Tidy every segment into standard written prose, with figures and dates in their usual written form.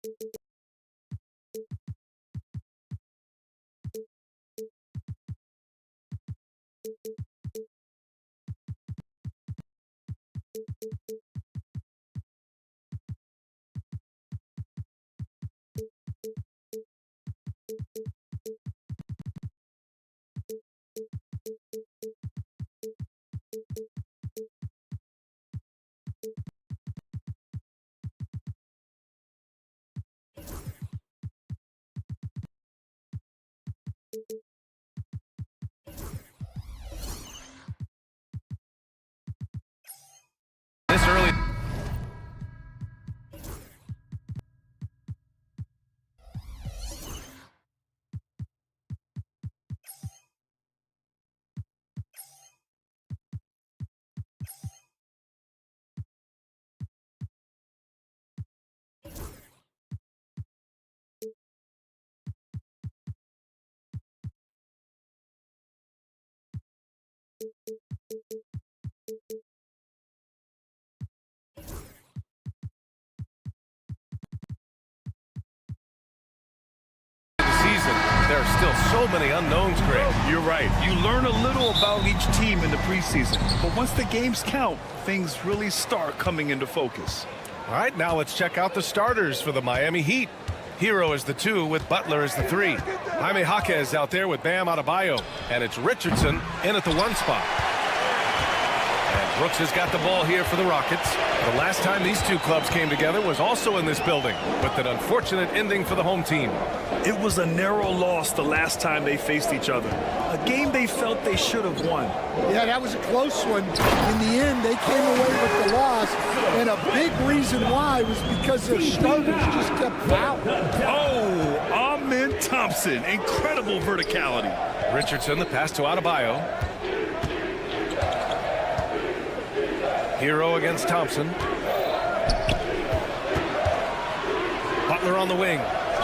This early. There are still so many unknowns, Greg. You're right. You learn a little about each team in the preseason. But once the games count, things really start coming into focus. All right, now let's check out the starters for the Miami Heat. Hero is the 2 with Butler as the 3. Jaime Jaquez out there with Bam Adebayo. And it's Richardson in at the 1 spot. And Brooks has got the ball here for the Rockets. The last time these two clubs came together was also in this building, with an unfortunate ending for the home team. It was a narrow loss the last time they faced each other. A game they felt they should have won. Yeah, that was a close one. In the end, they came away with the loss, and a big reason why was because their starters just kept fouling. Oh, Amen Thompson. Incredible verticality. Richardson, the pass to Adebayo. Hero against Thompson. Butler on the wing.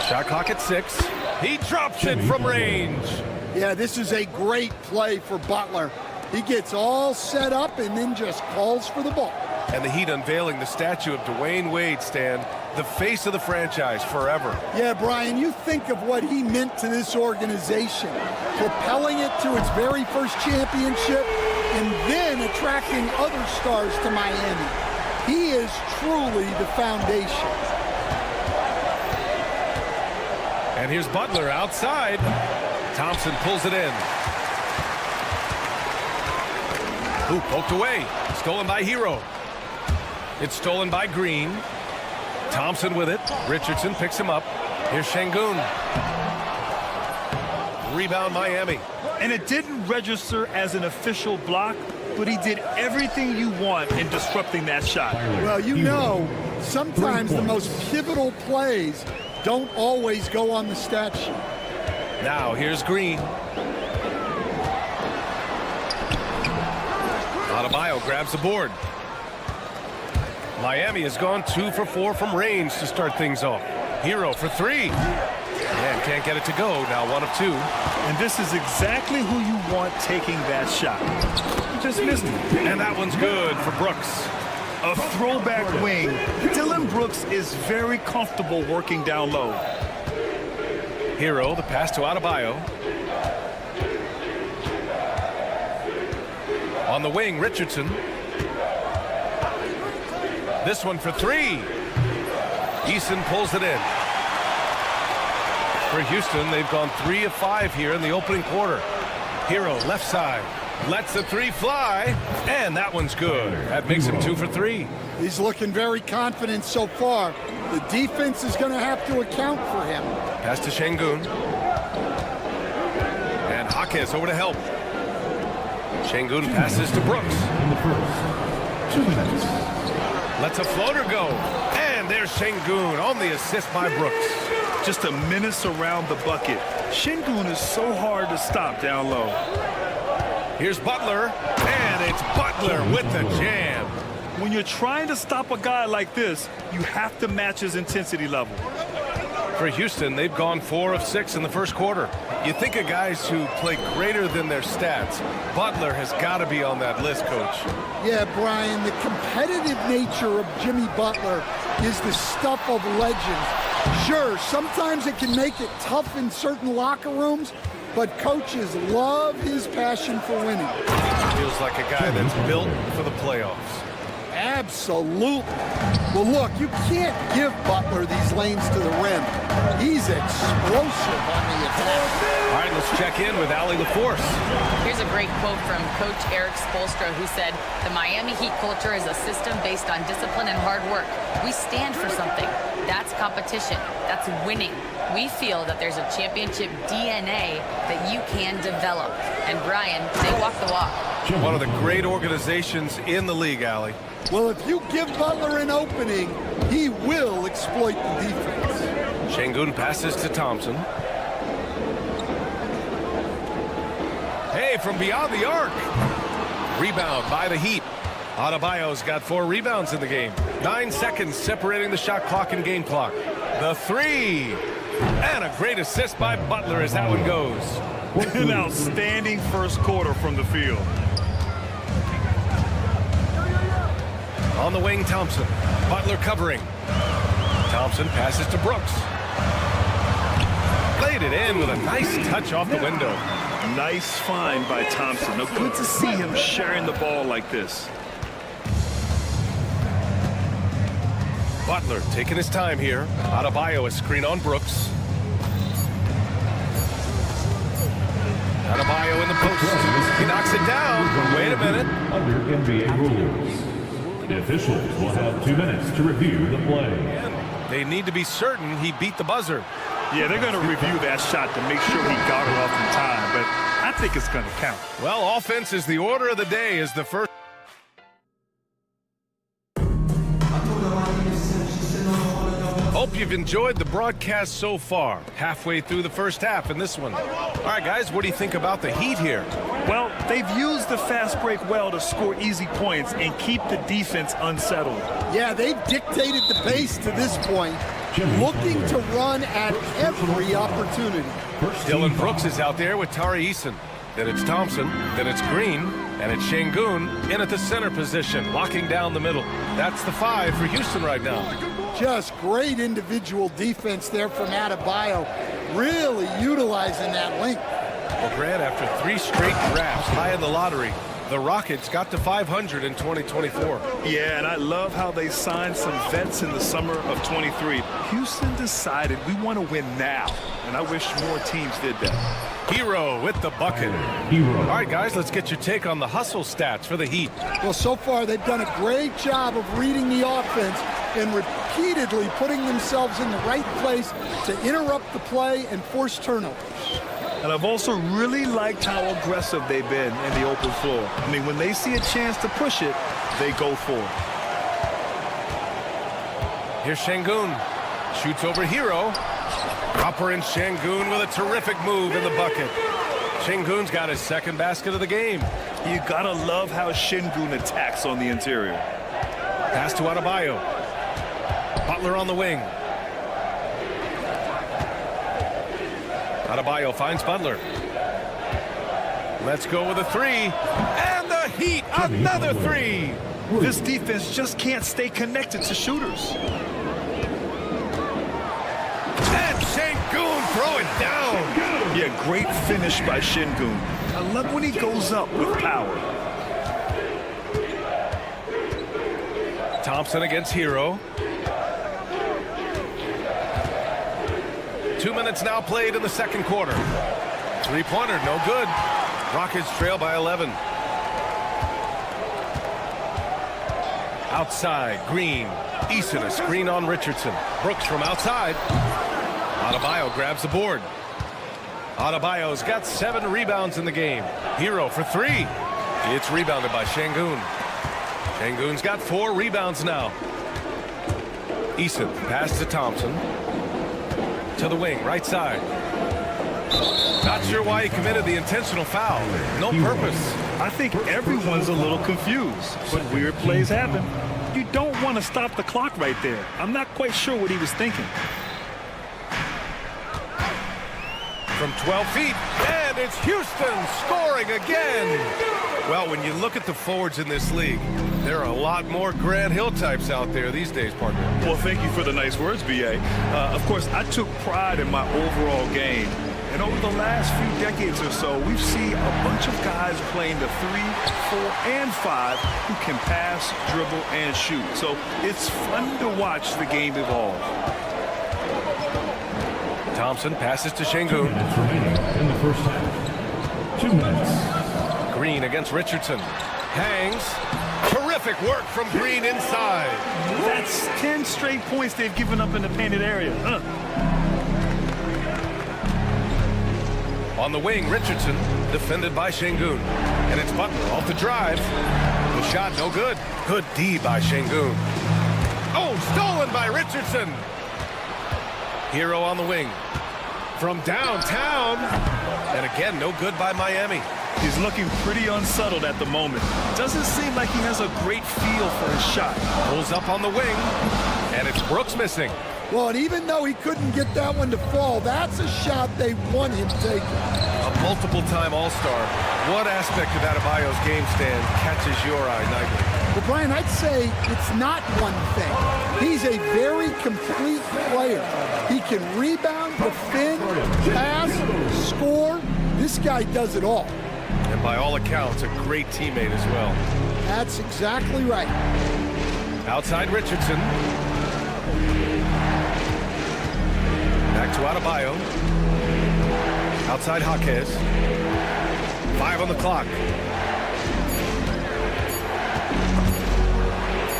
Shot clock at 6. He drops it from range. Yeah, this is a great play for Butler. He gets all set up and then just calls for the ball. And the Heat unveiling the statue of Dwayne Wade, Stan, the face of the franchise forever. Yeah, Brian, you think of what he meant to this organization, propelling it to its very first championship and then attracting other stars to Miami. He is truly the foundation. And here's Butler outside. Thompson pulls it in. Ooh, poked away. Stolen by Hero. It's stolen by Green. Thompson with it. Richardson picks him up. Here's Şengün. Rebound Miami. And it didn't register as an official block, but he did everything you want in disrupting that shot. Well, you know, sometimes the most pivotal plays don't always go on the stat sheet. Now here's Green. Adebayo grabs the board. Miami has gone 2 for 4 from range to start things off. Hero for 3. And can't get it to go. Now 1 of 2. And this is exactly who you want taking that shot. He just missed it. And that one's good for Brooks. A throwback wing. Dillon Brooks is very comfortable working down low. Hero, the pass to Adebayo. On the wing, Richardson. This one for 3. Eason pulls it in. For Houston, they've gone 3 of 5 here in the opening quarter. Hero, left side. Lets the 3 fly. And that one's good. That makes him 2 for 3. He's looking very confident so far. The defense is going to have to account for him. Pass to Şengün. And Jaquez over to help. Şengün passes to Brooks. 2 minutes. Lets a floater go. And there's Şengün on the assist by Brooks. Just a menace around the bucket. Şengün is so hard to stop down low. Here's Butler. And it's Butler with the jam. When you're trying to stop a guy like this, you have to match his intensity level. For Houston, they've gone 4 of 6 in the first quarter. You think of guys who play greater than their stats. Butler has got to be on that list, Coach. Yeah, Brian, the competitive nature of Jimmy Butler is the stuff of legends. Sure, sometimes it can make it tough in certain locker rooms, but coaches love his passion for winning. Feels like a guy that's built for the playoffs. Absolutely. Well, look, you can't give Butler these lanes to the rim. He's explosive on the attack. All right, let's check in with Allie LaForce. Here's a great quote from Coach Eric Spoelstra, who said, "The Miami Heat culture is a system based on discipline and hard work. We stand for something. That's competition. That's winning. We feel that there's a championship DNA that you can develop." And Brian, they walk the walk. One of the great organizations in the league, Allie. Well, if you give Butler an opening, he will exploit the defense. Şengün passes to Thompson. Hey, from beyond the arc. Rebound by the Heat. Adebayo's got 4 rebounds in the game. 9 seconds separating the shot clock and game clock. The 3. And a great assist by Butler as that one goes. An outstanding first quarter from the field. On the wing, Thompson. Butler covering. Thompson passes to Brooks. Laid it in with a nice touch off the window. Nice find by Thompson. Now, good to see him sharing the ball like this. Butler taking his time here. Adebayo a screen on Brooks. Adebayo in the post. He knocks it down. Wait a minute. Under NBA rules, the officials will have 2 minutes to review the play. They need to be certain he beat the buzzer. Yeah, they're going to review that shot to make sure he got it off in time, but I think it's going to count. Well, offense is the order of the day as the first. Hope you've enjoyed the broadcast so far. Halfway through the first half in this one. All right, guys, what do you think about the Heat here? Well, they've used the fast break well to score easy points and keep the defense unsettled. Yeah, they've dictated the pace to this point, looking to run at every opportunity. Dylan Brooks is out there with Tari Eason. Then it's Thompson, then it's Green, and it's Şengün in at the center position, locking down the middle. That's the 5 for Houston right now. Just great individual defense there from Adebayo, really utilizing that length. Well, Grant, after 3 straight drafts high in the lottery, the Rockets got to 500 in 2024. Yeah, and I love how they signed some vets in the summer of 23. Houston decided we want to win now, and I wish more teams did that. Hero with the bucket. Hero. All right, guys, let's get your take on the hustle stats for the Heat. Well, so far they've done a great job of reading the offense and repeatedly putting themselves in the right place to interrupt the play and force turnovers. And I've also really liked how aggressive they've been in the open floor. I mean, when they see a chance to push it, they go for it. Here's Şengün. Shoots over Hero. Proper and Şengün with a terrific move in the bucket. Şengün's got his second basket of the game. You gotta love how Şengün attacks on the interior. Pass to Adebayo. Butler on the wing. Adebayo finds Butler. Let's go with a 3. And the Heat, another 3. This defense just can't stay connected to shooters. And Şengün throw it down. Yeah, great finish by Şengün. I love when he goes up with power. Thompson against Hero. 2 minutes now played in the second quarter. 3-pointer, no good. Rockets trail by 11. Outside, Green. Eason, a screen on Richardson. Brooks from outside. Adebayo grabs the board. Adebayo's got 7 rebounds in the game. Hero for 3. It's rebounded by Şengün. Şengün's got 4 rebounds now. Eason, pass to Thompson. To the wing, right side. Not sure why he committed the intentional foul. No purpose. I think everyone's a little confused, but weird plays happen. You don't want to stop the clock right there. I'm not quite sure what he was thinking. from 12 feet, and it's Houston scoring again. Well, when you look at the forwards in this league, there are a lot more Grant Hill types out there these days, partner. Well, thank you for the nice words, B.A. Of course, I took pride in my overall game. And over the last few decades or so, we've seen a bunch of guys playing the 3, 4, and 5 who can pass, dribble, and shoot. So it's fun to watch the game evolve. Thompson passes to 2 Şengün. minutes remaining in the first half. 2 minutes. Green against Richardson. Hangs. Terrific work from Green inside. That's 10 straight points they've given up in the painted area. On the wing, Richardson, defended by Şengün. And it's Butler off the drive. The shot no good. Good D by Şengün. Oh, stolen by Richardson. Hero on the wing. From downtown. And again, no good by Miami. He's looking pretty unsettled at the moment. Doesn't seem like he has a great feel for his shot. Pulls up on the wing. And it's Brooks missing. Well, and even though he couldn't get that one to fall, that's a shot they want him taking. A multiple-time All-Star. What aspect of Adebayo's game stand catches your eye nightly? Well, Brian, I'd say it's not one thing. He's a very complete player. He can rebound, defend, pass, score. This guy does it all. And by all accounts, a great teammate as well. That's exactly right. Outside Richardson. Back to Adebayo. Outside Jaquez. 5 on the clock.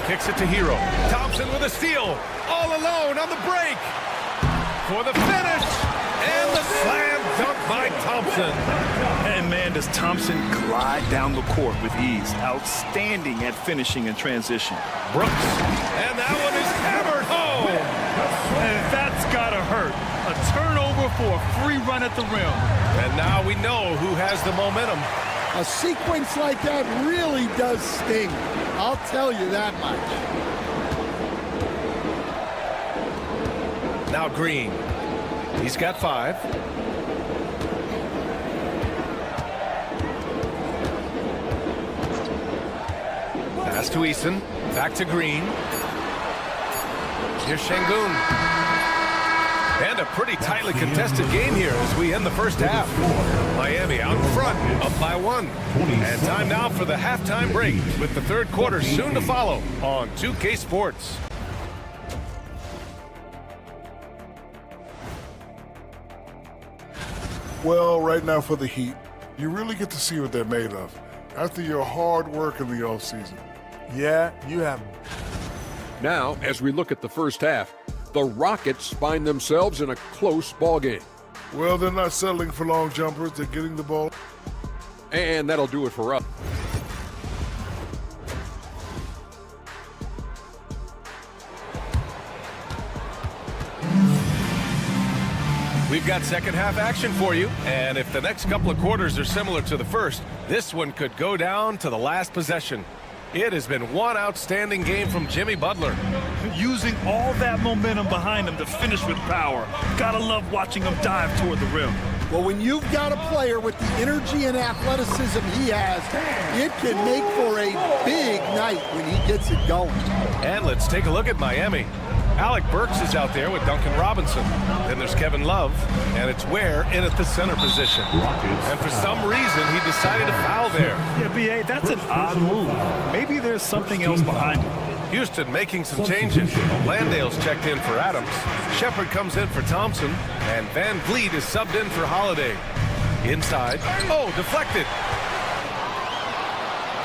Kicks it to Hero. Thompson with a steal. All alone on the break. For the finish. And the slam dunk by Thompson. And man, does Thompson glide down the court with ease. Outstanding at finishing in transition. Brooks. And that one is hammered home. And that's gotta hurt. A turnover for a free run at the rim. And now we know who has the momentum. A sequence like that really does sting. I'll tell you that much. Now Green. He's got 5. Pass to Eason. Back to Green. Here's Şengün. And a pretty tightly contested game here as we end the first half. Miami out in front, up by 1. And time now for the halftime break with the third quarter soon to follow on 2K Sports. Well, right now for the Heat, you really get to see what they're made of after your hard work in the offseason. Yeah, you have. Now, as we look at the first half, the Rockets find themselves in a close ball game. Well, they're not settling for long jumpers. They're getting the ball. And that'll do it for us. We've got second half action for you, and if the next couple of quarters are similar to the first, this one could go down to the last possession. It has been one outstanding game from Jimmy Butler. Using all that momentum behind him to finish with power. Gotta love watching him dive toward the rim. Well, when you've got a player with the energy and athleticism he has, it can make for a big night when he gets it going. And let's take a look at Miami. Alec Burks is out there with Duncan Robinson. Then there's Kevin Love, and it's Ware in at the center position. And for some reason, he decided to foul there. Yeah, B.A., that's an odd move. Maybe there's something else behind it. Houston making some changes. Landale's checked in for Adams. Shepard comes in for Thompson. And Van Vliet is subbed in for Holiday. Inside. Oh, deflected.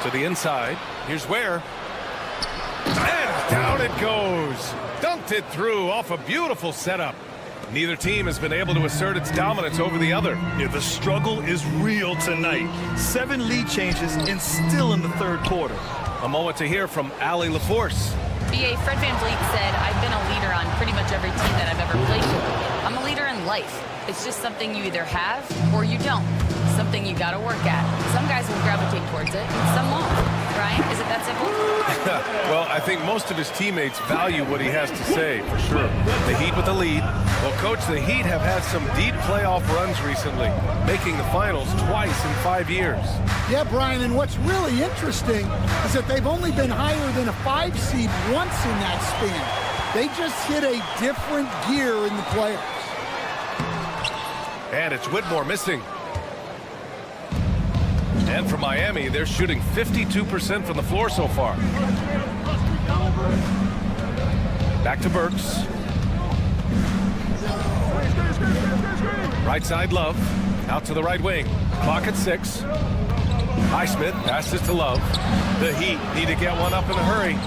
To the inside. Here's Ware. And down it goes. Dunked it through off a beautiful setup. Neither team has been able to assert its dominance over the other. Yeah, the struggle is real tonight. 7 lead changes and still in the third quarter. A moment to hear from Allie LaForce. BA, Fred VanVleet said, I've been a leader on pretty much every team that I've ever played for. I'm a leader in life. It's just something you either have or you don't. Something you got to work at. Some guys will gravitate towards it, some won't. Brian, is it that simple? Well, I think most of his teammates value what he has to say, for sure. The Heat with the lead. Well, Coach, the Heat have had some deep playoff runs recently, making the finals twice in 5 years. Yeah, Brian, and what's really interesting is that they've only been higher than a 5 seed once in that span. They just hit a different gear in the playoffs. And it's Whitmore missing. And for Miami, they're shooting 52% from the floor so far. Back to Burks. Right side, Love. Out to the right wing. Clock at 6. Highsmith passes to Love. The Heat need to get one up in a hurry.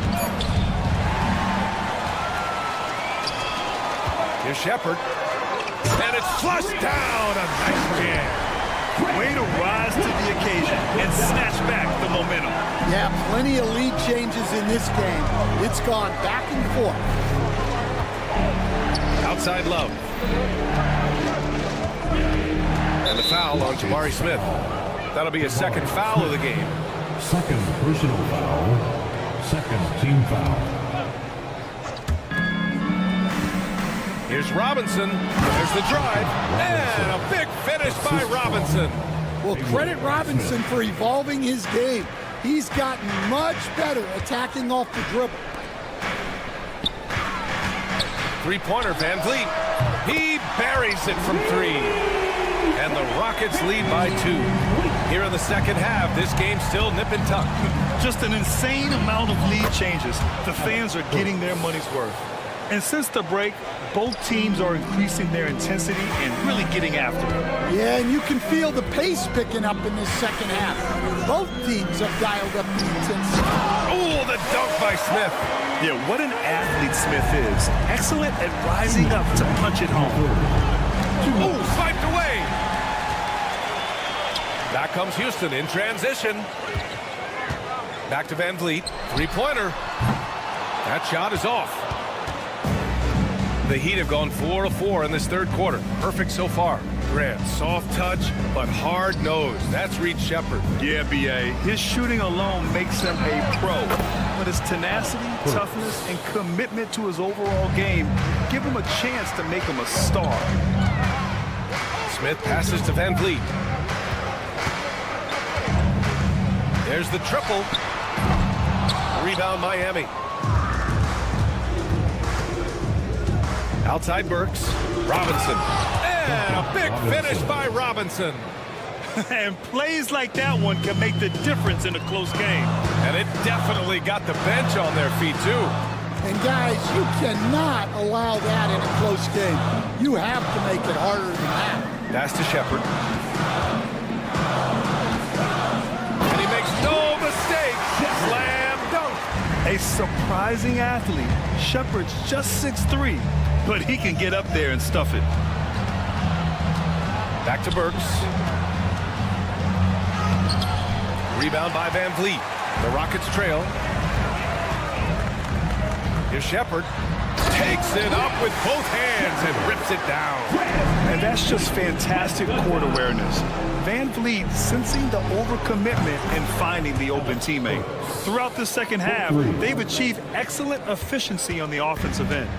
Here's Shepherd. And it's flushed down. A nice jam. Way to rise to the occasion and snatch back the momentum. Yeah, plenty of lead changes in this game. It's gone back and forth. Outside Love. And the foul on Jabari Smith. That'll be a second foul of the game. Second personal foul. Second team foul. Here's Robinson. There's the drive. And a big finish by Robinson. Well, credit Robinson for evolving his game. He's gotten much better attacking off the dribble. Three-pointer, Van Vliet. He buries it from 3. And the Rockets lead by 2. Here in the second half, this game's still nip and tuck. Just an insane amount of lead changes. The fans are getting their money's worth. And since the break, both teams are increasing their intensity and really getting after it. Yeah, and you can feel the pace picking up in this second half. Both teams have dialed up the intensity. Oh, the dunk by Smith. Yeah, what an athlete Smith is. Excellent at rising up to punch it home. Oh, swiped away. Back comes Houston in transition. Back to Van Vliet. Three-pointer. That shot is off. The Heat have gone 4 of 4 in this third quarter. Perfect so far. Grant, soft touch, but hard nose. That's Reed Shepherd. Yeah, B.A. His shooting alone makes him a pro. But his tenacity, toughness, and commitment to his overall game give him a chance to make him a star. Smith passes to Van Vliet. There's the triple. Rebound Miami. Outside Burks. Robinson. And a big finish by Robinson. And plays like that one can make the difference in a close game. And it definitely got the bench on their feet, too. And guys, you cannot allow that in a close game. You have to make it harder than that. Pass to Shepherd. And he makes no mistake. Slam dunk. A surprising athlete. Shepherd's just 6'3", but he can get up there and stuff it. Back to Burks. Rebound by Van Vliet. The Rockets trail. Here's Shepherd. Takes it up with both hands and rips it down. And that's just fantastic court awareness. Van Vliet sensing the overcommitment and finding the open teammate. Throughout the second half, they've achieved excellent efficiency on the offensive end.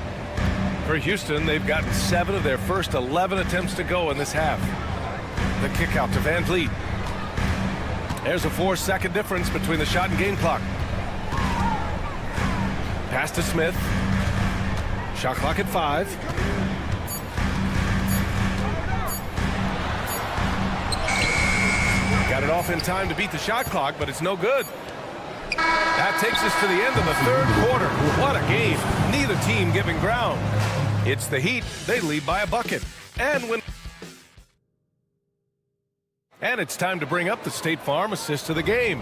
For Houston, they've gotten 7 of their first 11 attempts to go in this half. The kick out to Van Vliet. There's a 4-second difference between the shot and game clock. Pass to Smith. Shot clock at 5. Got it off in time to beat the shot clock, but it's no good. That takes us to the end of the third quarter. What a game. Neither team giving ground. It's the Heat. They lead by a bucket. And it's time to bring up the State Farm assist of the game.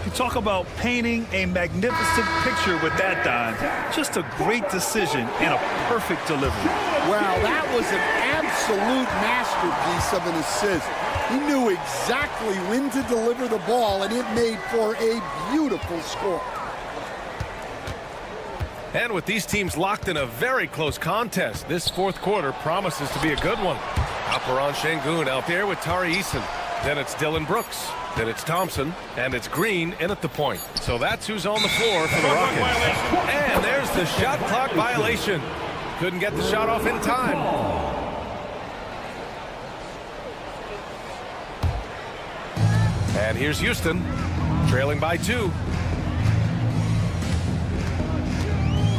You talk about painting a magnificent picture with that dime. Just a great decision and a perfect delivery. Wow, that was an absolute masterpiece of an assist. He knew exactly when to deliver the ball, and it made for a beautiful score. And with these teams locked in a very close contest, this fourth quarter promises to be a good one. Alperon Şengün out there with Tari Eason. Then it's Dylan Brooks. Then it's Thompson. And it's Green in at the point. So that's who's on the floor for the Rockets. And there's the shot clock violation. Couldn't get the shot off in time. And here's Houston, trailing by 2.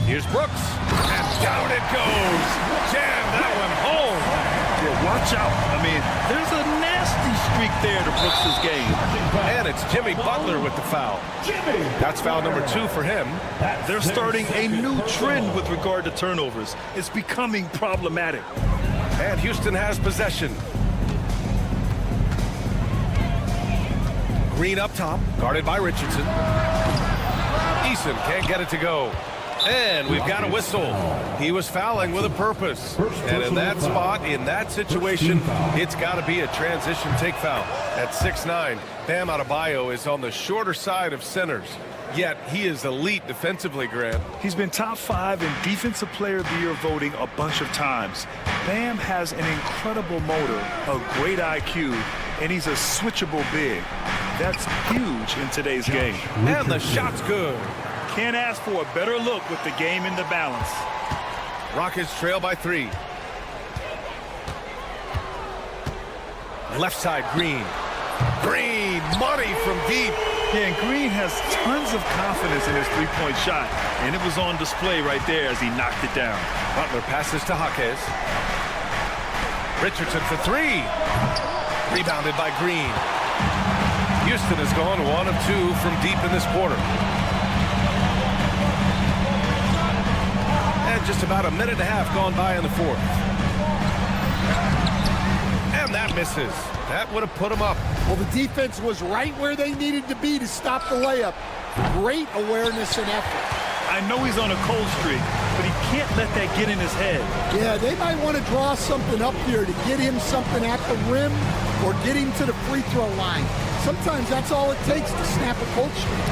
Here's Brooks, and down it goes. Jam that one home. Yeah, watch out. I mean, there's a nasty streak there to Brooks' game. And it's Jimmy Butler with the foul. That's foul number 2 for him. They're starting a new trend with regard to turnovers. It's becoming problematic. And Houston has possession. Green up top, guarded by Richardson. Eason can't get it to go. And we've got a whistle. He was fouling with a purpose. And in that spot, in that situation, it's got to be a transition take foul. At 6'9", Bam Adebayo is on the shorter side of centers. Yet he is elite defensively, Grant. He's been top 5 in Defensive Player of the Year voting a bunch of times. Bam has an incredible motor, a great IQ, and he's a switchable big. That's huge in today's game. And the shot's good. Can't ask for a better look with the game in the balance. Rockets trail by 3. Left side, Green. Green, money from deep. Yeah, and Green has tons of confidence in his three-point shot, and it was on display right there as he knocked it down. Butler passes to Jaquez. Richardson for 3. Rebounded by Green. Houston has gone 1 of 2 from deep in this quarter. And just about a minute and a half gone by in the 4th. And that misses. That would have put him up. Well, the defense was right where they needed to be to stop the layup. Great awareness and effort. I know he's on a cold streak, but he can't let that get in his head. Yeah, they might want to draw something up here to get him something at the rim or get him to the free throw line. Sometimes that's all it takes to snap a cold streak.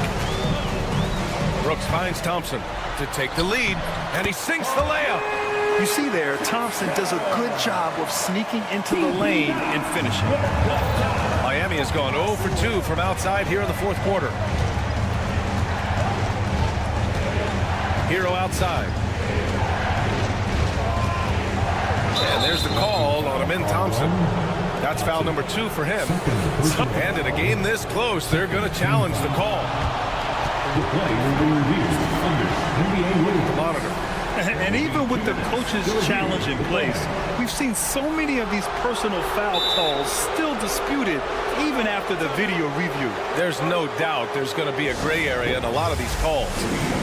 Brooks finds Thompson to take the lead, and he sinks the layup. You see there, Thompson does a good job of sneaking into the lane and finishing. Miami has gone 0 for 2 from outside here in the 4th quarter. Hero outside. And there's the call on Amin Thompson. That's foul number 2 for him. And in a game this close, they're going to challenge the call. The play will be reviewed under NBA rules. Monitor. And even with the coach's challenge in place, we've seen so many of these personal foul calls still disputed even after the video review. There's no doubt there's going to be a gray area in a lot of these calls.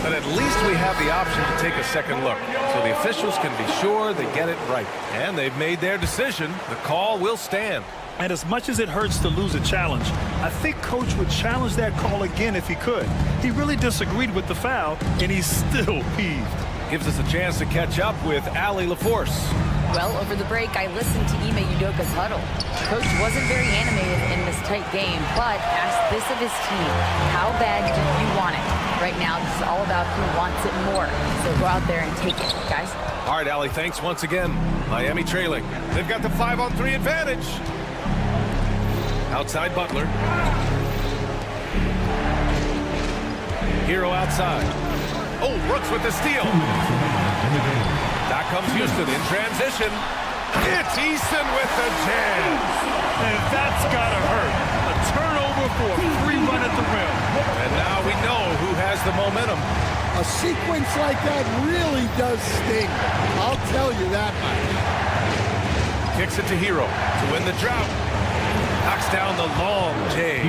But at least we have the option to take a second look. So the officials can be sure they get it right. And they've made their decision. The call will stand. And as much as it hurts to lose a challenge, I think Coach would challenge that call again if he could. He really disagreed with the foul, and he's still peeved. Gives us a chance to catch up with Allie LaForce. Well, over the break, I listened to Ime Udoka's huddle. Coach wasn't very animated in this tight game, but asked this of his team: how bad do you want it? Right now, this is all about who wants it more. So go out there and take it, guys. All right, Allie, thanks once again. Miami trailing. They've got the 5-on-3 advantage. Outside Butler. Hero outside. Oh, Brooks with the steal. Back comes Houston in transition. It's Easton with the jam. And that's gotta hurt. A turnover for a free run at the rim. And now we know who has the momentum. A sequence like that really does sting. I'll tell you that much. Kicks it to Hero to win the drought. Knocks down the long J.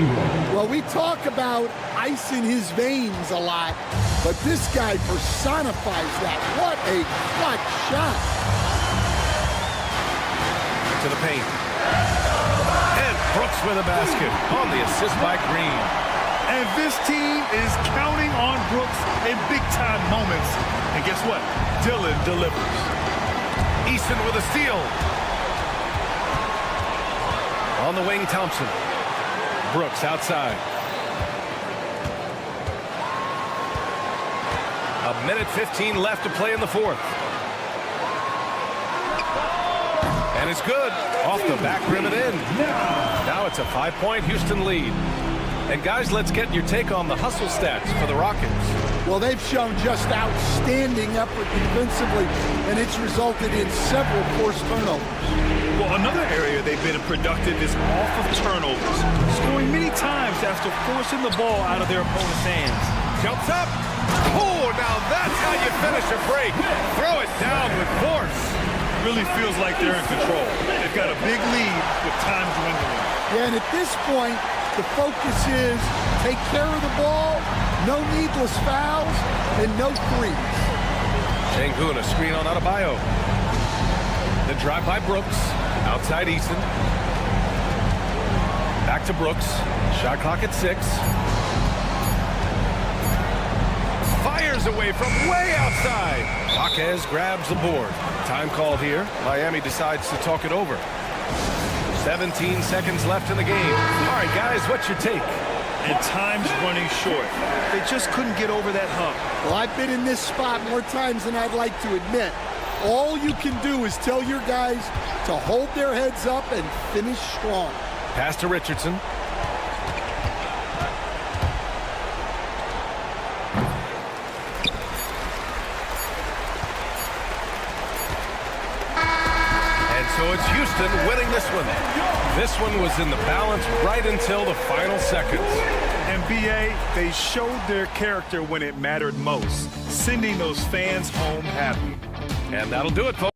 Well, we talk about ice in his veins a lot, but this guy personifies that. What a clutch shot. To the paint. And Brooks with a basket on the assist by Green. And this team is counting on Brooks in big-time moments. And guess what? Dylan delivers. Easton with a steal. On the wing, Thompson. Brooks outside. A minute 15 left to play in the 4th. And it's good. Off the back rim and in. Now it's a 5-point Houston lead. And guys, let's get your take on the hustle stats for the Rockets. Well, they've shown just outstanding effort defensively, and it's resulted in several forced turnovers. Well, another area they've been productive is off of turnovers, scoring many times after forcing the ball out of their opponent's hands. Jumps up. Oh, now that's how you finish a break. Throw it down with force. Really feels like they're in control. They've got a big lead with time dwindling. Yeah, and at this point, the focus is take care of the ball, no needless fouls, and no threes. Sengun, a screen on Adebayo. The drive by Brooks. Outside Eason. Back to Brooks. Shot clock at 6. Fires away from way outside. Jaquez grabs the board. Time called here. Miami decides to talk it over. 17 seconds left in the game. All right, guys, what's your take? And time's running short. They just couldn't get over that hump. Well, I've been in this spot more times than I'd like to admit. All you can do is tell your guys to hold their heads up and finish strong. Pass to Richardson. So it's Houston winning this one. This one was in the balance right until the final seconds. And BA, they showed their character when it mattered most, sending those fans home happy. And that'll do it, folks.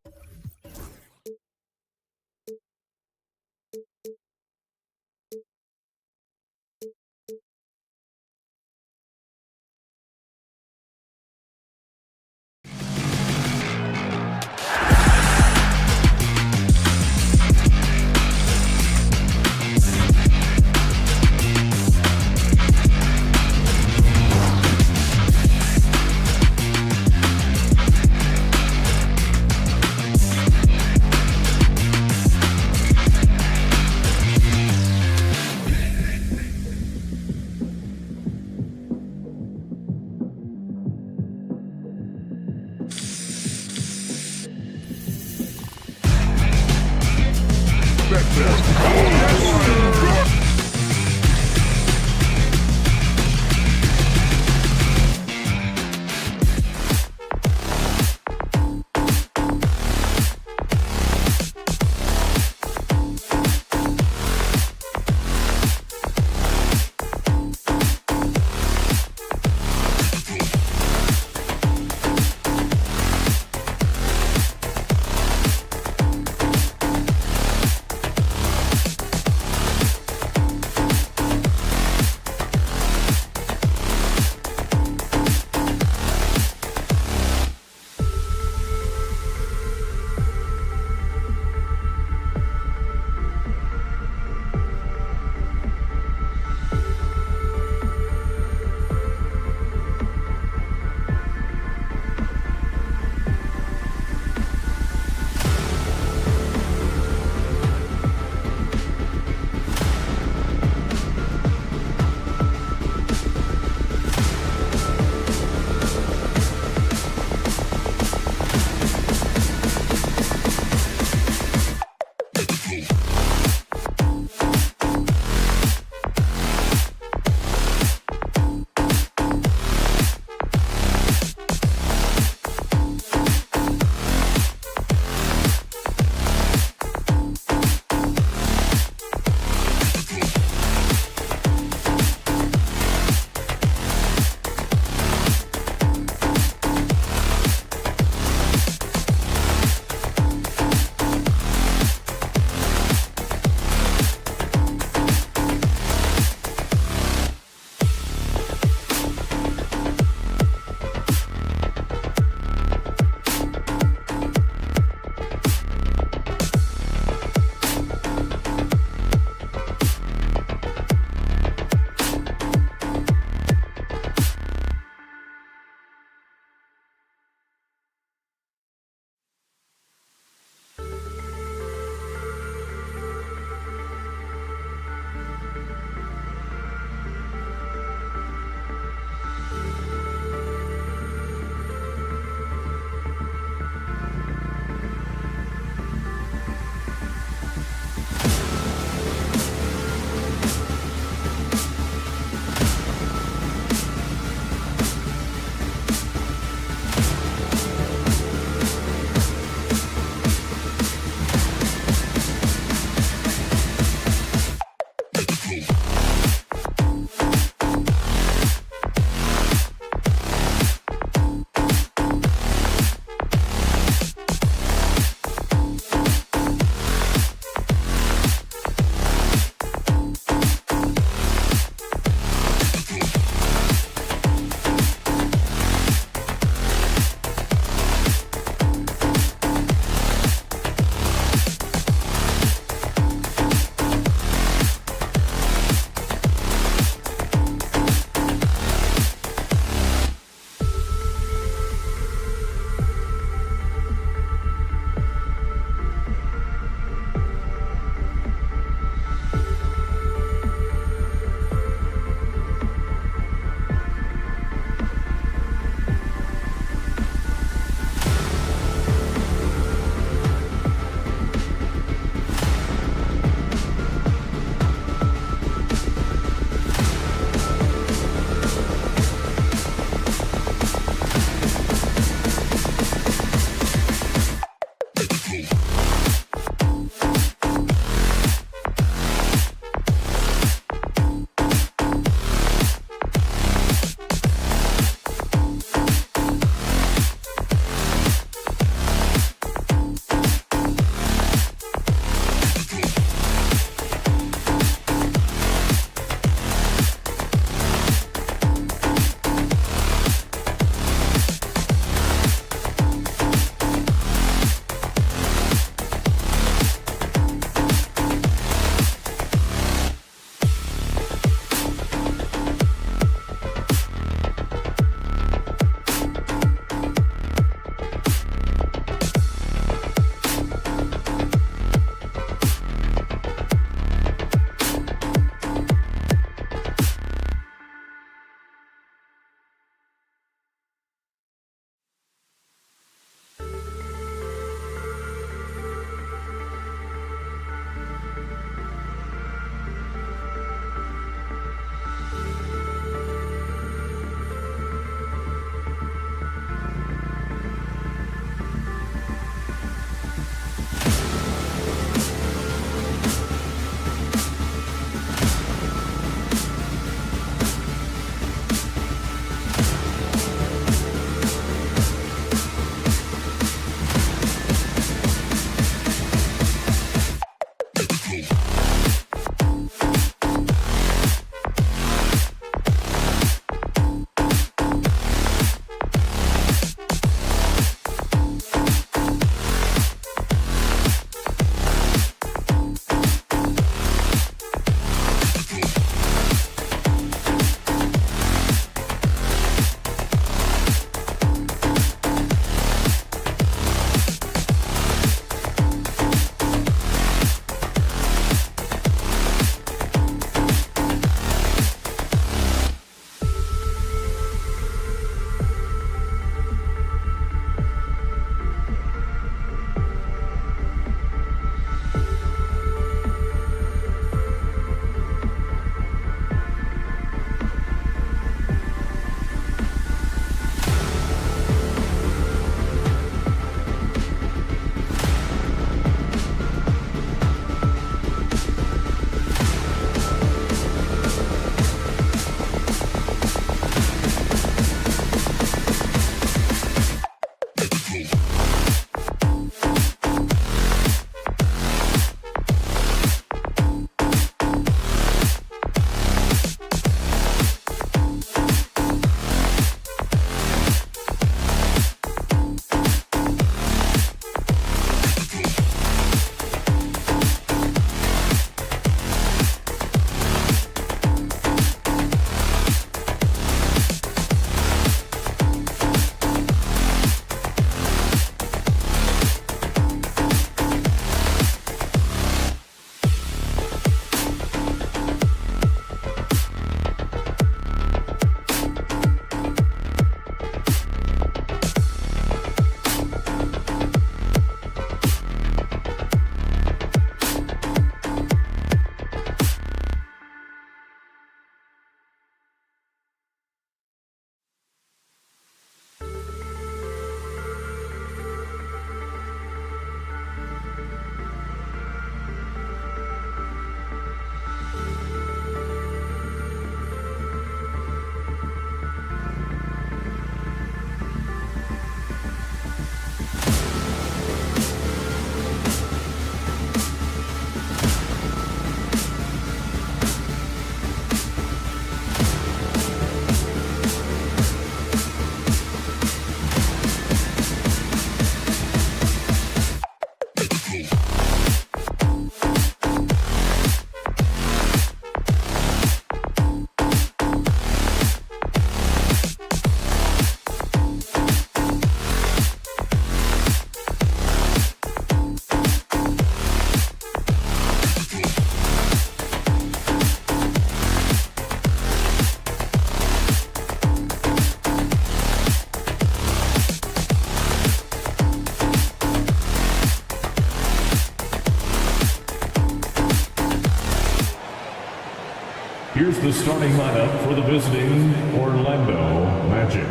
Here's the starting lineup for the visiting Orlando Magic.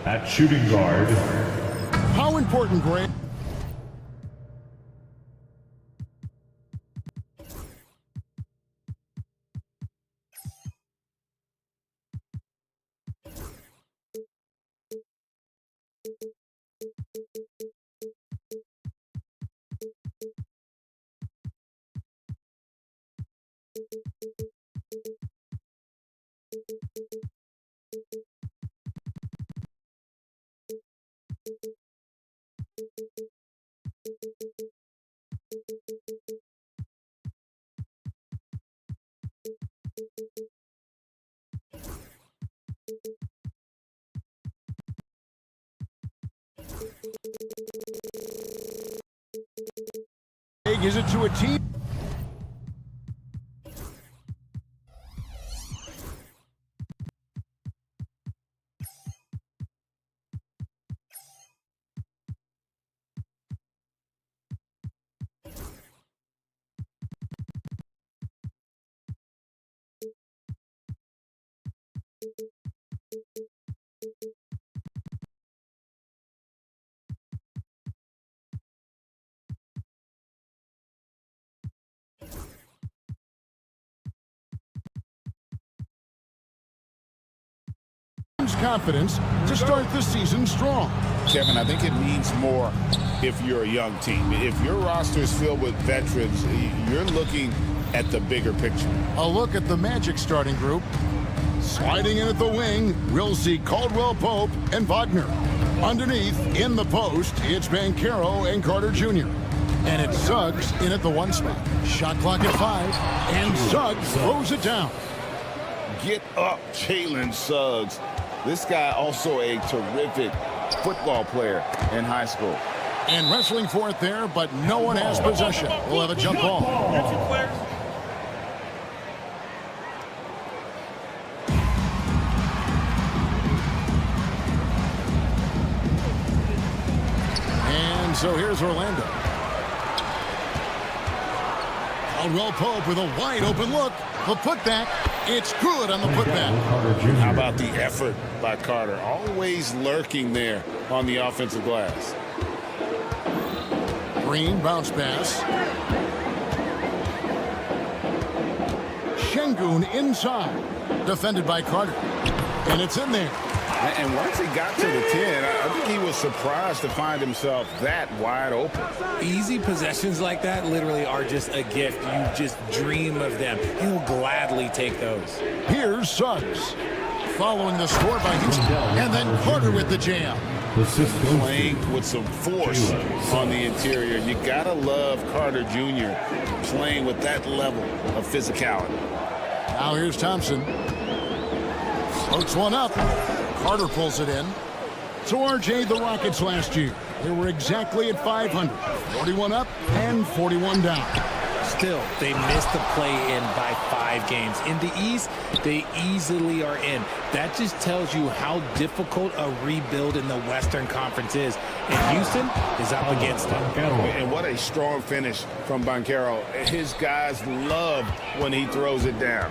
At shooting guard, How important, Grant? Is it to a team? Confidence to start the season strong. Kevin, I think it means more if you're a young team. If your roster is filled with veterans, you're looking at the bigger picture. A look at the Magic starting group. Sliding in at the wing, we'll see Caldwell Pope and Wagner. Underneath, in the post, it's Banchero and Carter Jr. And it's Suggs in at the 1 spot. Shot clock at 5, and Suggs throws it down. Get up, Jalen Suggs. This guy also a terrific football player in high school. And wrestling for it there, but no one has possession. We'll have a jump ball. And so here's Orlando. Caldwell Pope with a wide open look. The putback, it's good on the putback. How about the effort by Carter? Always lurking there on the offensive glass. Green bounce pass. Şengün inside. Defended by Carter. And it's in there. And once he got to the 10, I think he was surprised to find himself that wide open. Easy possessions like that literally are just a gift. You just dream of them. He'll gladly take those. Here's Suggs. Following the score by Houston. And then Carter with the jam. Playing with some force on the interior. You gotta love Carter Jr. playing with that level of physicality. Now here's Thompson. Floats one up. Carter pulls it in. So RJ, the Rockets last year, they were exactly at 500. 41 up and 41 down. Still, they missed the play-in by 5 games. In the East, they easily are in. That just tells you how difficult a rebuild in the Western Conference is. And Houston is up against it. And what a strong finish from Banchero. His guys love when he throws it down.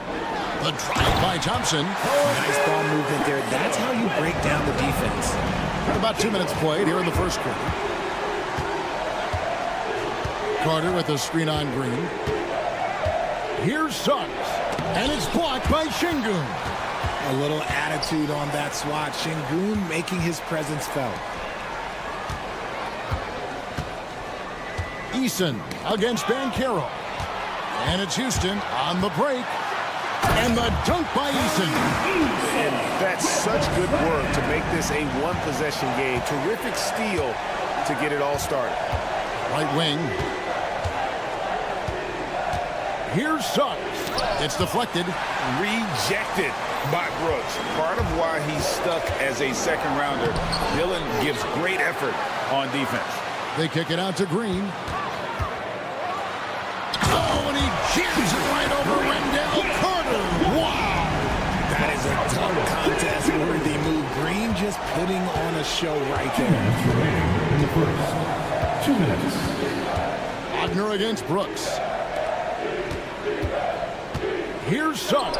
The drive by Thompson. Nice ball movement there. That's how you break down the defense. About 2 minutes played here in the first quarter. Carter with a screen on Green. Here's Suggs. And it's blocked by Şengün. A little attitude on that swat. Şengün making his presence felt. Eason against Banchero. And it's Houston on the break. And the dunk by Eason. And that's such good work to make this a one-possession game. Terrific steal to get it all started. Right wing. Here's Suggs. It's deflected. Rejected by Brooks. Part of why he's stuck as a second rounder. Dillon gives great effort on defense. They kick it out to Green. Oh, and he jams it right over Wendell Carter. Wow. That is a tough contest-worthy move. Green just putting on a show right there. in the first. 2 minutes. Wagner against Brooks. Here's Suggs.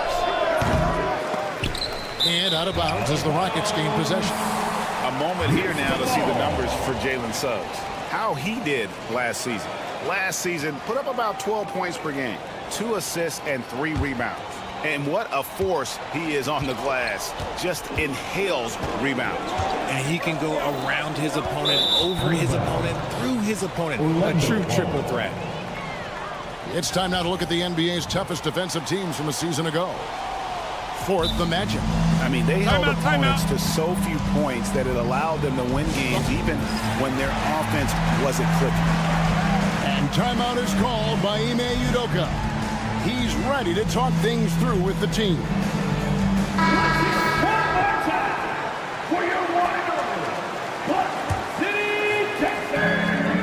And out of bounds as the Rockets gain possession. A moment here now to see the numbers for Jalen Suggs. How he did last season. Last season, put up about 12 points per game, 2 assists and 3 rebounds. And what a force he is on the glass. Just inhales rebounds. And he can go around his opponent, over his opponent, through his opponent. A true triple threat. It's time now to look at the NBA's toughest defensive teams from a season ago. Fourth, the Magic. I mean, they held opponents to so few points that it allowed them to win games even when their offense wasn't clicking. And timeout is called by Ime Udoka. He's ready to talk things through with the team.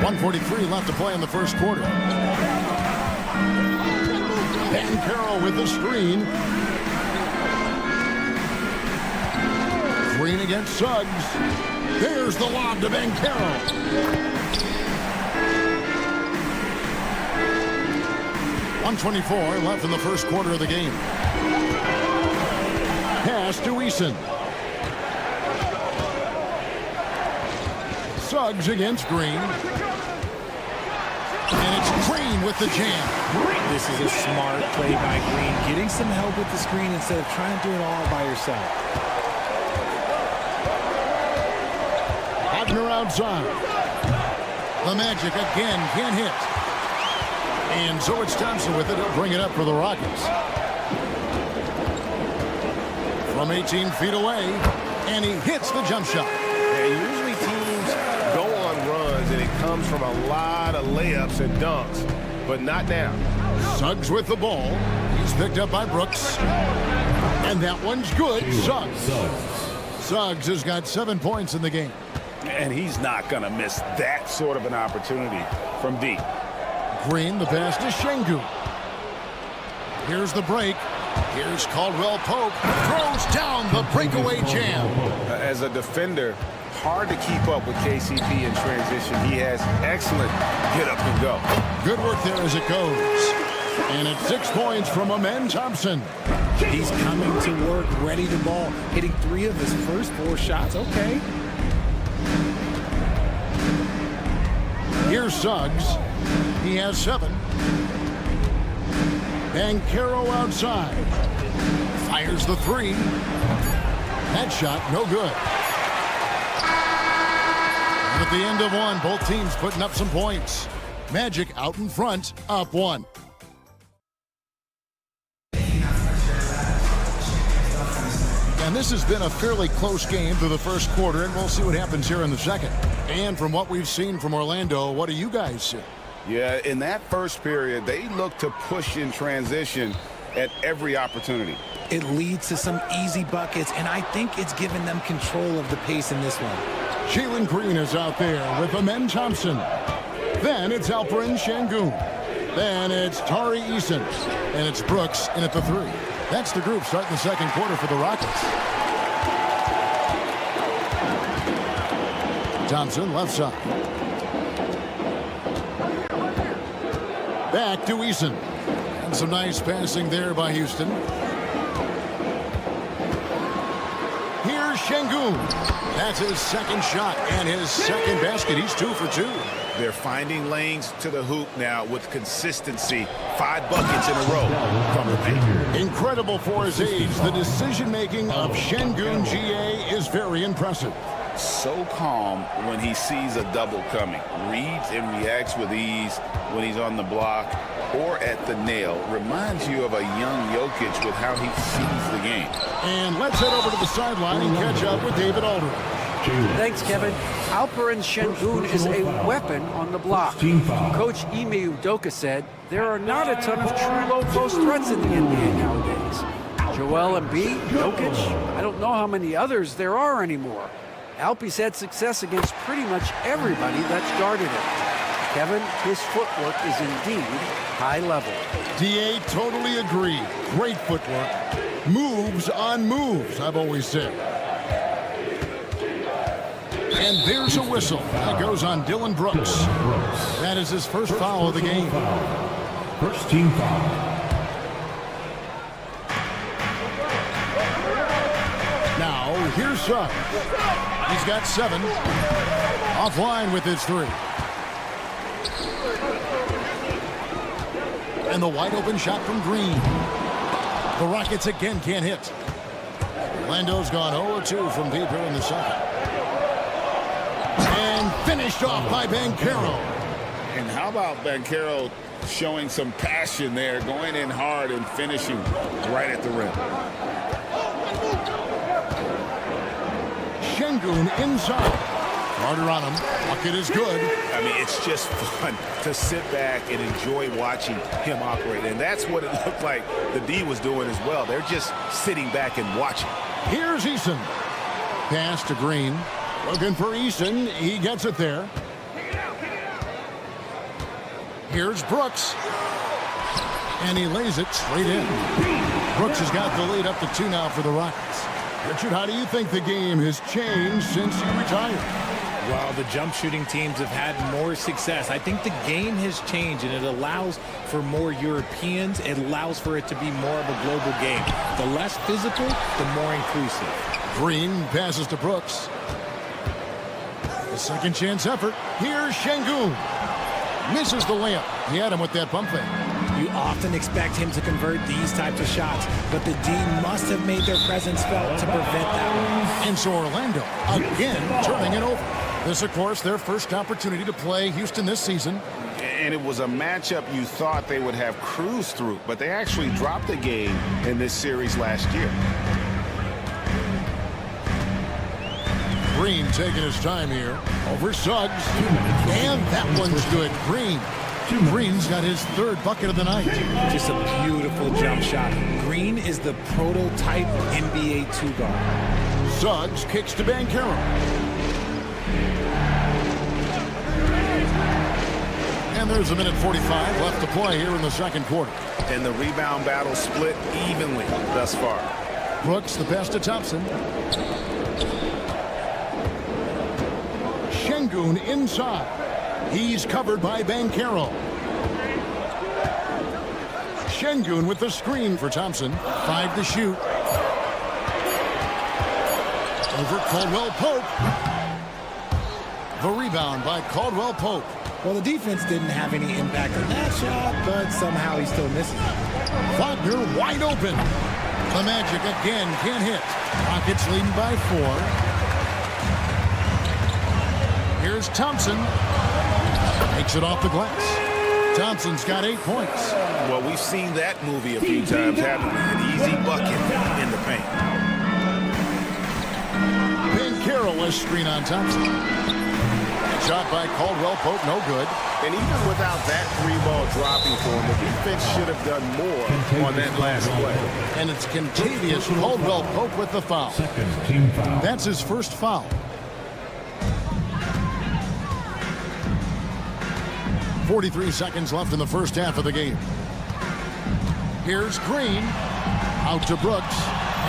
1:43 left to play in the first quarter. Carroll with the screen. Green against Suggs. There's the lob to Carroll. .124 left in the first quarter of the game. Pass to Eason. Suggs against Green. And it's Green with the jam. This is a smart play by Green. Getting some help with the screen instead of trying to do it all by yourself. Wagner outside. The Magic again can't hit. And so it's Thompson with it. He'll bring it up for the Rockets. From 18 feet away. And he hits the jump shot. Yeah, usually teams go on runs and it comes from a lot of layups and dunks. But not now. Suggs with the ball. He's picked up by Brooks. And that one's good. Suggs. Suggs has got 7 points in the game. And he's not going to miss that sort of an opportunity from deep. Green, the pass to Şengün. Here's the break. Here's Caldwell Pope. Throws down the breakaway jam. As a defender, hard to keep up with KCP in transition. He has excellent get up and go. Good work there as it goes. And it's 6 points from Amen Thompson. He's coming to work, ready to ball, hitting 3 of his first 4 shots. Okay. Here's Suggs. He has 7. Banchero outside. Fires the 3. That shot, no good. And at the end of 1, both teams putting up some points. Magic out in front, up 1. And this has been a fairly close game through the first quarter, and we'll see what happens here in the second. And from what we've seen from Orlando, what do you guys see? Yeah, in that first period, they looked to push in transition at every opportunity. It leads to some easy buckets, and I think it's given them control of the pace in this one. Jalen Green is out there with Amen Thompson. Then it's Alperen Şengün. Then it's Tari Eason. And it's Brooks in at the 3. That's the group starting the second quarter for the Rockets. Thompson left side. Back to Eason. And some nice passing there by Houston. Here's Şengün. That's his second shot and his second basket. He's 2 for 2. They're finding lanes to the hoop now with consistency. 5 buckets in a row from the paint. Incredible for his age. The decision-making of Şengün GA is very impressive. So calm when he sees a double coming. Reads and reacts with ease when he's on the block or at the nail. Reminds you of a young Jokic with how he sees the game. And let's head over to the sideline and catch up with David Aldridge. Thanks, Kevin. Alperen Şengün is a weapon on the block. Coach Ime Udoka said there are not a ton of true low-post threats in the NBA nowadays. Joel Embiid, Jokic, I don't know how many others there are anymore. Alpe's had success against pretty much everybody that's guarded him. Kevin, his footwork is indeed high level. DA totally agreed. Great footwork. Moves on moves, I've always said. And there's a whistle. That goes on Dylan Brooks. That is his first foul of the game. First team foul. Here's Suggs. He's got 7. Offline with his 3. And the wide open shot from Green. The Rockets again can't hit. Orlando's gone 0-2 from deep here in the second. And finished off by Banchero. And how about Banchero showing some passion there, going in hard and finishing right at the rim. Şengün inside. Carter on him. Bucket is good. I mean, it's just fun to sit back and enjoy watching him operate. And that's what it looked like the D was doing as well. They're just sitting back and watching. Here's Eason. Pass to Green. Looking for Eason. He gets it there. Here's Brooks. And he lays it straight in. Brooks has got the lead up to 2 now for the Rockets. Richard, how do you think the game has changed since you retired? Well, the jump shooting teams have had more success. I think the game has changed, and it allows for more Europeans. It allows for it to be more of a global game. The less physical, the more inclusive. Green passes to Brooks. A second chance effort. Here's Şengün. Misses the layup. He had him with that pump fake. You often expect him to convert these types of shots, but the D must have made their presence felt to prevent that one. And so Orlando, again, turning it over. This, of course, their first opportunity to play Houston this season. And it was a matchup you thought they would have cruised through, but they actually dropped the game in this series last year. Green taking his time here. Over Suggs. And that one's good. Green's got his 3rd bucket of the night. Just a beautiful jump shot. Green is the prototype NBA 2-guard. Suggs kicks to Banchero. And there's a minute 45 left to play here in the second quarter. And the rebound battle split evenly thus far. Brooks, the pass to Thompson. Şengün inside. He's covered by Banchero. Şengün with the screen for Thompson. 5 to shoot. Over Caldwell Pope. The rebound by Caldwell Pope. Well, the defense didn't have any impact on that shot, but somehow he still misses. Wagner wide open. The Magic again can't hit. Rockets leading by 4. Here's Thompson. Takes it off the glass. Thompson's got 8 points. Well, we've seen that movie a few times, haven't we? An easy bucket in the paint. Banchero a screen on Thompson. Shot by Caldwell Pope, no good. And even without that 3-ball dropping for him, the defense should have done more on that last play. And it's contagious. Caldwell Pope with the foul. Team foul. That's his first foul. .43 seconds left in the first half of the game. Here's Green. Out to Brooks.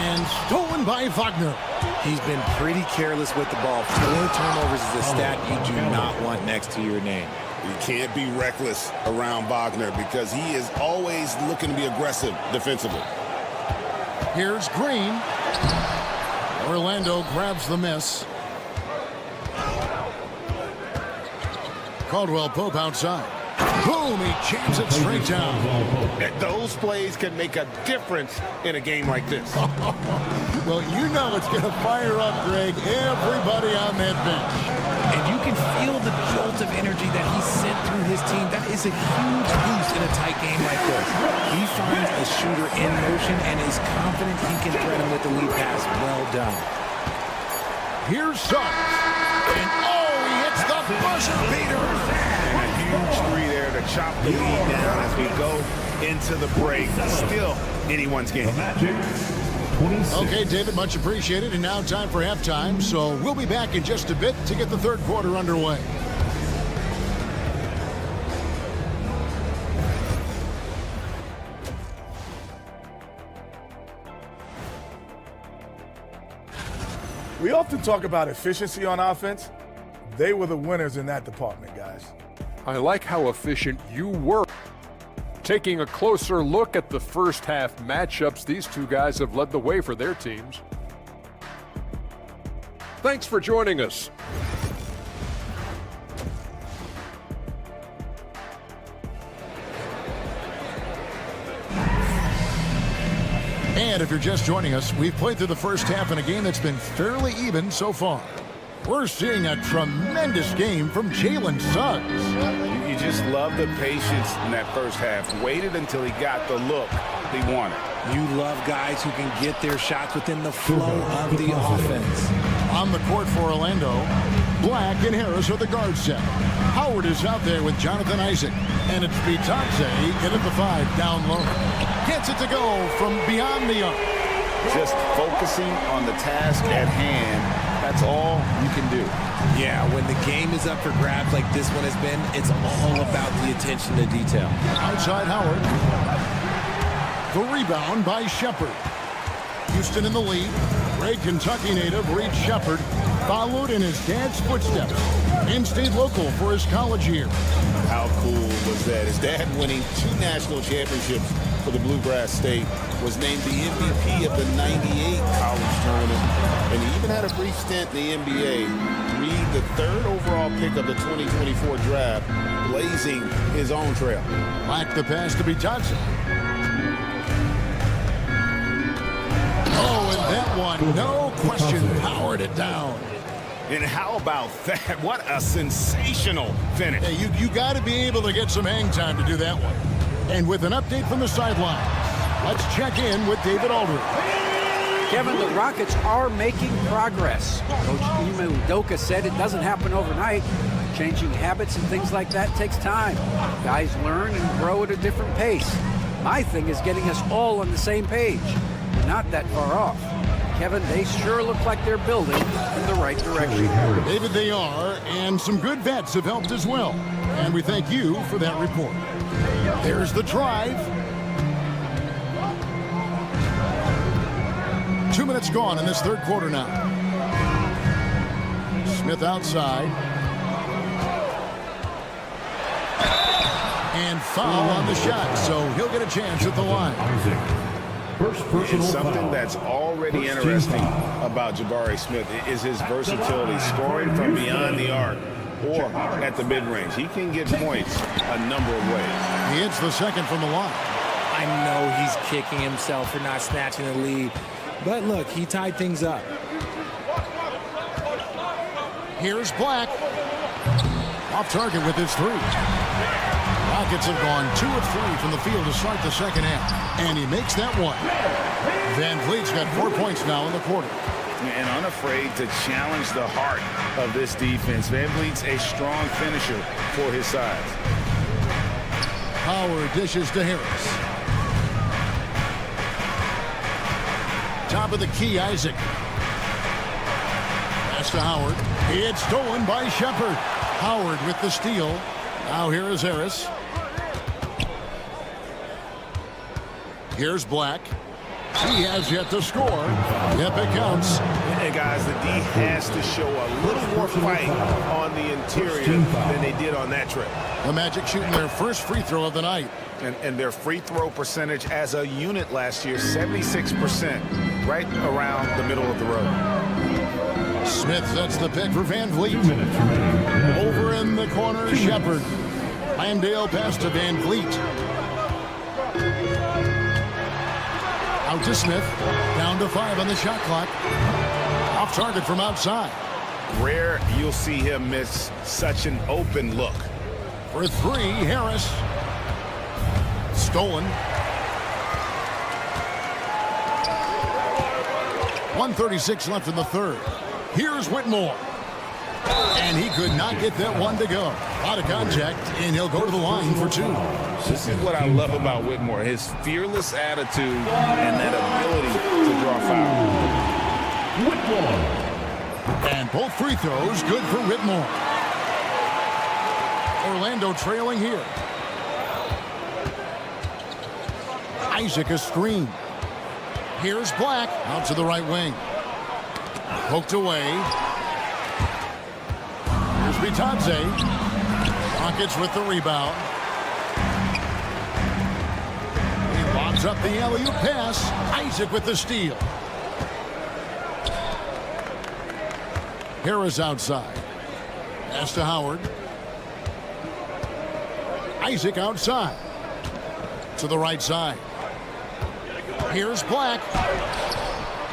And stolen by Wagner. He's been pretty careless with the ball. 4 turnovers is a stat you do not want next to your name. You can't be reckless around Wagner because he is always looking to be aggressive defensively. Here's Green. Orlando grabs the miss. Caldwell Pope outside. Boom, he jams it straight down. Those plays can make a difference in a game like this. Well, you know it's going to fire up, Greg, everybody on that bench. And you can feel the jolt of energy that he sent through his team. That is a huge boost in a tight game like this. He finds a shooter in motion and is confident he can thread him with the lead pass. Well done. Here's Suggs. And oh, he hits the buzzer beater. And a huge 3 there to chop the lead down as we go into the break. Still anyone's game. Okay, David, much appreciated. And now time for halftime. So we'll be back in just a bit to get the third quarter underway. We often talk about efficiency on offense. They were the winners in that department, guys. I like how efficient you were. Taking a closer look at the first half matchups, these two guys have led the way for their teams. Thanks for joining us. And if you're just joining us, we've played through the first half in a game that's been fairly even so far. We're seeing a tremendous game from Jalen Suggs. You just love the patience in that first half. Waited until he got the look he wanted. You love guys who can get their shots within the flow of the offense. On the court for Orlando, Black and Harris are the guard set. Howard is out there with Jonathan Isaac. And it's Bitadze in at the 5 down low. Gets it to go from beyond the arc. Just focusing on the task at hand. That's all you can do. Yeah, when the game is up for grabs like this one has been, it's all about the attention to detail. Outside Howard. The rebound by Shepard. Houston in the lead. Great Kentucky native Reed Shepard followed in his dad's footsteps and stayed local for his college year. How cool was that? His dad winning 2 national championships for the Bluegrass State, was named the MVP of the '98 college tournament, and he even had a brief stint in the NBA. Reed, the 3rd overall pick of the 2024 draft, blazing his own trail. Black the pass to Bitadze. Oh, and that one, no question, powered it down. And how about that? What a sensational finish. Hey, you got to be able to get some hang time to do that one. And with an update from the sideline, let's check in with David Aldridge. Kevin, the Rockets are making progress. Coach Ime Udoka said it doesn't happen overnight. Changing habits and things like that takes time. Guys learn and grow at a different pace. My thing is getting us all on the same page. We're not that far off. Kevin, they sure look like they're building in the right direction. David, they are, and some good vets have helped as well. And we thank you for that report. There's the drive. 2 minutes gone in this 3rd quarter now. Smith outside. And foul on the shot, so he'll get a chance at the line. And something that's already interesting about Jabari Smith is his versatility, scoring from beyond the arc or at the mid-range. He can get points a number of ways. He hits the 2nd from the line. I know he's kicking himself for not snatching the lead, but look, he tied things up. Here's Black. Off target with his 3. Rockets have gone 2 of 3 from the field to start the 2nd half, and he makes that one. Van Vliet's got 4 points now in the quarter. And unafraid to challenge the heart of this defense. Van Vliet's a strong finisher for his size. Howard dishes to Harris. Top of the key, Isaac. Pass to Howard. It's stolen by Shepard. Howard with the steal. Now here is Harris. Here's Black. He has yet to score. Yep, it counts. And guys, the D has to show a little more fight on the interior than they did on that trip. The Magic shooting their first free throw of the night. And their free throw percentage as a unit last year, 76%, right around the middle of the road. Smith sets the pick for Van Vliet. Over in the corner, Shepard. Landale pass to Van Vliet. Out to Smith. Down to 5 on the shot clock. Off target from outside. Rare you'll see him miss such an open look. For 3, Harris. Stolen. 1:36 left in the 3rd. Here's Whitmore. And he could not get that one to go. Out of contact, and he'll go to the line for 2. This is what I love about Whitmore, his fearless attitude and that ability to draw foul. Whitmore. And both free throws good for Whitmore. Orlando trailing here. Isaac a screen. Here's Black out to the right wing. Poked away. Here's Bitadze. Rockets with the rebound. He lobs up the alley-oop pass. Isaac with the steal. Harris outside. Pass to Howard. Isaac outside. To the right side. Here's Black.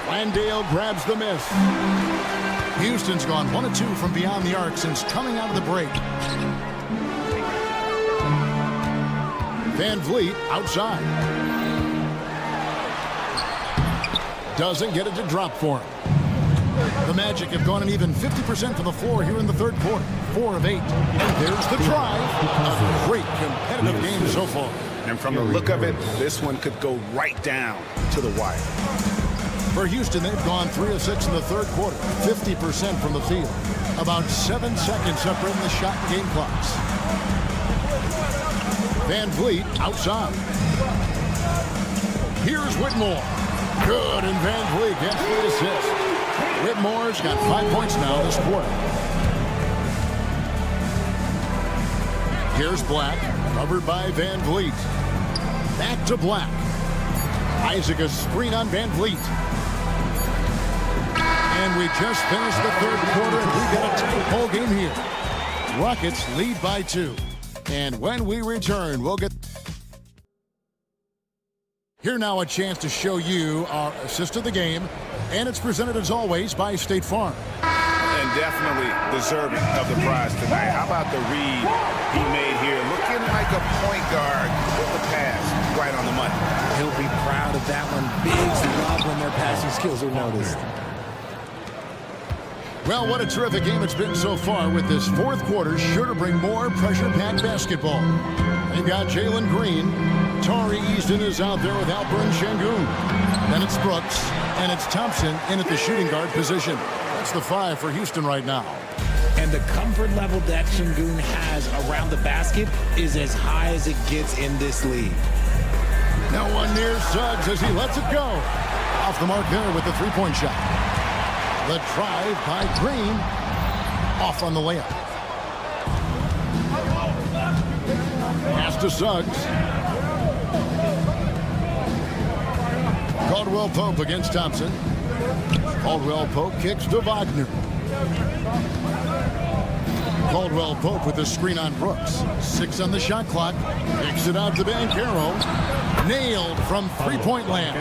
Landale grabs the miss. Houston's gone 1 of 2 from beyond the arc since coming out of the break. Van Vliet outside. Doesn't get it to drop for him. The Magic have gone an even 50% from the floor here in the third quarter. 4 of 8. And there's the drive. A great competitive game so far. And from the look of it, this one could go right down to the wire. For Houston, they've gone 3 of 6 in the third quarter. 50% from the field. About 7 seconds separating the shot and game clocks. Van Vliet outside. Here's Whitmore. Good, and Van Vliet gets the assist. Whitmore's got 5 points now this quarter. Here's Black, covered by Van Vliet. Back to Black. Isaac a screen on Van Vliet. And we just finished the third quarter, and we've got a tight ball game here. Rockets lead by 2. And when we return, we'll get... Here now a chance to show you our assist of the game. And it's presented as always by State Farm. And definitely deserving of the prize tonight. How about the read he made here? Looking like a point guard with the pass right on the money. He'll be proud of that one. Bigs love when their passing skills are noticed. Well, what a terrific game it's been so far, with this fourth quarter sure to bring more pressure-packed basketball. They've got Jalen Green. Tari Easton is out there with Alperen Sengun. Then it's Brooks, and it's Thompson in at the shooting guard position. That's the 5 for Houston right now. And the comfort level that Sengun has around the basket is as high as it gets in this league. No one near Suggs as he lets it go. Off the mark there with the three-point shot. The drive by Green. Off on the layup. Pass to Suggs. Caldwell Pope against Thompson. Caldwell Pope kicks to Wagner. Caldwell Pope with the screen on Brooks. 6 on the shot clock. Kicks it out to Banchero. Nailed from three-point land.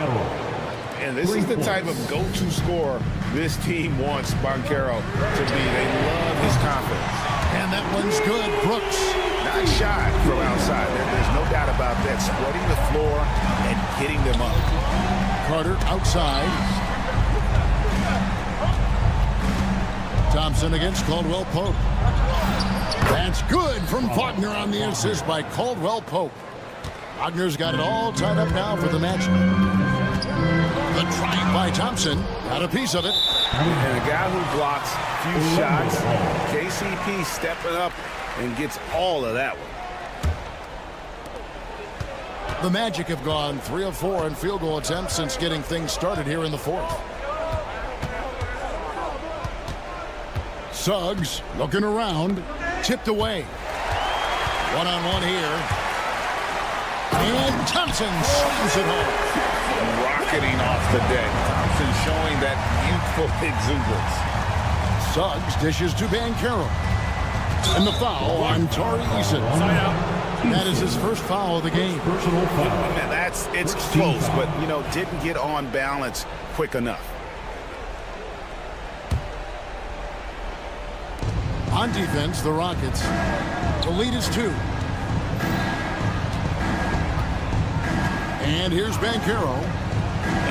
And this is the type of go-to scorer this team wants Banchero to be. They love his confidence. And that one's good. Brooks. Nice shot from outside. There's no doubt about that. Spreading the floor and hitting them up. Carter outside. Thompson against Caldwell Pope. That's good from Wagner on the assist by Caldwell Pope. Wagner's got it all tied up now for the match. The drive by Thompson. Got a piece of it. And a guy who blocks a few shots. KCP stepping up and gets all of that one. The Magic have gone 3 of 4 in field goal attempts since getting things started here in the fourth. Suggs looking around. Tipped away. One-on-one here. And Thompson slams it home. Rocketing off the deck. Thompson showing that youthful exuberance. Suggs dishes to Banchero. And the foul on Tari Eason. That is his first foul of the game. Personal foul. And it's close, but, didn't get on balance quick enough. On defense, the Rockets. The lead is 2. And here's Banchero.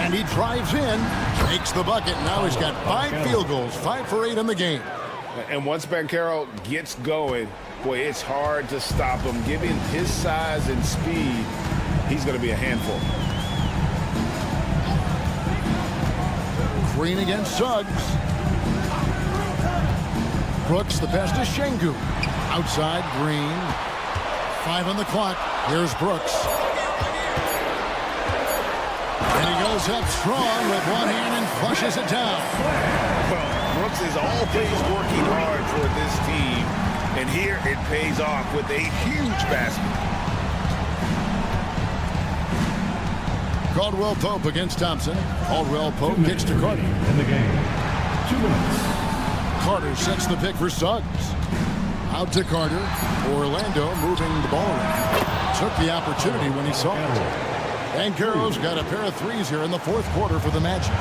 And he drives in, makes the bucket. Now he's got 5 field goals, 5 for 8 in the game. And once Banchero gets going, boy, it's hard to stop him. Given his size and speed, he's going to be a handful. Green against Suggs. Brooks, the pass to Sengun. Outside, Green. 5 on the clock. Here's Brooks. And he goes up strong with one hand and flushes it down. Well, Brooks is always working hard for this team. And here it pays off with a huge basket. Caldwell Pope against Thompson. Caldwell Pope kicks to Carter. In the game. 2 minutes. Carter sets the pick for Suggs. Out to Carter. Orlando moving the ball around. Took the opportunity when he saw it. And Banchero's got a pair of threes here in the fourth quarter for the Magic.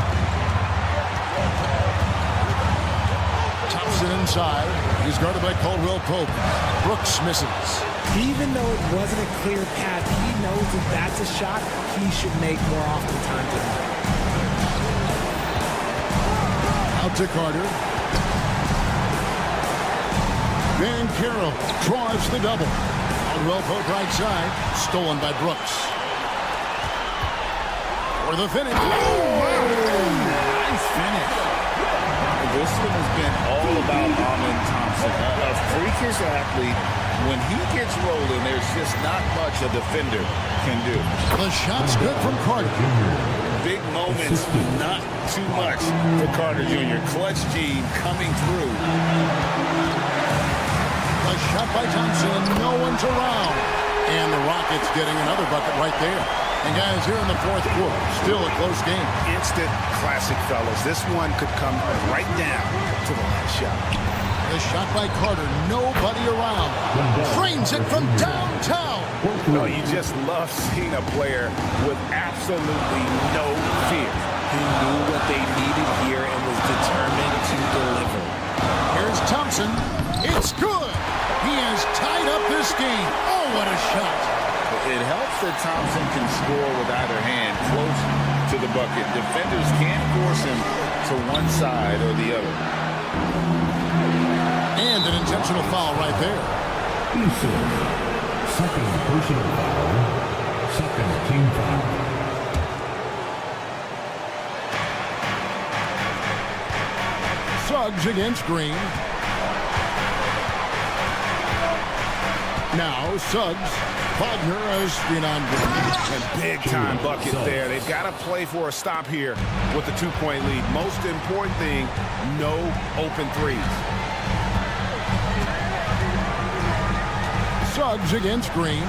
Thompson inside. He's guarded by Caldwell Pope. Brooks misses. Even though it wasn't a clear path, he knows that that's a shot he should make more often than not. Out to Carter. Banchero draws the double. Caldwell Pope right side. Stolen by Brooks. For the finish. Nice finish. This one has been all about Amen Thompson. A freakish athlete. When he gets rolling, there's just not much a defender can do. The shot's good from Carter. Big moments, not too much for Carter Jr. Clutch gene coming through. A shot by Thompson. No one's around. And the Rockets getting another bucket right there. And guys, here in the fourth quarter, still a close game. Instant classic, fellas. This one could come right down to the last shot. The shot by Carter. Nobody around. Drains it from downtown. No, you just love seeing a player with absolutely no fear. He knew what they needed here and was determined to deliver. Here's Thompson. It's good. He has tied up this game. Oh, what a shot. It helps that Thompson can score with either hand close to the bucket. Defenders can't force him to one side or the other. And an intentional foul right there. Second personal foul. Second team foul. Suggs against Green. Now Suggs. Wagner has been on Green. And big-time bucket there. They've got to play for a stop here with the two-point lead. Most important thing, no open threes. Suggs against Green.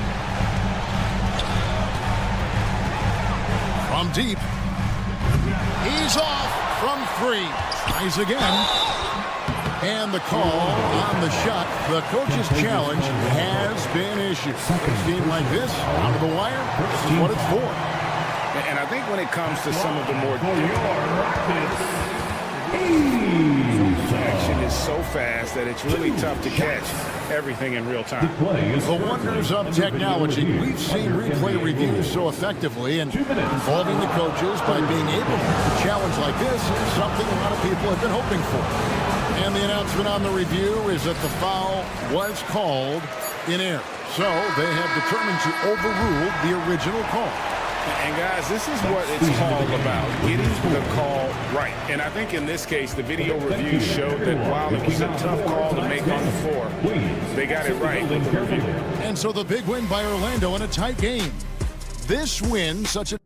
From deep. He's off from three. Tries again. And the call on the shot, the coach's challenge has been issued. A game like this, out of the wire, this is what it's for. And I think when it comes to some of the more action is so fast that it's really tough to catch everything in real time. The wonders of technology. We've seen replay reviews so effectively, and involving the coaches by being able to challenge like this is something a lot of people have been hoping for. And the announcement on the review is that the foul was called in error. So they have determined to overrule the original call. And guys, this is what it's all about, getting the call right. And I think in this case, the video review showed that while it was a tough call to make on the floor, they got it right with the review. And so the big win by Orlando in a tight game. This win, such a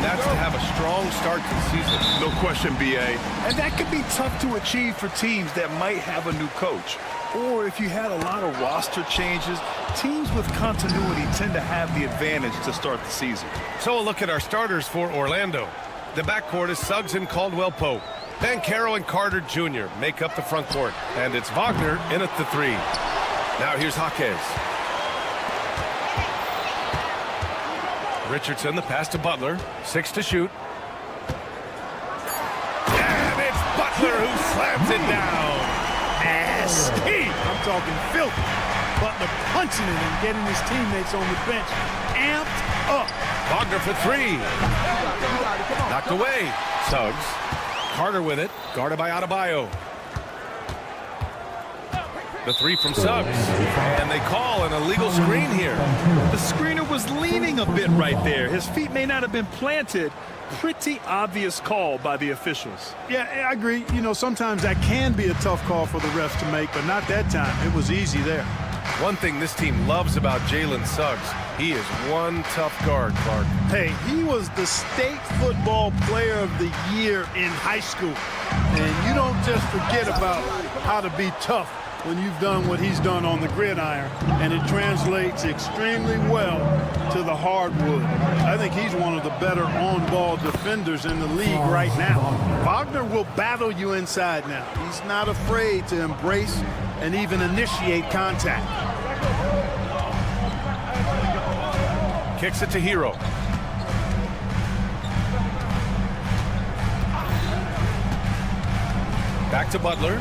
that's to have a strong start to the season. No question, B.A. And that could be tough to achieve for teams that might have a new coach. Or if you had a lot of roster changes, teams with continuity tend to have the advantage to start the season. So a look at our starters for Orlando. The backcourt is Suggs and Caldwell-Pope. Banchero and Carter Jr. make up the front court. And it's Wagner in at the 3. Now here's Jaquez. Richardson, the pass to Butler. 6 to shoot. And it's Butler who slams it down. Nasty. I'm talking filthy. Butler punching it and getting his teammates on the bench amped up. Wagner for 3. Knocked away. Suggs. Carter with it. Guarded by Adebayo. The 3 from Suggs. And they call an illegal screen here. The screener was leaning a bit right there. His feet may not have been planted. Pretty obvious call by the officials. Yeah, I agree. You know, sometimes that can be a tough call for the refs to make, but not that time. It was easy there. One thing this team loves about Jalen Suggs, he is one tough guard, Clark. Hey, he was the state football player of the year in high school. And you don't just forget about how to be tough when you've done what he's done on the gridiron, and it translates extremely well to the hardwood. I think he's one of the better on-ball defenders in the league right now. Wagner will battle you inside now. He's not afraid to embrace and even initiate contact. Kicks it to Hero. Back to Butler.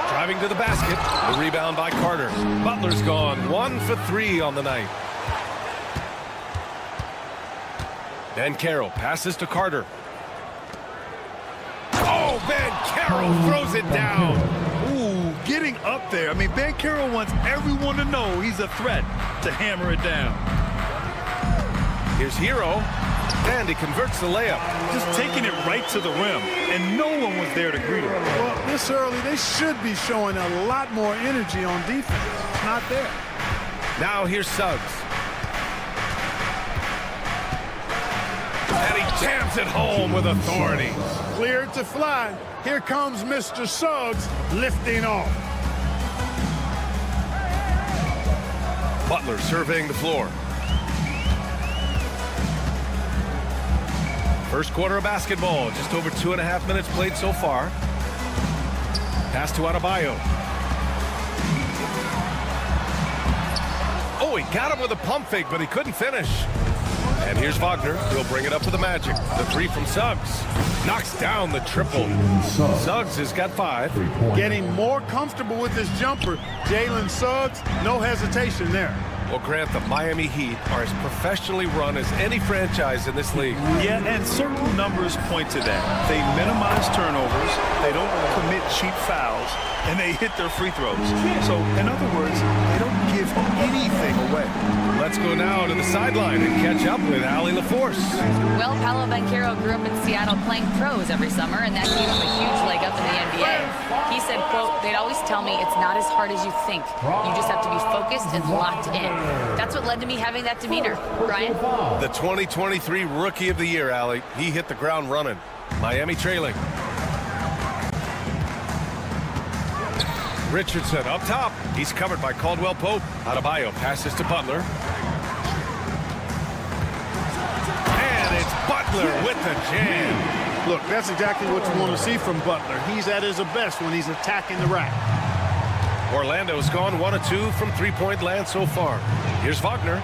Driving to the basket. The rebound by Carter. Butler's gone 1 for 3 on the night. Banchero passes to Carter. Oh, Banchero throws it down. Ooh, getting up there. I mean, Banchero wants everyone to know he's a threat to hammer it down. Here's Hero. And he converts the layup. Just taking it right to the rim, and no one was there to greet him. Well, this early, they should be showing a lot more energy on defense. It's not there. Now here's Suggs. And he jams it home with authority. Cleared to fly. Here comes Mr. Suggs lifting off. Butler surveying the floor. First quarter of basketball, just over 2.5 minutes played so far. Pass to Adebayo. Oh, he got him with a pump fake, but he couldn't finish. And here's Wagner. He'll bring it up for the Magic. The 3 from Suggs. Knocks down the triple. Suggs has got 5. Getting more comfortable with his jumper. Jalen Suggs, no hesitation there. Well, Grant, the Miami Heat are as professionally run as any franchise in this league. Yeah, and certain numbers point to that. They minimize turnovers, they don't commit cheap fouls, and they hit their free throws. So, in other words, they don't give anything away. Let's go now to the sideline and catch up with Allie LaForce. Well, Paolo Banchero grew up in Seattle playing pros every summer, and that gave him a huge leg up in the NBA. He said, quote, "They'd always tell me it's not as hard as you think. You just have to be focused and locked in." That's what led to me having that demeanor. Brian? The 2023 Rookie of the Year, Allie. He hit the ground running. Miami trailing. Richardson up top. He's covered by Caldwell-Pope. Adebayo passes to Butler. And it's Butler with the jam. Look, that's exactly what you want to see from Butler. He's at his best when he's attacking the rack. Orlando's gone 1 of 2 from three-point land so far. Here's Wagner.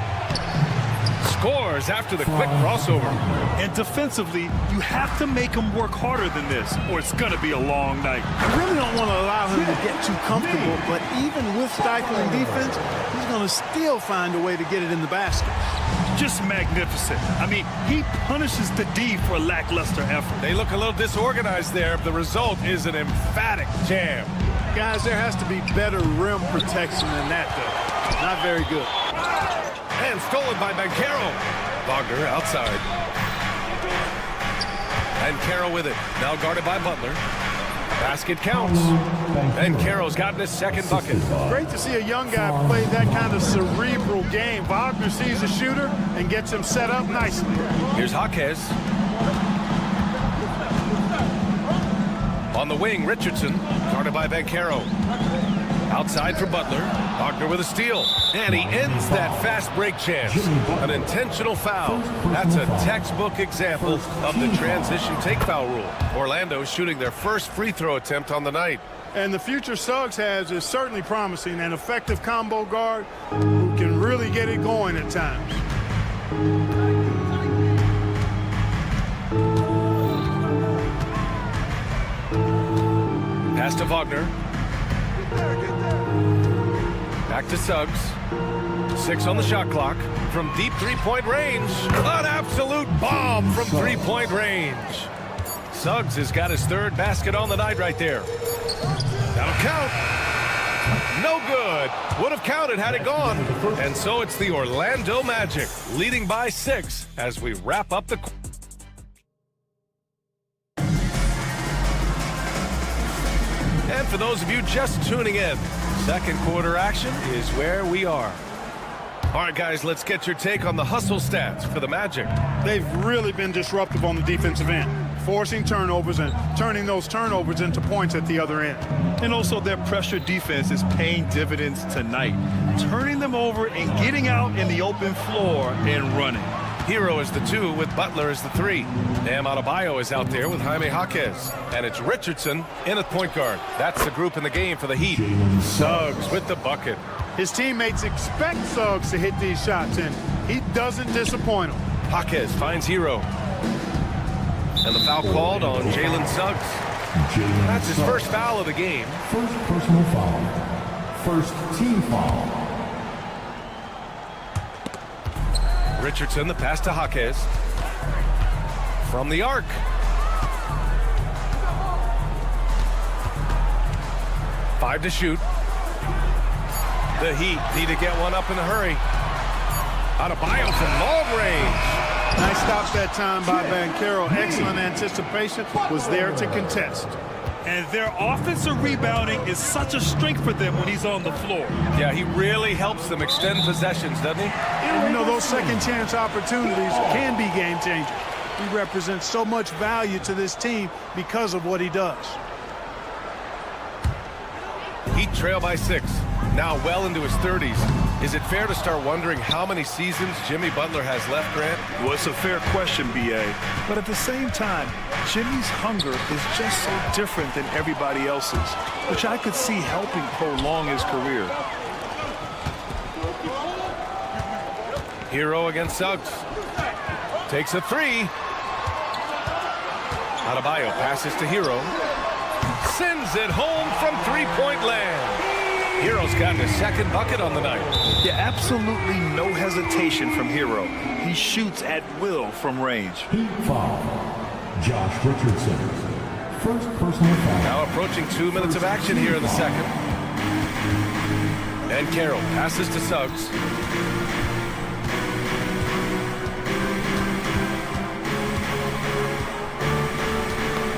Scores after the quick crossover. And defensively, you have to make him work harder than this, or it's going to be a long night. I really don't want to allow him to get too comfortable, but even with stifling defense, he's going to still find a way to get it in the basket. Just magnificent. I mean, he punishes the D for lackluster effort. They look a little disorganized there. The result is an emphatic jam. Guys, there has to be better rim protection than that, though. Not very good. And stolen by Banchero. Wagner outside. Banchero with it. Now guarded by Butler. Basket counts. And Carroll's gotten his second bucket. Great to see a young guy play that kind of cerebral game. Wagner sees a shooter and gets him set up nicely. Here's Jaquez. On the wing, Richardson, guarded by Banchero. Outside for Butler. Wagner with a steal. And he ends that fast break chance. An intentional foul. That's a textbook example of the transition take foul rule. Orlando shooting their first free throw attempt on the night. And the future Suggs has is certainly promising. An effective combo guard who can really get it going at times. Pass to Wagner. Back to Suggs. 6 on the shot clock. From deep three-point range. An absolute bomb from three-point range. Suggs has got his third basket on the night right there. That'll count. No good. Would have counted had it gone. And so it's the Orlando Magic leading by 6 as we wrap up the... And for those of you just tuning in, second quarter action is where we are. All right, guys, let's get your take on the hustle stats for the Magic. They've really been disruptive on the defensive end, forcing turnovers and turning those turnovers into points at the other end. And also their pressure defense is paying dividends tonight, turning them over and getting out in the open floor and running. Hero is the 2 with Butler as the 3. Bam Adebayo is out there with Jaime Jaquez. And it's Richardson in at point guard. That's the group in the game for the Heat. Suggs with the bucket. His teammates expect Suggs to hit these shots, and he doesn't disappoint them. Jaquez finds Hero. And the foul called on Jalen Suggs. That's his first foul of the game. First personal foul. First team foul. Richardson, the pass to Jaquez. From the arc. Five to shoot. The Heat need to get one up in a hurry. Adebayo from long range. Nice stop that time by Banchero. Excellent anticipation. Was there to contest. And their offensive rebounding is such a strength for them when he's on the floor. Yeah, he really helps them extend possessions, doesn't he? You know, those second chance opportunities can be game changers. He represents so much value to this team because of what he does. Heat trail by 6. Now well into his 30s. Is it fair to start wondering how many seasons Jimmy Butler has left, Grant? Well, it's a fair question, B.A. But at the same time, Jimmy's hunger is just so different than everybody else's, which I could see helping prolong his career. Hero against Suggs. Takes a 3. Adebayo passes to Hero. Sends it home from three-point land. Hero's gotten his second bucket on the night. Yeah, absolutely no hesitation from Hero. He shoots at will from range. Heat foul. Josh Richardson. First personal foul. Now approaching 2 minutes of action here in the second. And Carroll passes to Suggs.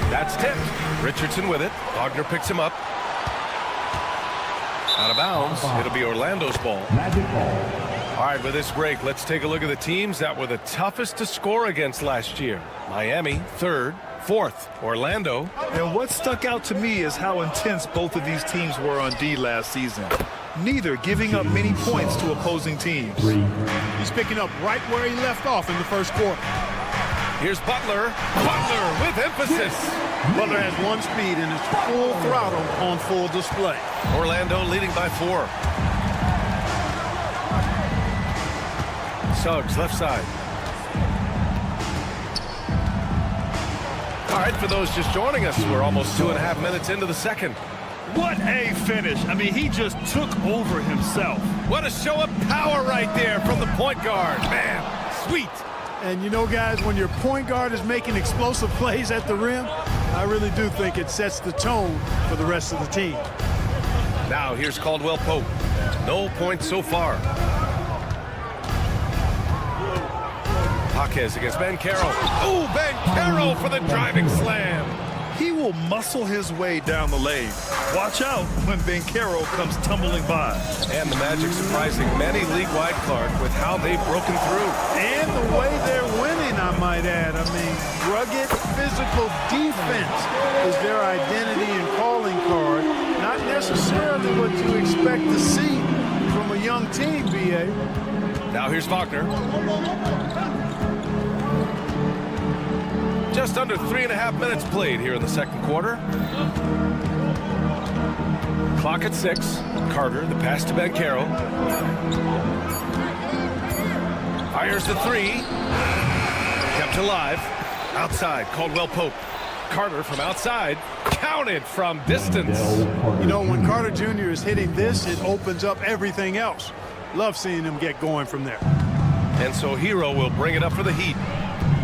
That's tipped. Richardson with it. Wagner picks him up. Out of bounds. It'll be Orlando's ball. Magic ball. All right, with this break, let's take a look at the teams that were the toughest to score against last year. Miami, 3rd. 4th, Orlando. And what stuck out to me is how intense both of these teams were on D last season. Neither giving up many points to opposing teams. He's picking up right where he left off in the first quarter. Here's Butler. Butler with emphasis. Butler has one speed and it's full throttle on full display. Orlando leading by 4. Suggs, left side. All right, for those just joining us, we're almost 2.5 minutes into the second. What a finish. I mean, he just took over himself. What a show of power right there from the point guard. Man, sweet. And you know, guys, when your point guard is making explosive plays at the rim, I really do think it sets the tone for the rest of the team. Now here's Caldwell Pope. No points so far. Jaquez against Banchero. Oh, Banchero for the driving slam. he will muscle his way down the lane. Watch out when Banchero comes tumbling by. And the Magic surprising many league-wide, Clark, with how they've broken through. And the way they're winning, I might add. I mean, rugged physical defense is their identity and calling card. Not necessarily what you expect to see from a young team, B.A. Now here's Wagner. Just under 3.5 minutes played here in the second quarter. Clock at 6. Carter, the pass to Banchero. Fires the 3. Kept alive. Outside, Caldwell Pope. Carter from outside. Counted from distance. You know, when Carter Jr. is hitting this, it opens up everything else. Love seeing him get going from there. And so Hero will bring it up for the Heat.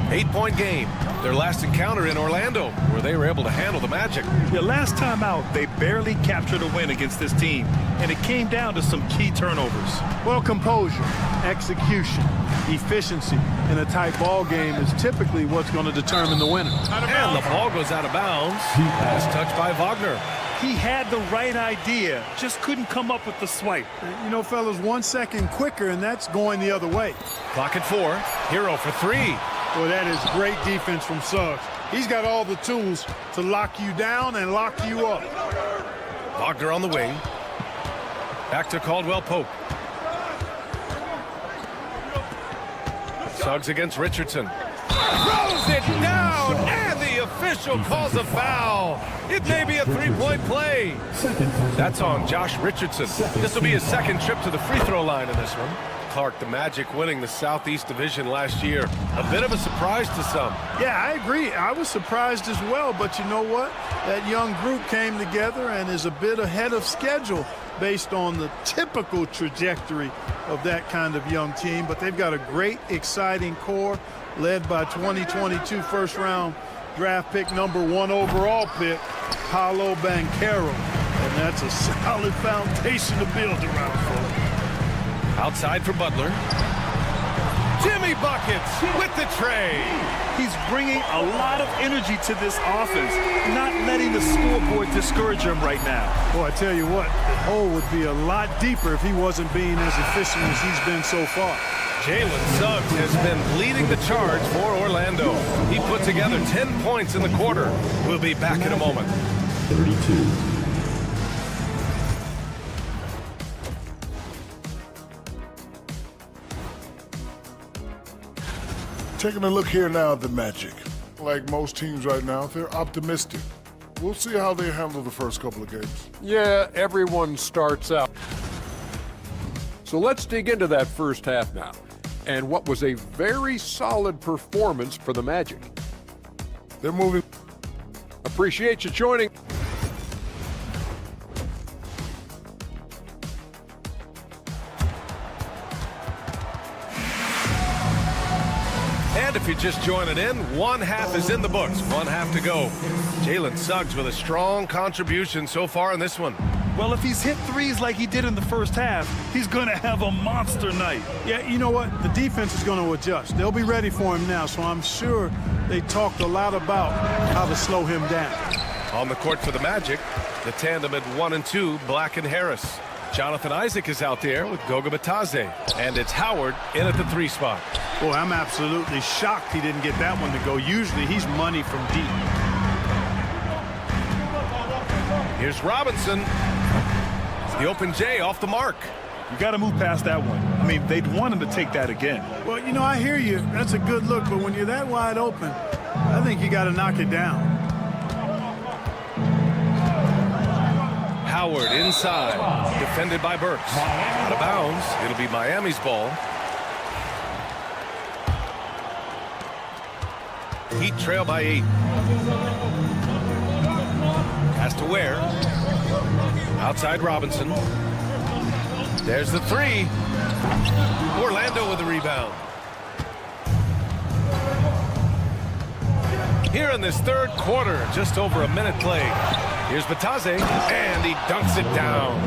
8-point game. Their last encounter in Orlando, where they were able to handle the Magic. Yeah, last time out, they barely captured a win against this team, and it came down to some key turnovers. Well, composure, execution, efficiency in a tight ball game is typically what's going to determine the winner. And the ball goes out of bounds. Pass touched by Wagner. He had the right idea, just couldn't come up with the swipe. You know, fellas, 1 second quicker, and that's going the other way. Clock at 4. Hero for 3. Well, that is great defense from Suggs. He's got all the tools to lock you down and lock you up. Wagner on the wing. Back to Caldwell Pope. Suggs against Richardson. Throws it down, and the official calls a foul. It may be a 3-point play. That's on Josh Richardson. This will be his second trip to the free throw line in this one. Clark, the Magic winning the Southeast Division last year. A bit of a surprise to some. Yeah, I agree. I was surprised as well, but you know what? That young group came together and is a bit ahead of schedule based on the typical trajectory of that kind of young team. But they've got a great, exciting core led by 2022 first-round draft pick, #1 overall pick, Paolo Banchero. And that's a solid foundation to build around, folks. Outside for Butler. Jimmy Buckets with the tray. He's bringing a lot of energy to this offense, not letting the scoreboard discourage him right now. Boy, I tell you what, the hole would be a lot deeper if he wasn't being as efficient as he's been so far. Jalen Suggs has been leading the charge for Orlando. He put together 10 points in the quarter. We'll be back in a moment. 32. Taking a look here now at the Magic. Like most teams right now, they're optimistic. We'll see how they handle the first couple of games. Yeah, everyone starts out. So let's dig into that first half now, and what was a very solid performance for the Magic. They're moving. Appreciate you joining. And if you're just joining in, one half is in the books. One half to go. Jalen Suggs with a strong contribution so far in this one. Well, if he's hit threes like he did in the first half, he's going to have a monster night. Yeah, you know what? The defense is going to adjust. They'll be ready for him now, so I'm sure they talked a lot about how to slow him down. On the court for the Magic, the tandem at 1 and 2, Black and Harris. Jonathan Isaac is out there with Goga Bitadze. And it's Howard in at the 3 spot. Boy, I'm absolutely shocked he didn't get that one to go. Usually he's money from deep. Here's Robinson. The open J off the mark. You got to move past that one. I mean, they'd want him to take that again. Well, you know, I hear you. That's a good look, but when you're that wide open, I think you got to knock it down. Howard inside, defended by Burks. Out of bounds, it'll be Miami's ball. Heat trail by 8. Pass to Ware. Outside Robinson. There's the 3. Orlando with the rebound. Here in this third quarter, just over a minute played. Here's Bitadze, and he dunks it down.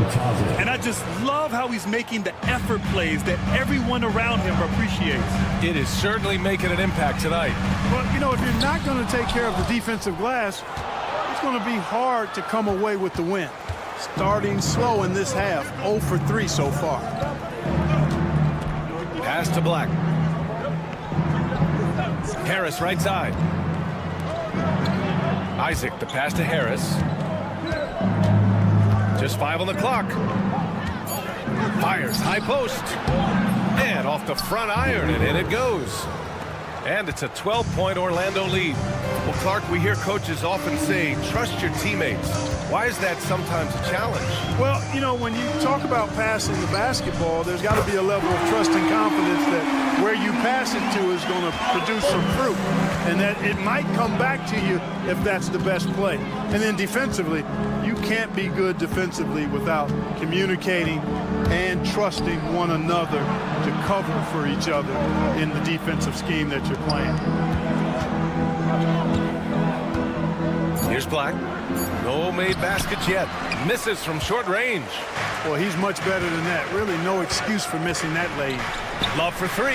And I just love how he's making the effort plays that everyone around him appreciates. It is certainly making an impact tonight. Well, you know, if you're not going to take care of the defensive glass, going to be hard to come away with the win. Starting slow in this half, 0 for 3 so far. Pass to Black. Harris right side. Isaac, the pass to Harris. Just 5 on the clock. Fires, high post. And off the front iron, and in it goes. And it's a 12-point Orlando lead. Well, Clark, we hear coaches often say, trust your teammates. Why is that sometimes a challenge? Well, you know, when you talk about passing the basketball, there's got to be a level of trust and confidence that where you pass it to is going to produce some fruit, and that it might come back to you if that's the best play. And then defensively, you can't be good defensively without communicating and trusting one another to cover for each other in the defensive scheme that you're playing. Here's Black. No made baskets yet. Misses from short range. Well, he's much better than that. Really no excuse for missing that lane. Love for 3.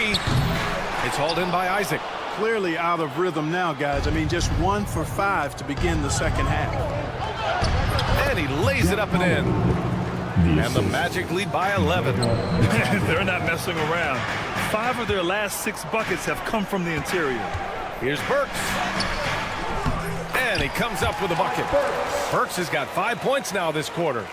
It's hauled in by Isaac. Clearly out of rhythm now, guys. I mean, just 1 for 5 to begin the second half. And he lays it up and in. And the Magic lead by 11. They're not messing around. 5 of their last 6 buckets have come from the interior. Here's Burks. And he comes up with a bucket. Burks has got 5 points now this quarter.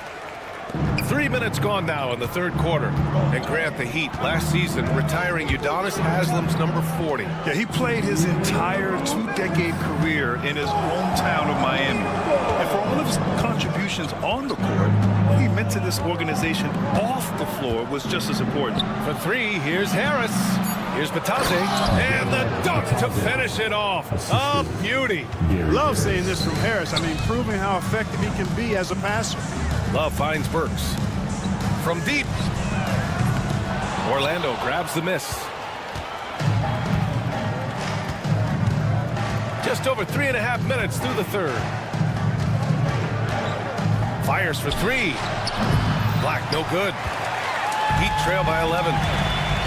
3 minutes gone now in the third quarter. And Grant, the Heat last season retiring Udonis Haslam's number 40. Yeah, he played his entire 2-decade career in his hometown of Miami. And for all of his contributions on the court, what he meant to this organization off the floor was just as important. For 3, here's Harris. Here's Batase. And the dunk to finish it off. A beauty. Love seeing this from Harris. I mean, proving how effective he can be as a passer. Love finds Burks. From deep. Orlando grabs the miss. Just over 3.5 minutes through the third. Fires for 3. Black, no good. Heat trail by 11.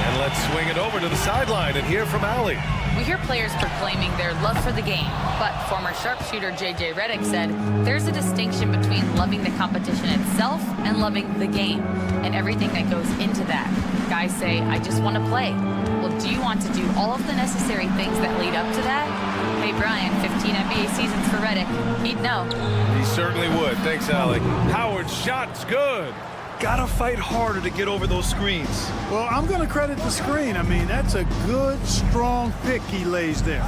And let's swing it over to the sideline and hear from Allie. We hear players proclaiming their love for the game, but former sharpshooter J.J. Redick said there's a distinction between loving the competition itself and loving the game and everything that goes into that. Guys say, I just want to play. Well, do you want to do all of the necessary things that lead up to that? Hey, Brian, 15 NBA seasons for Redick. He'd know. He certainly would. Thanks, Allie. Howard's shot's good. Gotta fight harder to get over those screens. Well, I'm going to credit the screen. I mean, that's a good, strong pick he lays there.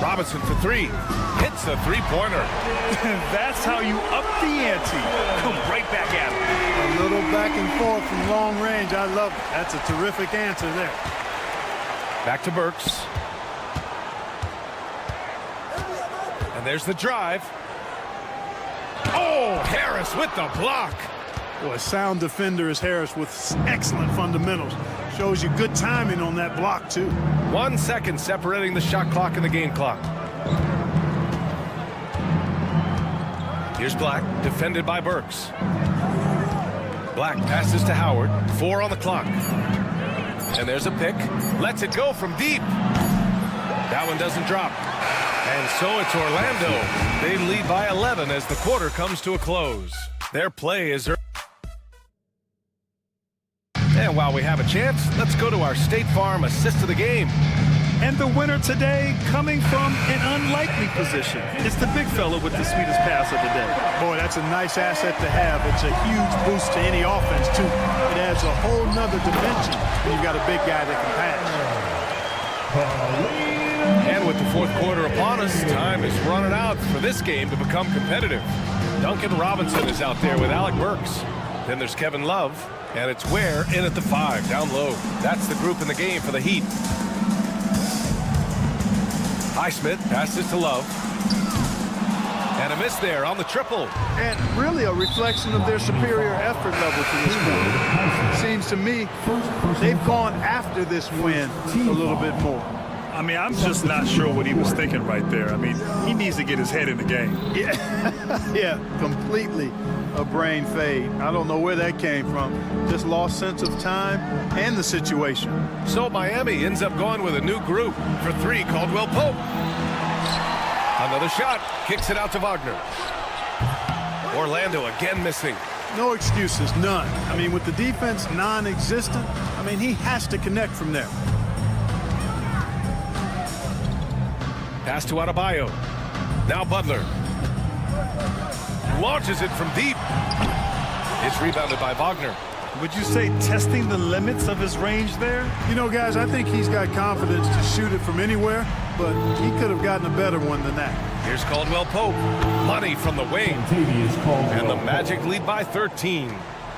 Robinson for 3. Hits the three-pointer. That's how you up the ante. Come right back at him. A little back and forth from long range. I love it. That's a terrific answer there. Back to Burks. And there's the drive. Oh, Harris with the block. Boy, a sound defender is Harris with excellent fundamentals. Shows you good timing on that block, too. 1 second separating the shot clock and the game clock. Here's Black, defended by Burks. Black passes to Howard. 4 on the clock. And there's a pick. Lets it go from deep. That one doesn't drop. And so it's Orlando. They lead by 11 as the quarter comes to a close. Their play is... And while we have a chance, let's go to our State Farm assist of the game. And the winner today coming from an unlikely position. It's the big fella with the sweetest pass of the day. Boy, that's a nice asset to have. It's a huge boost to any offense, too. It adds a whole nother dimension when you've got a big guy that can pass. And with the fourth quarter upon us, time is running out for this game to become competitive. Duncan Robinson is out there with Alec Burks. Then there's Kevin Love, and it's Ware in at the 5, down low. That's the group in the game for the Heat. Highsmith passes to Love. And a miss there on the triple. And really a reflection of their superior effort level to this point. Seems to me they've gone after this win a little bit more. I mean, I'm just not sure what he was thinking right there. I mean, he needs to get his head in the game. Yeah, completely a brain fade. I don't know where that came from. Just lost sense of time and the situation. So Miami ends up going with a new group. For 3, Caldwell Pope. Another shot. Kicks it out to Wagner. Orlando again missing. No excuses, none. I mean, with the defense non-existent, I mean, he has to connect from there. Pass to Adebayo. Now Butler. Launches it from deep. It's rebounded by Wagner. Would you say testing the limits of his range there? You know, guys, I think he's got confidence to shoot it from anywhere, but he could have gotten a better one than that. Here's Caldwell Pope. Money from the wing. And the Magic lead by 13.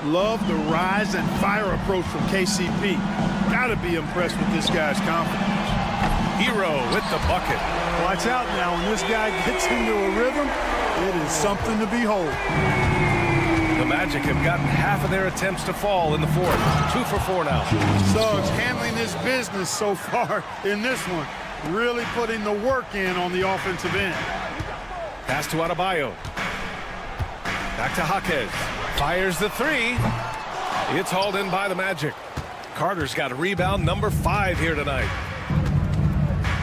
Love the rise and fire approach from KCP. Gotta be impressed with this guy's confidence. Hero with the bucket. Watch out now. When this guy gets into a rhythm, it is something to behold. The Magic have gotten half of their attempts to fall in the fourth. 2 for 4 now. Suggs handling his business so far in this one. Really putting the work in on the offensive end. Pass to Adebayo. Back to Jaquez. Fires the 3. It's hauled in by the Magic. Carter's got a rebound number 5 here tonight.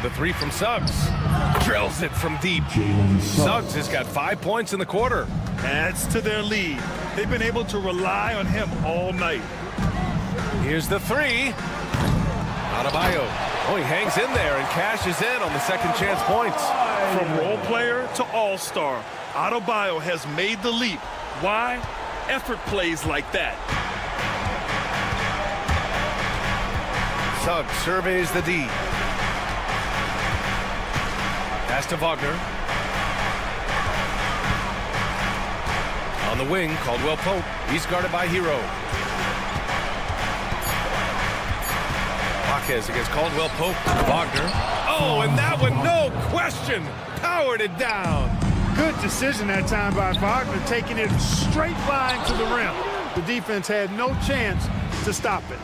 The 3 from Suggs. Drills it from deep. Suggs has got 5 points in the quarter. Adds to their lead. They've been able to rely on him all night. Here's the 3. Adebayo. Oh, he hangs in there and cashes in on the second chance points. From role player to all-star, Adebayo has made the leap. Why? Effort plays like that. Suggs surveys the D. Pass to Wagner. On the wing, Caldwell Pope. He's guarded by Hero. Jaquez against Caldwell Pope. Wagner. Oh, and that one, no question, powered it down. Good decision that time by Wagner, taking it straight line to the rim. The defense had no chance to stop it.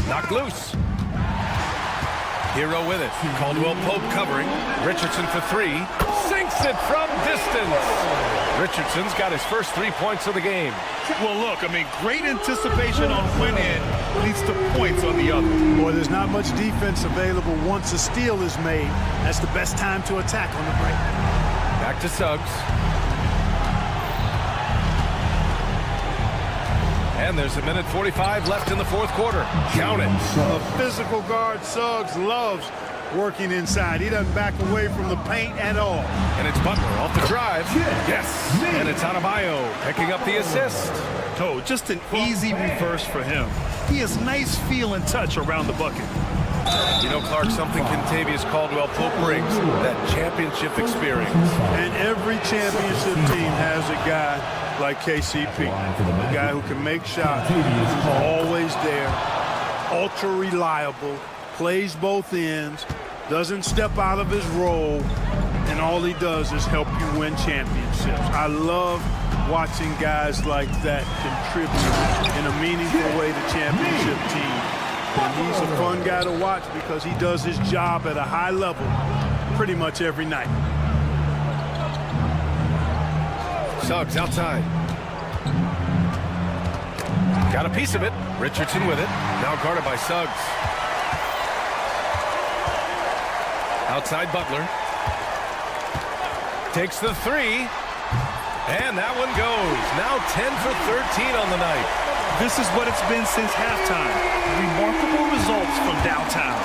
Knocked loose. Hero with it. Caldwell Pope covering. Richardson for 3. Sinks it from distance. Richardson's got his first 3 points of the game. Well, look, I mean, great anticipation on one end leads to points on the other. Boy, there's not much defense available once a steal is made. That's the best time to attack on the break. Back to Suggs. And there's 1:45 left in the fourth quarter. Count it. A physical guard, Suggs, loves working inside. He doesn't back away from the paint at all. And it's Butler off the drive. Yes. And it's Adebayo picking up the assist. Oh, just an easy reverse for him. He has nice feel and touch around the bucket. You know, Clark, something Kentavious Caldwell Pope brings, that championship experience. And every championship team has a guy like KCP, a guy who can make shots, always there, ultra reliable, plays both ends, doesn't step out of his role, and all he does is help you win championships. I love watching guys like that contribute in a meaningful way to championship teams. And he's a fun guy to watch because he does his job at a high level pretty much every night. Suggs outside. Got a piece of it. Richardson with it. Now guarded by Suggs. Outside Butler. Takes the 3. And that one goes. Now 10 for 13 on the night. This is what it's been since halftime. Remarkable results from downtown.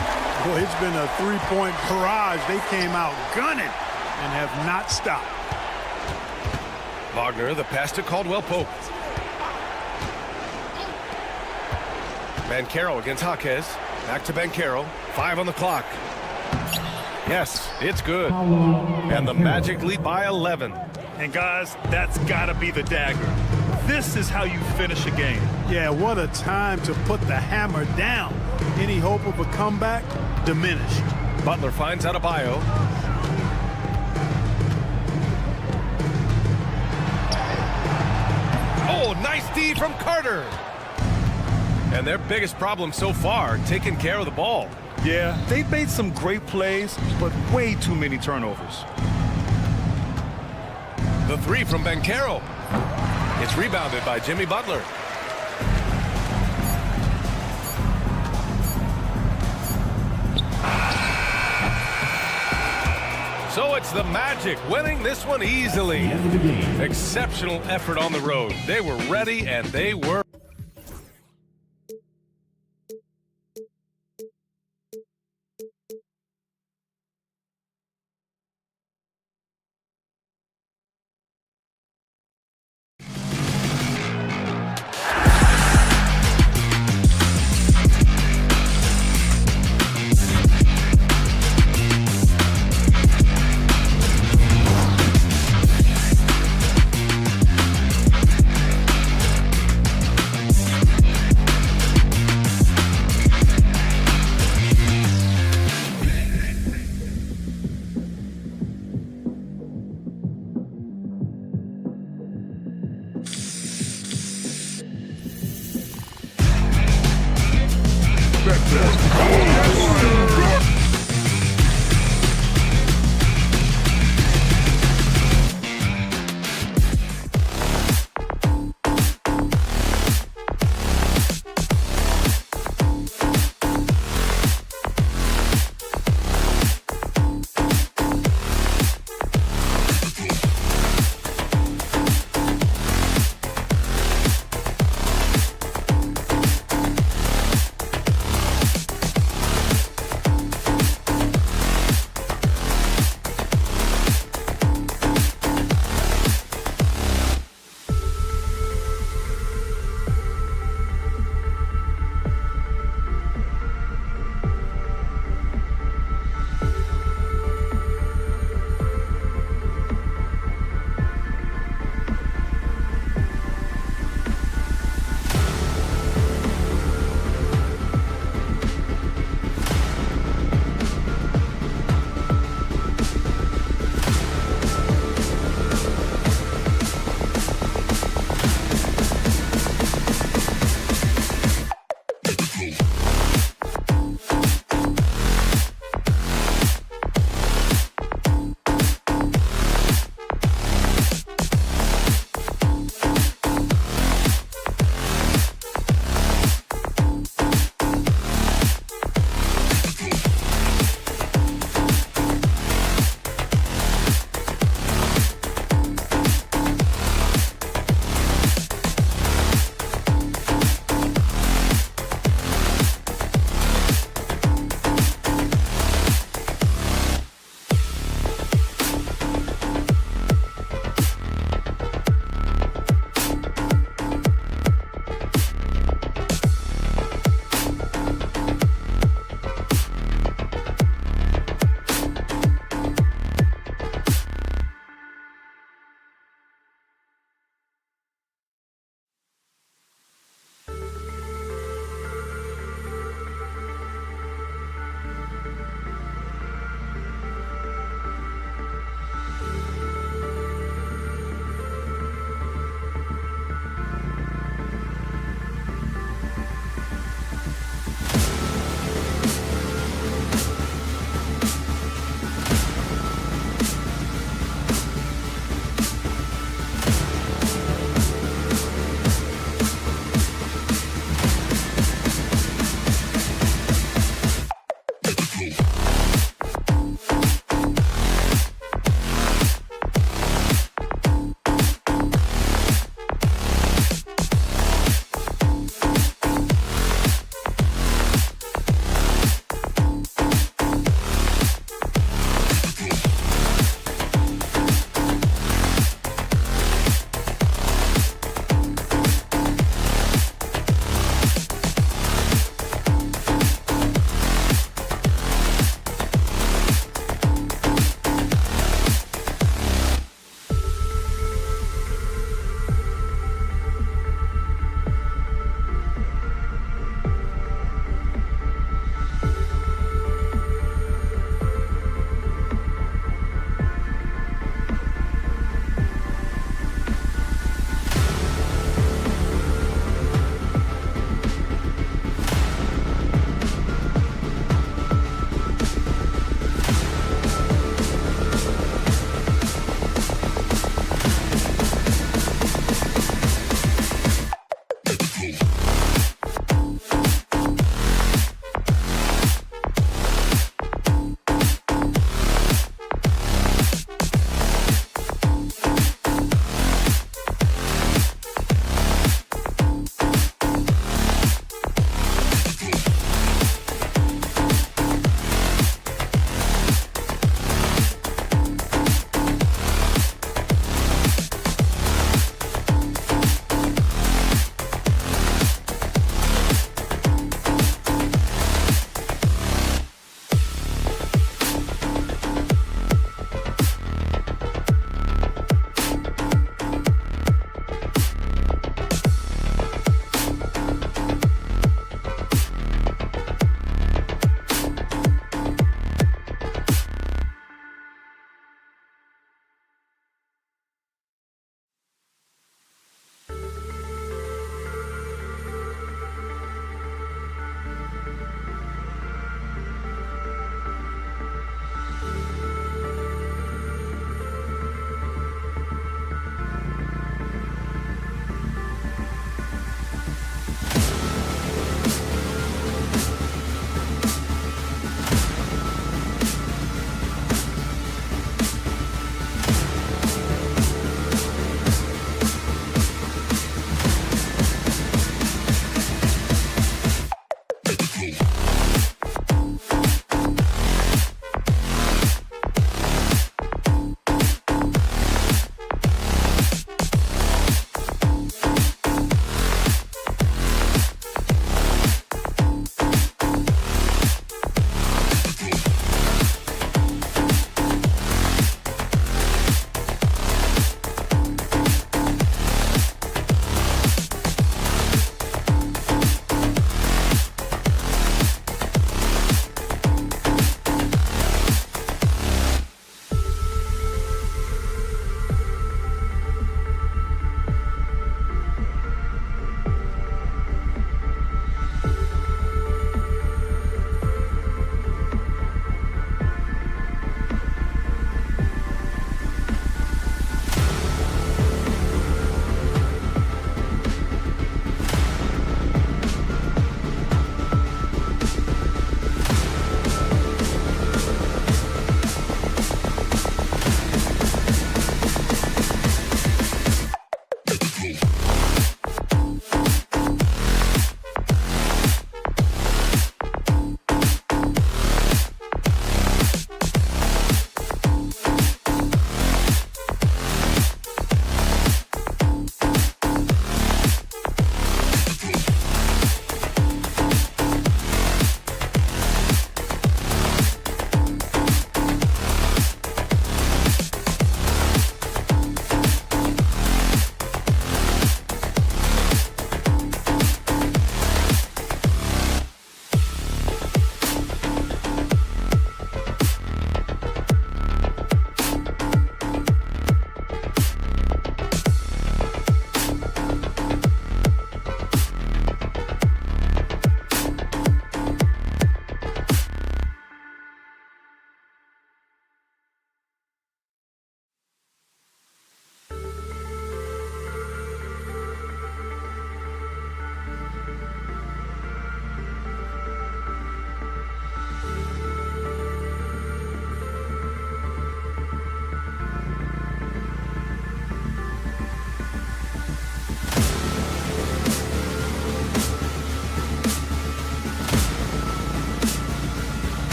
Boy, it's been a three-point barrage. They came out gunning and have not stopped. Wagner, the pass to Caldwell Pope. Banchero against Jaquez. Back to Banchero. 5 on the clock. Yes, it's good. And the Magic lead by 11. And guys, that's got to be the dagger. This is how you finish a game. Yeah, what a time to put the hammer down. Any hope of a comeback diminished. Butler finds Adebayo. Oh, nice D from Carter. And their biggest problem so far, taking care of the ball. Yeah, they've made some great plays, but way too many turnovers. The three from Banchero. It's rebounded by Jimmy Butler. So it's the Magic winning this one easily. Exceptional effort on the road. They were ready and they were.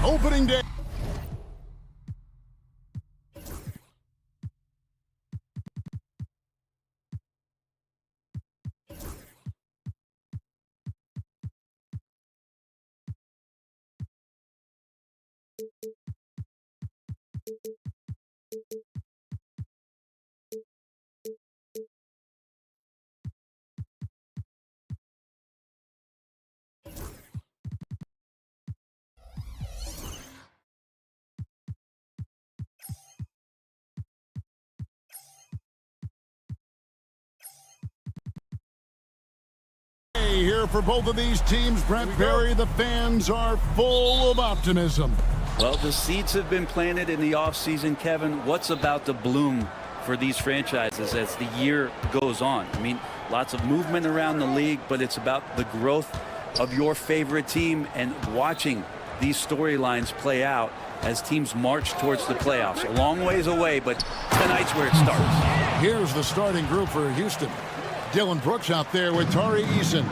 opening day. Here for both of these teams, Brent Barry, the fans are full of optimism. Well, the seeds have been planted in the offseason, Kevin. What's about to bloom for these franchises as the year goes on? I mean, lots of movement around the league, but it's about the growth of your favorite team and watching these storylines play out as teams march towards the playoffs. A long ways away, but tonight's where it starts. Here's the starting group for Houston. Dillon Brooks out there with Tari Eason.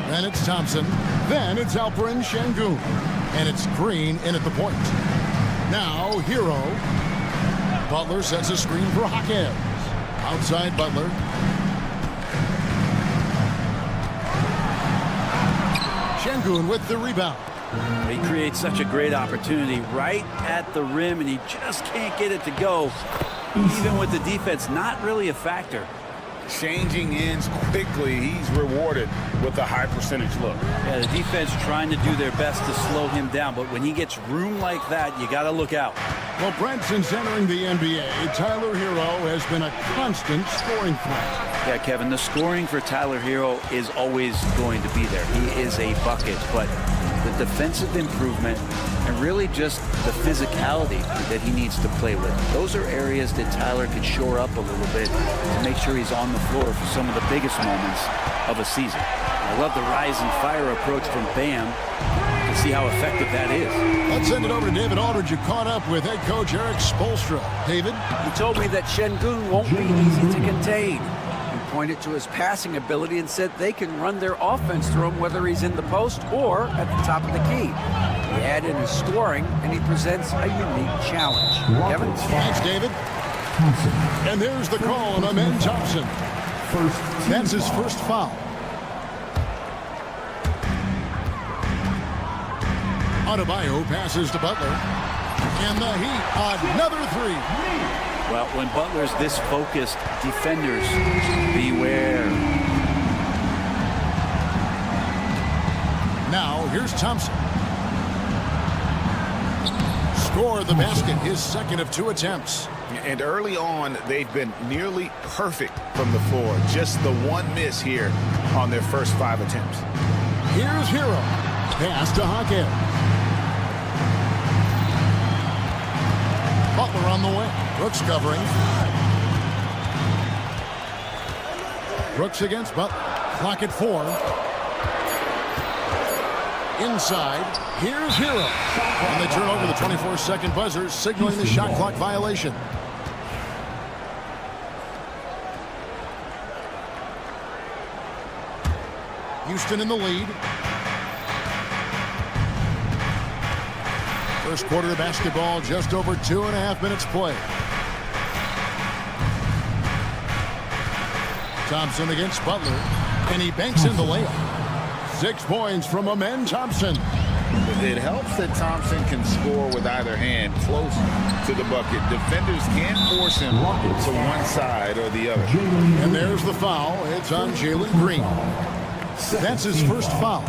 Then it's Thompson. Then it's Alperen Şengün. And it's Green in at the point. Now, Hero. Butler sets a screen for Jaquez. Outside Butler. Şengün with the rebound. He creates such a great opportunity right at the rim, and he just can't get it to go. Even with the defense, not really a factor. Changing ends quickly. He's rewarded with a high percentage look. Yeah, the defense trying to do their best to slow him down, but when he gets room like that, you got to look out. Well, Brent, since entering the NBA, Tyler Hero has been a constant scoring threat. Yeah, Kevin, the scoring for Tyler Hero is always going to be there. He is a bucket, but the defensive improvement and really just the physicality that he needs to play with. Those are areas that Tyler could shore up a little bit to make sure he's on the floor for some of the biggest moments of a season. I love the rise and fire approach from Bam to see how effective that is. Let's send it over to David Aldridge, who caught up with head coach Erik Spoelstra. David? He told me that Şengün won't be easy to contain. Pointed to his passing ability and said they can run their offense through him whether he's in the post or at the top of the key. He add in his scoring, and he presents a unique challenge. Kevin? Thanks, David. And there's the call on Amen Thompson. That's his first foul. Adebayo passes to Butler. And the Heat, another three. Well, when Butler's this focused, defenders beware. Now, here's Thompson. Score the basket, his second of 2 attempts. And early on, they've been nearly perfect from the floor. Just the one miss here on their first 5 attempts. Here's Hero. Pass to Jaquez. Butler on the wing. Brooks covering. Brooks against Butler. Clock at 4. Inside. Here's Hero. And they turn over the 24-second buzzer, signaling the shot clock violation. Houston in the lead. First quarter of basketball, just over 2.5 minutes play. Thompson against Butler, and he banks in the layup. 6 points from Amen Thompson. It helps that Thompson can score with either hand close to the bucket. Defenders can't force him to one side or the other. And there's the foul. It's on Jalen Green. That's his first foul.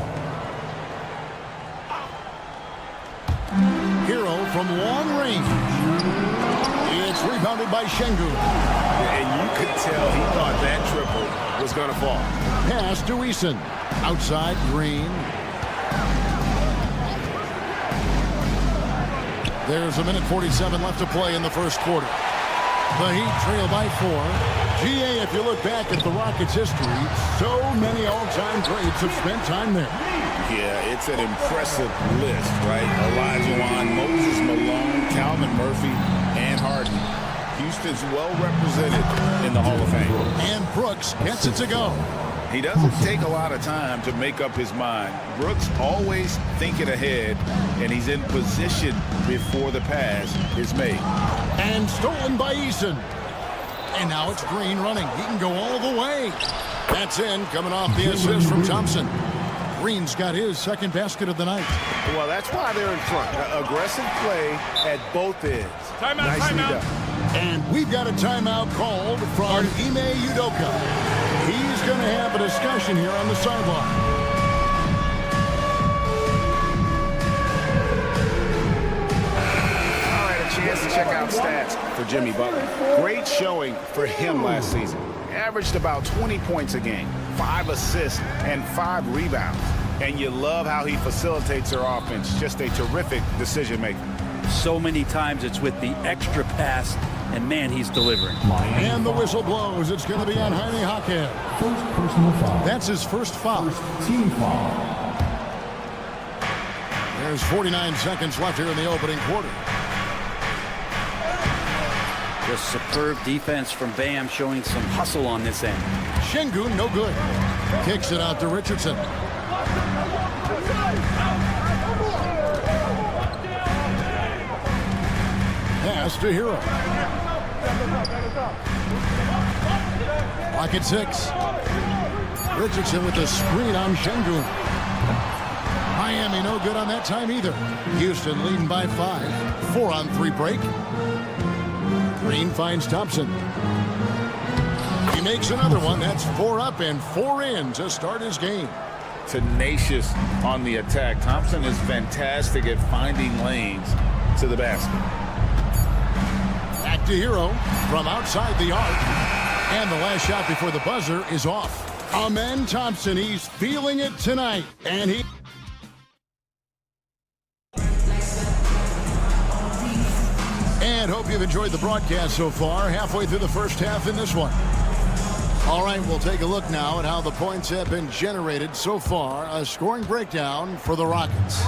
Hero from long range. It's rebounded by Şengün. And you could tell he thought that triple was going to fall. Pass to Eason. Outside Green. There's 1:47 left to play in the first quarter. The Heat trail by 4. GA, if you look back at the Rockets' history, so many all-time greats have spent time there. Yeah, it's an impressive list, right? Olajuwon, Moses Malone, Calvin Murphy, and Harden. Houston's well represented in the Hall of Fame. And Brooks gets it to go. He doesn't take a lot of time to make up his mind. Brooks always thinking ahead, and he's in position before the pass is made. And stolen by Eason. And now it's Green running. He can go all the way. That's in, coming off the assist from Thompson. Green's got his second basket of the night. Well, that's why they're in front. Aggressive play at both ends. Timeout, timeout. And we've got a timeout called from Ime Udoka. He's going to have a discussion here on the sideline. All right, a chance to check out stats for Jimmy Butler. Great showing for him last season. Averaged about 20 points a game, 5 assists, and 5 rebounds. And you love how he facilitates their offense. Just a terrific decision maker. So many times it's with the extra pass, and man, he's delivering. And the whistle blows. It's going to be on Jaime Jaquez. First personal foul. That's his first foul. First team foul. There's 49 seconds left here in the opening quarter. Just superb defense from Bam, showing some hustle on this end. Şengün, no good. Kicks it out to Richardson. Pass to Hero. Lock at 6. Richardson with the screen on Şengün. Miami no good on that time either. Houston leading by 5. 4-on-3 break. Green finds Thompson. He makes another one. That's 4 up and 4 in to start his game. Tenacious on the attack. Thompson is fantastic at finding lanes to the basket. Back to Hero from outside the arc. And the last shot before the buzzer is off. Amen Thompson, he's feeling it tonight. And he... And hope you've enjoyed the broadcast so far. Halfway through the first half in this one. All right, we'll take a look now at how the points have been generated so far. A scoring breakdown for the Rockets.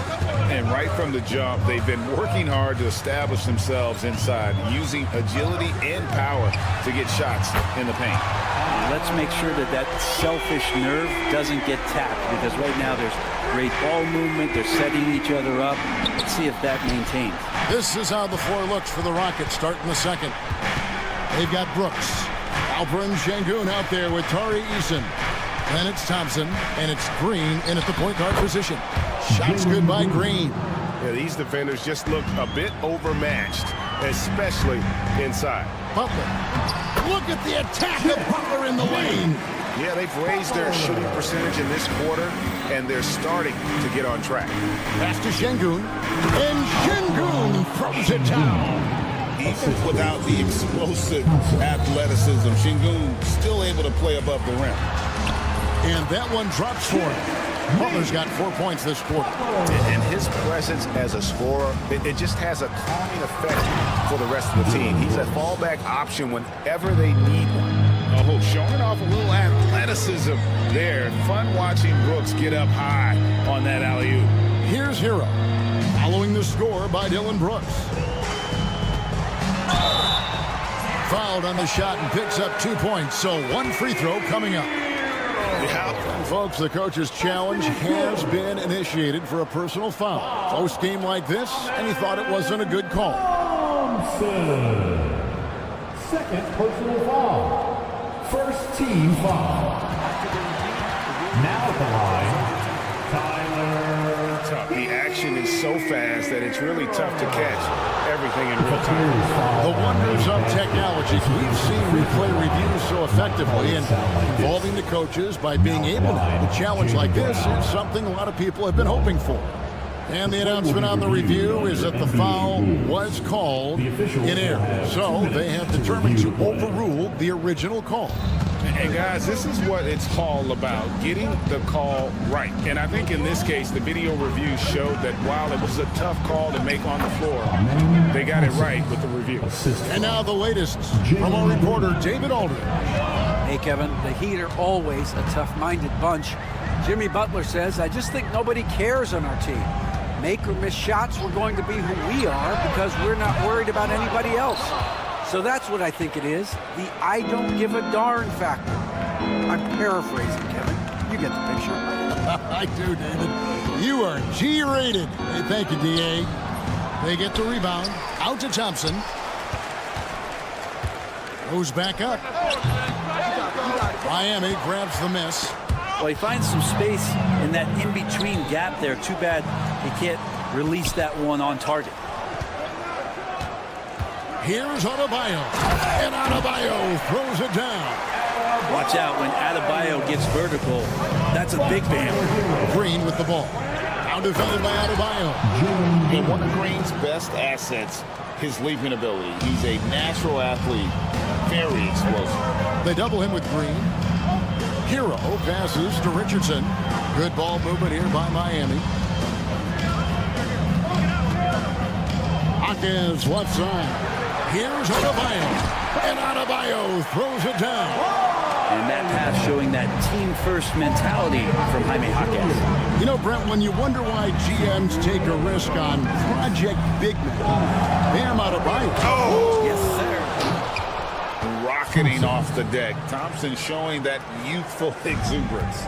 And right from the jump, they've been working hard to establish themselves inside, using agility and power to get shots in the paint. Let's make sure that that selfish nerve doesn't get tapped, because right now there's great ball movement. They're setting each other up. Let's see if that maintains. This is how the floor looks for the Rockets starting the second. They've got Brooks. Alperen Şengün out there with Tari Eason. Then it's Thompson, and it's Green in at the point guard position. Shots good by Green. Yeah, these defenders just look a bit overmatched, especially inside. Butler. Look at the attack of Butler in the lane. Yeah, they've raised their shooting percentage in this quarter, and they're starting to get on track. Pass to Şengün, and Şengün throws it down. Even without the explosive athleticism, Şengün still able to play above the rim. And that one drops for him. Butler's got 4 points this quarter. And his presence as a scorer, it just has a calming effect for the rest of the team. He's a fallback option whenever they need one. Oh, showing off a little athleticism there. Fun watching Brooks get up high on that alley-oop. Here's Hero, following the score by Dylan Brooks. Fouled on the shot and picks up 2 points, so 1 free throw coming up. And folks, the coach's challenge has been initiated for a personal foul. Close game like this, and he thought it wasn't a good call. Thompson. Second personal foul. First team foul. Now at the line, Tyler. The action is so fast that it's really tough to catch everything in real time. The wonders of technology. We've seen replay reviews so effectively and involving the coaches by being able to challenge like this is something a lot of people have been hoping for. And the announcement on the review is that the foul was called in error. So they have determined to overrule the original call. And guys, this is what it's all about, getting the call right. And I think in this case, the video review showed that while it was a tough call to make on the floor, they got it right with the review. And now the latest from our reporter, David Aldridge. Hey, Kevin, the Heat are always a tough-minded bunch. Jimmy Butler says, I just think nobody cares on our team. Make or miss shots, we're going to be who we are because we're not worried about anybody else. So that's what I think it is, the I don't give a darn factor. I'm paraphrasing, Kevin. You get the picture. I do, David. You are G-rated. Hey, thank you, D.A. They get the rebound. Out to Thompson. Goes back up. Miami grabs the miss. Well, he finds some space in that in-between gap there. Too bad he can't release that one on target. Here's Adebayo. And Adebayo throws it down. Watch out when Adebayo gets vertical. That's a big bam. Green with the ball. Now defended by Adebayo. And one of Green's best assets, his leaping ability. He's a natural athlete, very explosive. They double him with Green. Hero passes to Richardson. Good ball movement here by Miami. Hawkins left side. Here's Adebayo. And Adebayo throws it down. And that pass showing that team-first mentality from Jaime Hawkins. You know, Brent, when you wonder why GMs take a risk on Project Big Man, Bam Adebayo. Oh! Yes, sir. Rocketing off the deck. Thompson showing that youthful exuberance.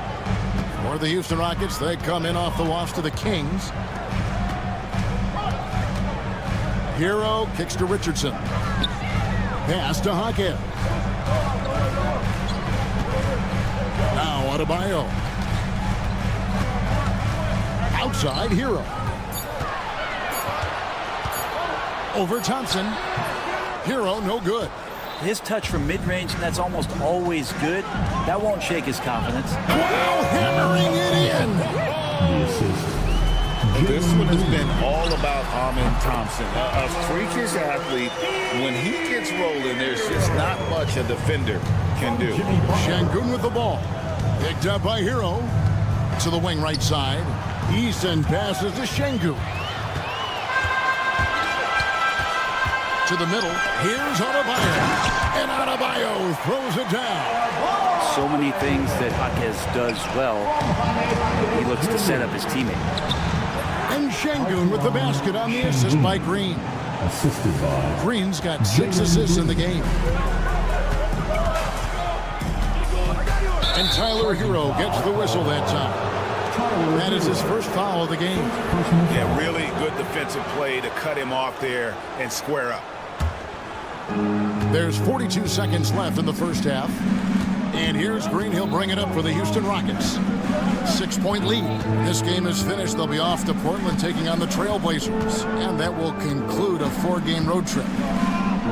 For the Houston Rockets, they come in off the loss to the Kings. Hero kicks to Richardson. Pass to Hawkins. Now Adebayo. Outside Hero. Over Thompson. Hero no good. His touch from mid-range, and that's almost always good. That won't shake his confidence. Wow, hammering it in. This one has been all about Amen Thompson. A freakish athlete. When he gets rolling, there's just not much a defender can do. Şengün with the ball. Picked up by Hero. To the wing right side. Easton passes to Şengün. To the middle. Here's Adebayo. And Adebayo throws it down. So many things that Hawkins does well. He looks to set up his teammate. And Şengün with the basket on the assist by Green. Assisted by Green's got 6 assists in the game. And Tyler Hero gets the whistle that time. That is his first foul of the game. Yeah, really good defensive play to cut him off there and square up. There's 42 seconds left in the first half. And here's Green. He'll bring it up for the Houston Rockets. 6-point lead. This game is finished. They'll be off to Portland taking on the Trailblazers. And that will conclude a 4-game road trip.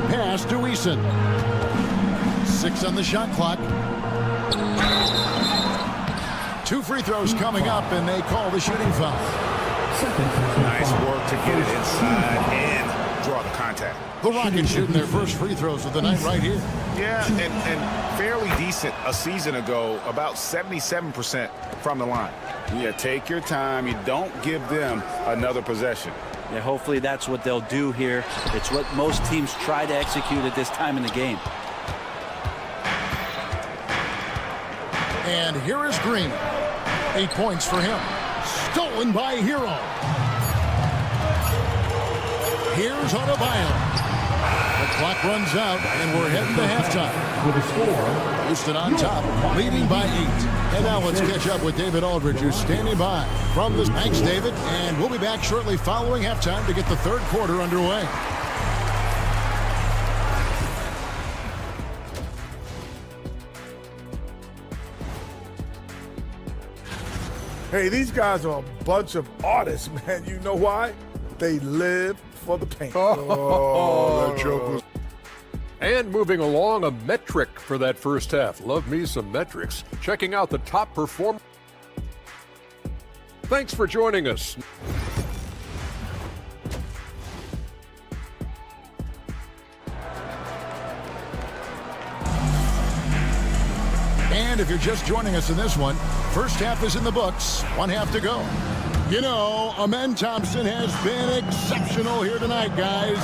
Pass to Eason. 6 on the shot clock. 2 free throws coming up, and they call the shooting foul. Nice work to get it inside and draw the contact. The Rockets shooting their first free throws of the night right here. Yeah, and fairly decent a season ago, about 77% from the line. Yeah, take your time. You don't give them another possession. Yeah, hopefully that's what they'll do here. It's what most teams try to execute at this time in the game. And here is Green. 8 points for him. Stolen by Hero. Here's Adebayo. The clock runs out, and we're heading to halftime. with a score. Houston on top, leading by 8. And now let's catch up with David Aldridge, who's standing by from the... Thanks, David. And we'll be back shortly following halftime to get the third quarter underway. Hey, these guys are a bunch of artists, man. You know why? They live for the paint. Oh, that joke was... And moving along, a metric for that first half. Love me some metrics. Checking out the top performer. Thanks for joining us. And if you're just joining us in this one, first half is in the books. 1 half to go. You know, Amen Thompson has been exceptional here tonight, guys.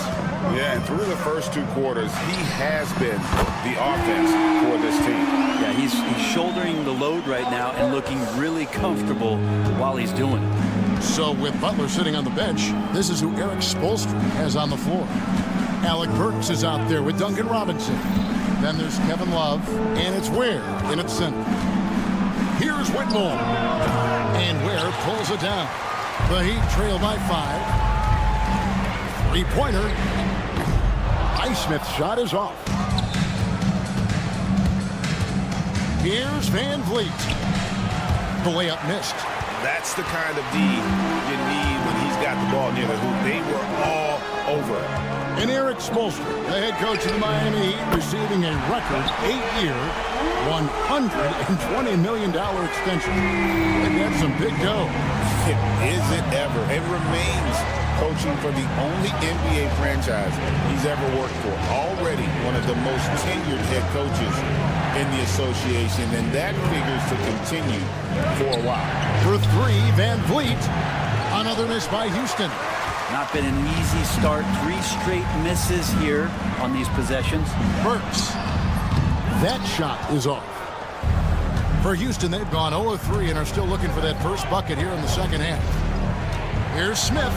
Yeah, and through the first 2 quarters, he has been the offense for this team. Yeah, he's shouldering the load right now and looking really comfortable while he's doing it. So with Butler sitting on the bench, this is who Eric Spoelstra has on the floor. Alec Burks is out there with Duncan Robinson. Then there's Kevin Love, and it's Ware in at center. Here's Whitmore. And Ware pulls it down. The Heat trail by 5. Three-pointer. Highsmith's shot is off. Here's Van Vliet. The layup missed. That's the kind of D you need when he's got the ball near the hoop. They were all over it. And Eric Spoelstra, the head coach of the Miami Heat, receiving a record 8-year, $120 million extension. And that's some big dough. Is it ever? It remains coaching for the only NBA franchise he's ever worked for. Already one of the most tenured head coaches in the association, and that figures to continue for a while. For 3, Van Vliet. Another miss by Houston. Not been an easy start. 3 straight misses here on these possessions. Burks. That shot is off. For Houston, they've gone 0 of 3 and are still looking for that first bucket here in the second half. Here's Smith.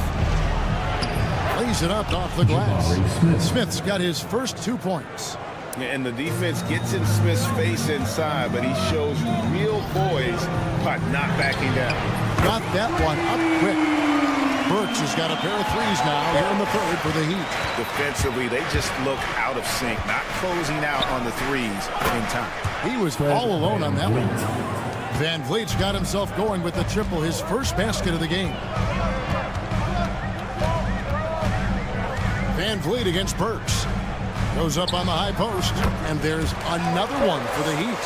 Lays it up off the glass. Smith's got his first 2 points. And the defense gets in Smith's face inside, but he shows real poise by not backing down. Got that one up quick. Burks has got a pair of threes now here in the third for the Heat. Defensively, they just look out of sync, not closing out on the threes in time. He was all alone on that one. Van Vliet's got himself going with the triple, his first basket of the game. Van Vliet against Burks. Goes up on the high post, and there's another one for the Heat.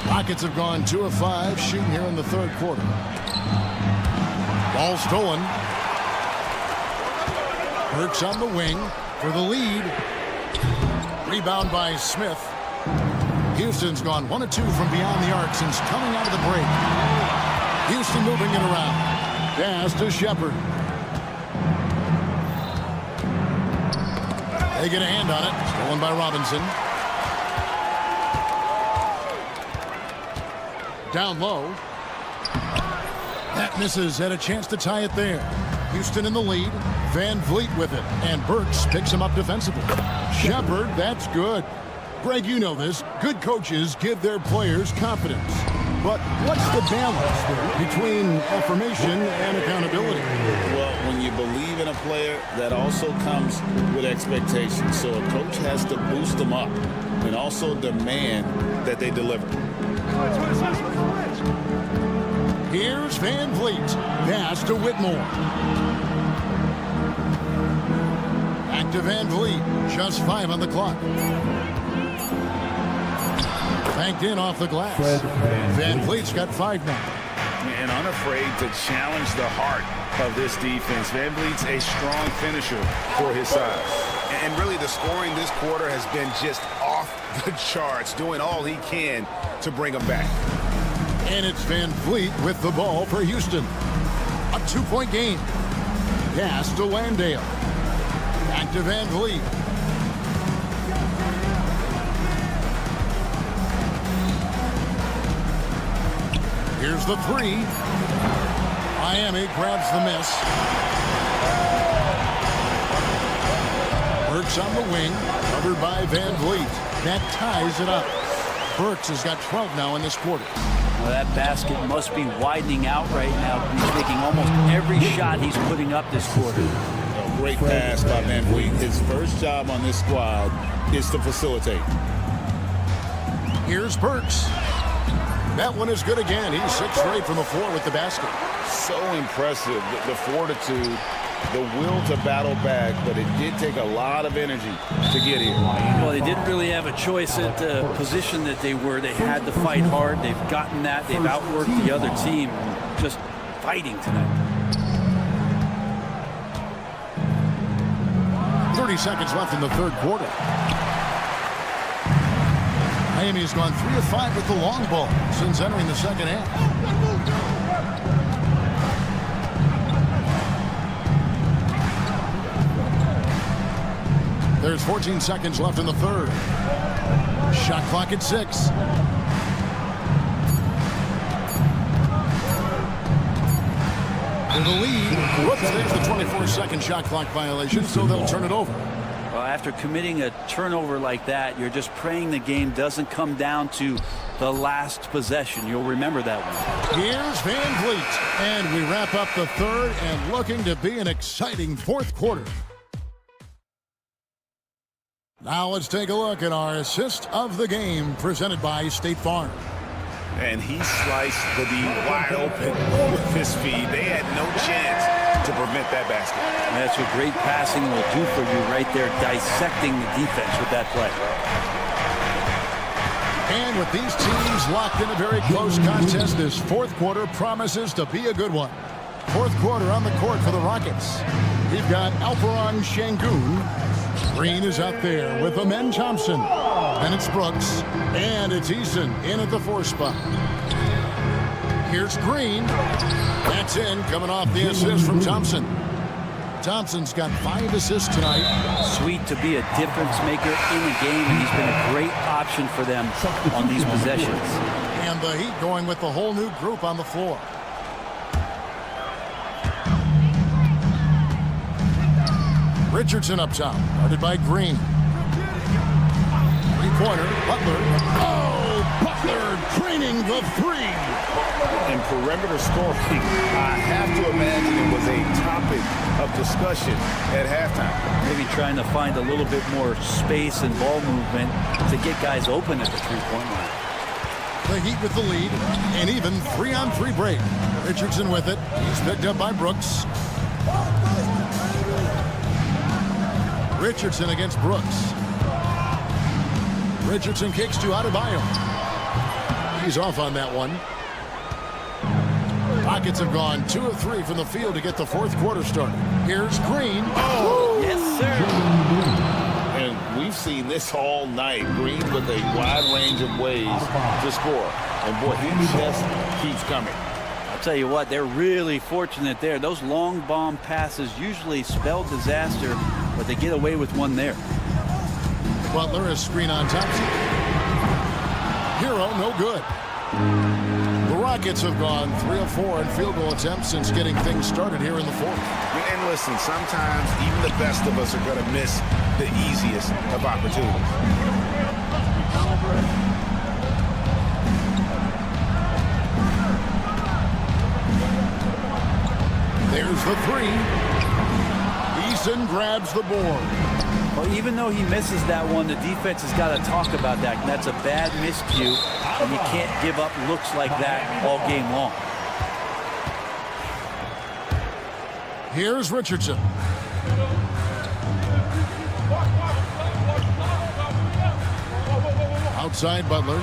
Rockets have gone 2 of 5 shooting here in the third quarter. Ball stolen. Burks on the wing for the lead. Rebound by Smith. Houston's gone 1 of 2 from beyond the arc since coming out of the break. Houston moving it around. Pass to Shepard. They get a hand on it. Stolen by Robinson. Down low. That misses. Had a chance to tie it there. Houston in the lead. Van Vliet with it. And Burks picks him up defensively. Shepard, that's good. Greg, you know this. Good coaches give their players confidence. But what's the balance there between affirmation and accountability? Well, when you believe in a player, that also comes with expectations. So a coach has to boost them up and also demand that they deliver. Here's Van Vliet. Pass to Whitmore. Back to Van Vliet. Just 5 on the clock. Banked in off the glass. Van Vliet's got 5 now. And unafraid to challenge the heart of this defense. Van Vliet's a strong finisher for his size. And really the scoring this quarter has been just off the charts, doing all he can to bring them back. And it's Van Vliet with the ball for Houston. A 2-point game. Pass to Landale. Back to Van Vliet. Here's the 3. Miami grabs the miss. Burks on the wing, covered by Van Vliet. That ties it up. Burks has got 12 now in this quarter. Well, that basket must be widening out right now. He's making almost every shot he's putting up this quarter. A great pass by Van Vliet. His first job on this squad is to facilitate. Here's Burks. That one is good again. He's 6 straight from the floor with the basket. So impressive, the fortitude, the will to battle back, but it did take a lot of energy to get here. Well, they didn't really have a choice at the position that they were. They had to fight hard. They've gotten that. They've outworked the other team. Just fighting tonight. 30 seconds left in the third quarter. Miami has gone 3 of 5 with the long ball since entering the second half. There's 14 seconds left in the third. Shot clock at 6. For the lead. Whoops, there's the 24-second shot clock violation, so they'll turn it over. Well, after committing a turnover like that, you're just praying the game doesn't come down to the last possession. You'll remember that one. Here's Van Vliet, and we wrap up the third and looking to be an exciting fourth quarter. Now let's take a look at our assist of the game presented by State Farm. And he sliced the D wide open with his speed. They had no chance to prevent that basket. And that's what great passing will do for you right there, dissecting the defense with that play. And with these teams locked in a very close contest, this fourth quarter promises to be a good one. Fourth quarter on the court for the Rockets. We've got Alperon Şengün. Green is out there with Amen Thompson. Then it's Brooks. And it's Eason in at the 4 spot. Here's Green. That's in, coming off the assist from Thompson. Thompson's got 5 assists tonight. Sweet to be a difference maker in the game, and he's been a great option for them on these possessions. And the Heat going with the whole new group on the floor. Richardson up top, guarded by Green. Three-pointer, Butler. Oh, Butler draining the 3. And perimeter scoring, I have to imagine it was a topic of discussion at halftime. Maybe trying to find a little bit more space and ball movement to get guys open at the three-point line. The Heat with the lead, and even 3-on-3 break. Richardson with it. He's picked up by Brooks. Richardson against Brooks. Richardson kicks to Adebayo. He's off on that one. Rockets have gone 2 of 3 from the field to get the fourth quarter started. Here's Green. Oh, yes, sir. And we've seen this all night. Green with a wide range of ways to score. And boy, he just keeps coming. I'll tell you what, they're really fortunate there. Those long bomb passes usually spell disaster, but they get away with one there. Butler is screen on Thompson. Hero, no good. The Rockets have gone 3 of 4 in field goal attempts since getting things started here in the fourth. And listen, sometimes even the best of us are going to miss the easiest of opportunities. There's the 3. Eason grabs the board. Well, even though he misses that one, the defense has got to talk about that. And that's a bad miscue, and you can't give up looks like that all game long. Here's Richardson. Outside Butler.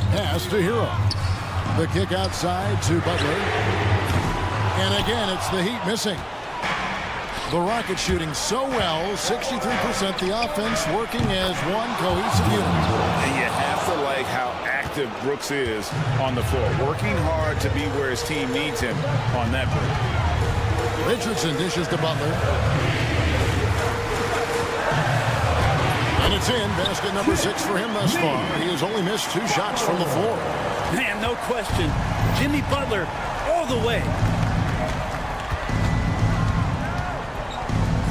Pass to Hero. The kick outside to Butler. And again, it's the Heat missing. The Rockets shooting so well, 63%. The offense working as one cohesive unit. And you have to like how active Brooks is on the floor. Working hard to be where his team needs him on that break. Richardson dishes to Butler. And it's in. Basket number 6 for him thus far. He has only missed 2 shots from the floor. Man, no question. Jimmy Butler all the way.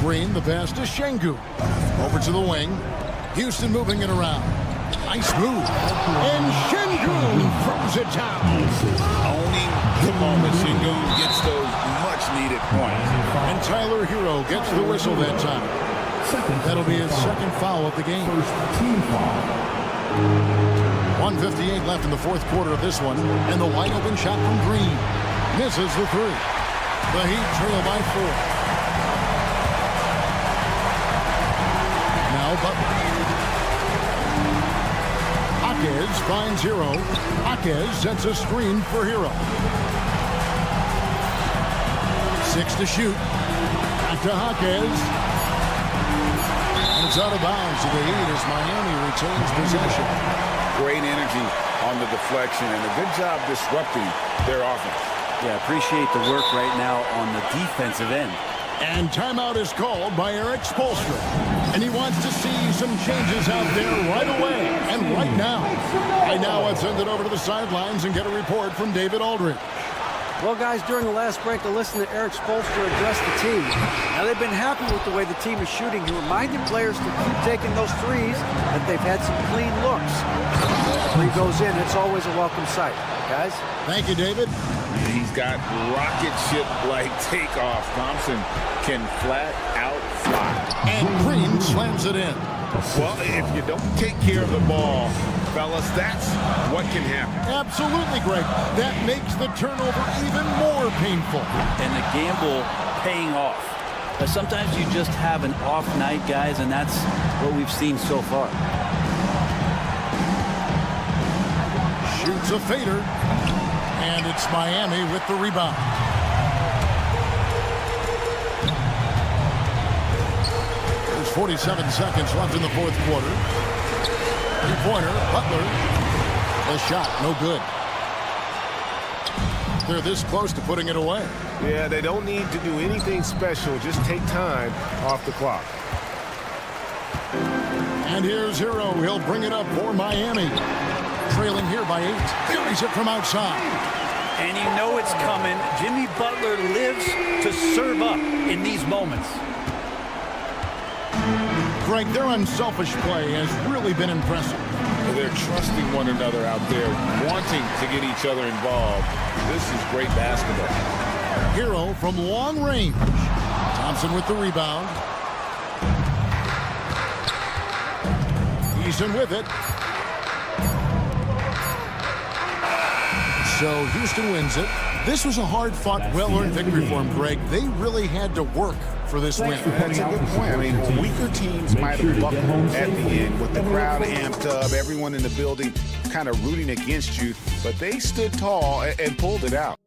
Green, the pass to Şengün. Over to the wing. Houston moving it around. Nice move. And Şengün throws it down. Owning the moment, Şengün gets those much-needed points. And Tyler Hero gets the whistle that time. That'll be his second foul of the game. 1:58 left in the fourth quarter of this one. And the wide open shot from Green. Misses the 3. The Heat trail by 4. Now Butler. Jaquez finds Hero. Jaquez sets a screen for Hero. 6 to shoot. Back to Jaquez. And it's out of bounds to the Heat as Miami retains possession. Great energy on the deflection and a good job disrupting their offense. Yeah, appreciate the work right now on the defensive end. And timeout is called by Eric Spoelstra. And he wants to see some changes out there right away and right now. Right now, let's send it over to the sidelines and get a report from David Aldridge. Well, guys, during the last break, I listened to Eric Spoelstra address the team. Now, they've been happy with the way the team is shooting. He reminded players to keep taking those threes, that they've had some clean looks. Three goes in, it's always a welcome sight. Guys? Thank you, David. He's got rocket ship-like takeoff. Thompson can flat out fly. And Green slams it in. Well, if you don't take care of the ball, fellas, that's what can happen. Absolutely, Greg. That makes the turnover even more painful. And the gamble paying off. Sometimes you just have an off night, guys, and that's what we've seen so far. Shoots a fader. And it's Miami with the rebound. There's 47 seconds left in the fourth quarter. Three-pointer, Butler. The shot, no good. They're this close to putting it away. Yeah, they don't need to do anything special. Just take time off the clock. And here's Hero. He'll bring it up for Miami. Trailing here by 8. Buries it from outside. And you know it's coming. Jimmy Butler lives to serve up in these moments. Greg, their unselfish play has really been impressive. They're trusting one another out there, wanting to get each other involved. This is great basketball. Hero from long range. Thompson with the rebound. Eason with it. So Houston wins it. This was a hard-fought, well-earned victory for them, Greg. They really had to work for this win. That's a good point. I mean, weaker teams might have buckled at the end with the crowd amped up, everyone in the building kind of rooting against you, but they stood tall and pulled it out.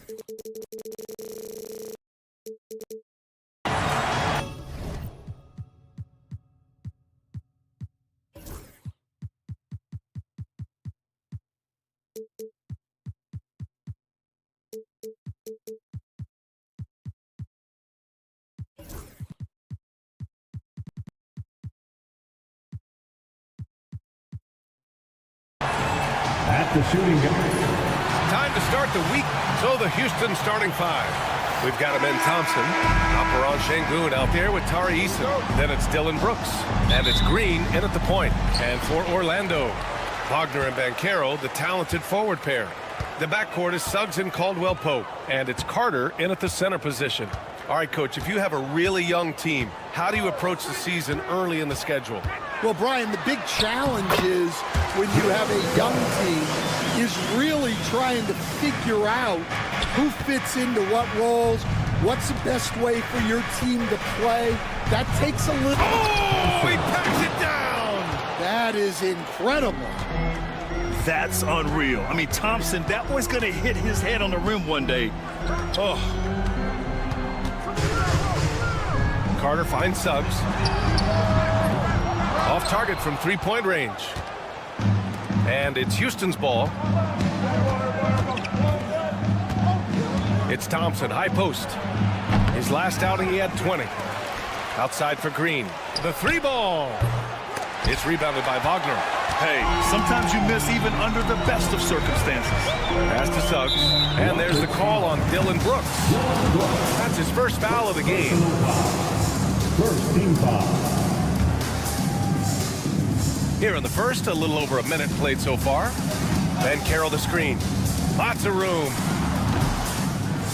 At the shooting guard. Time to start the week. So the Houston starting five. We've got Amen Thompson, Alperen Şengün out there with Tari Eason. Then it's Dylan Brooks. And it's Green in at the point. And for Orlando, Wagner and Banchero, the talented forward pair. The backcourt is Suggs and Caldwell Pope. And it's Carter in at the center position. All right, Coach, if you have a really young team, how do you approach the season early in the schedule? Well, Brian, the big challenge is when you have a young team is really trying to figure out who fits into what roles, what's the best way for your team to play. That takes a little... Oh, he packs it down! That is incredible. That's unreal. I mean, Thompson, that boy's going to hit his head on the rim one day. Oh. Carter finds Suggs. Off target from three-point range. And it's Houston's ball. It's Thompson, high post. His last outing, he had 20. Outside for Green. The three ball. It's rebounded by Wagner. Hey, sometimes you miss even under the best of circumstances. Pass to Suggs. And there's the call on Dylan Brooks. That's his first foul of the game. First team foul. Here in the first, a little over a minute played so far. Banchero the screen. Lots of room.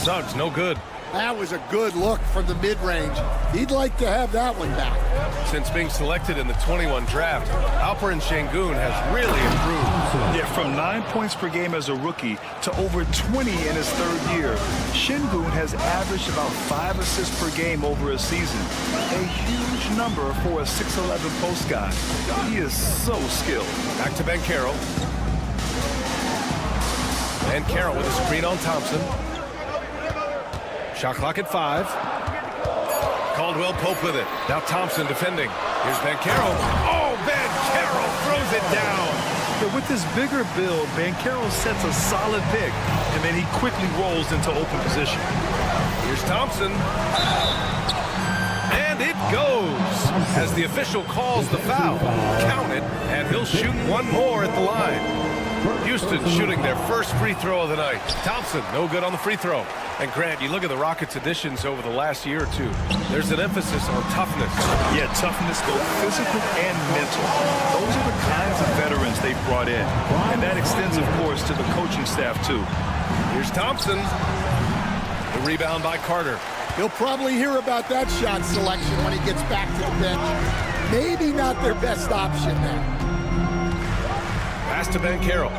Suggs, no good. That was a good look from the mid-range. He'd like to have that one back. Since being selected in the 21 draft, Alperen Şengün has really improved. Yeah, from 9 points per game as a rookie to over 20 in his third year, Şengün has averaged about 5 assists per game over a season. A huge number for a 6'11 post guy. He is so skilled. Back to Banchero. Banchero with a screen on Thompson. Shot clock at 5. Caldwell Pope with it. Now Thompson defending. Here's Banchero. Oh, Banchero throws it down. But with this bigger build, Banchero sets a solid pick, and then he quickly rolls into open position. Here's Thompson. And it goes. As the official calls the foul. Count it, and he'll shoot one more at the line. Houston shooting their first free throw of the night. Thompson, no good on the free throw. And Grant, you look at the Rockets' additions over the last year or two. There's an emphasis on toughness. Yeah, toughness, both physical and mental. Those are the kinds of veterans they've brought in. And that extends, of course, to the coaching staff, too. Here's Thompson. The rebound by Carter. He'll probably hear about that shot selection when he gets back to the bench. Maybe not their best option now. Pass to Banchero.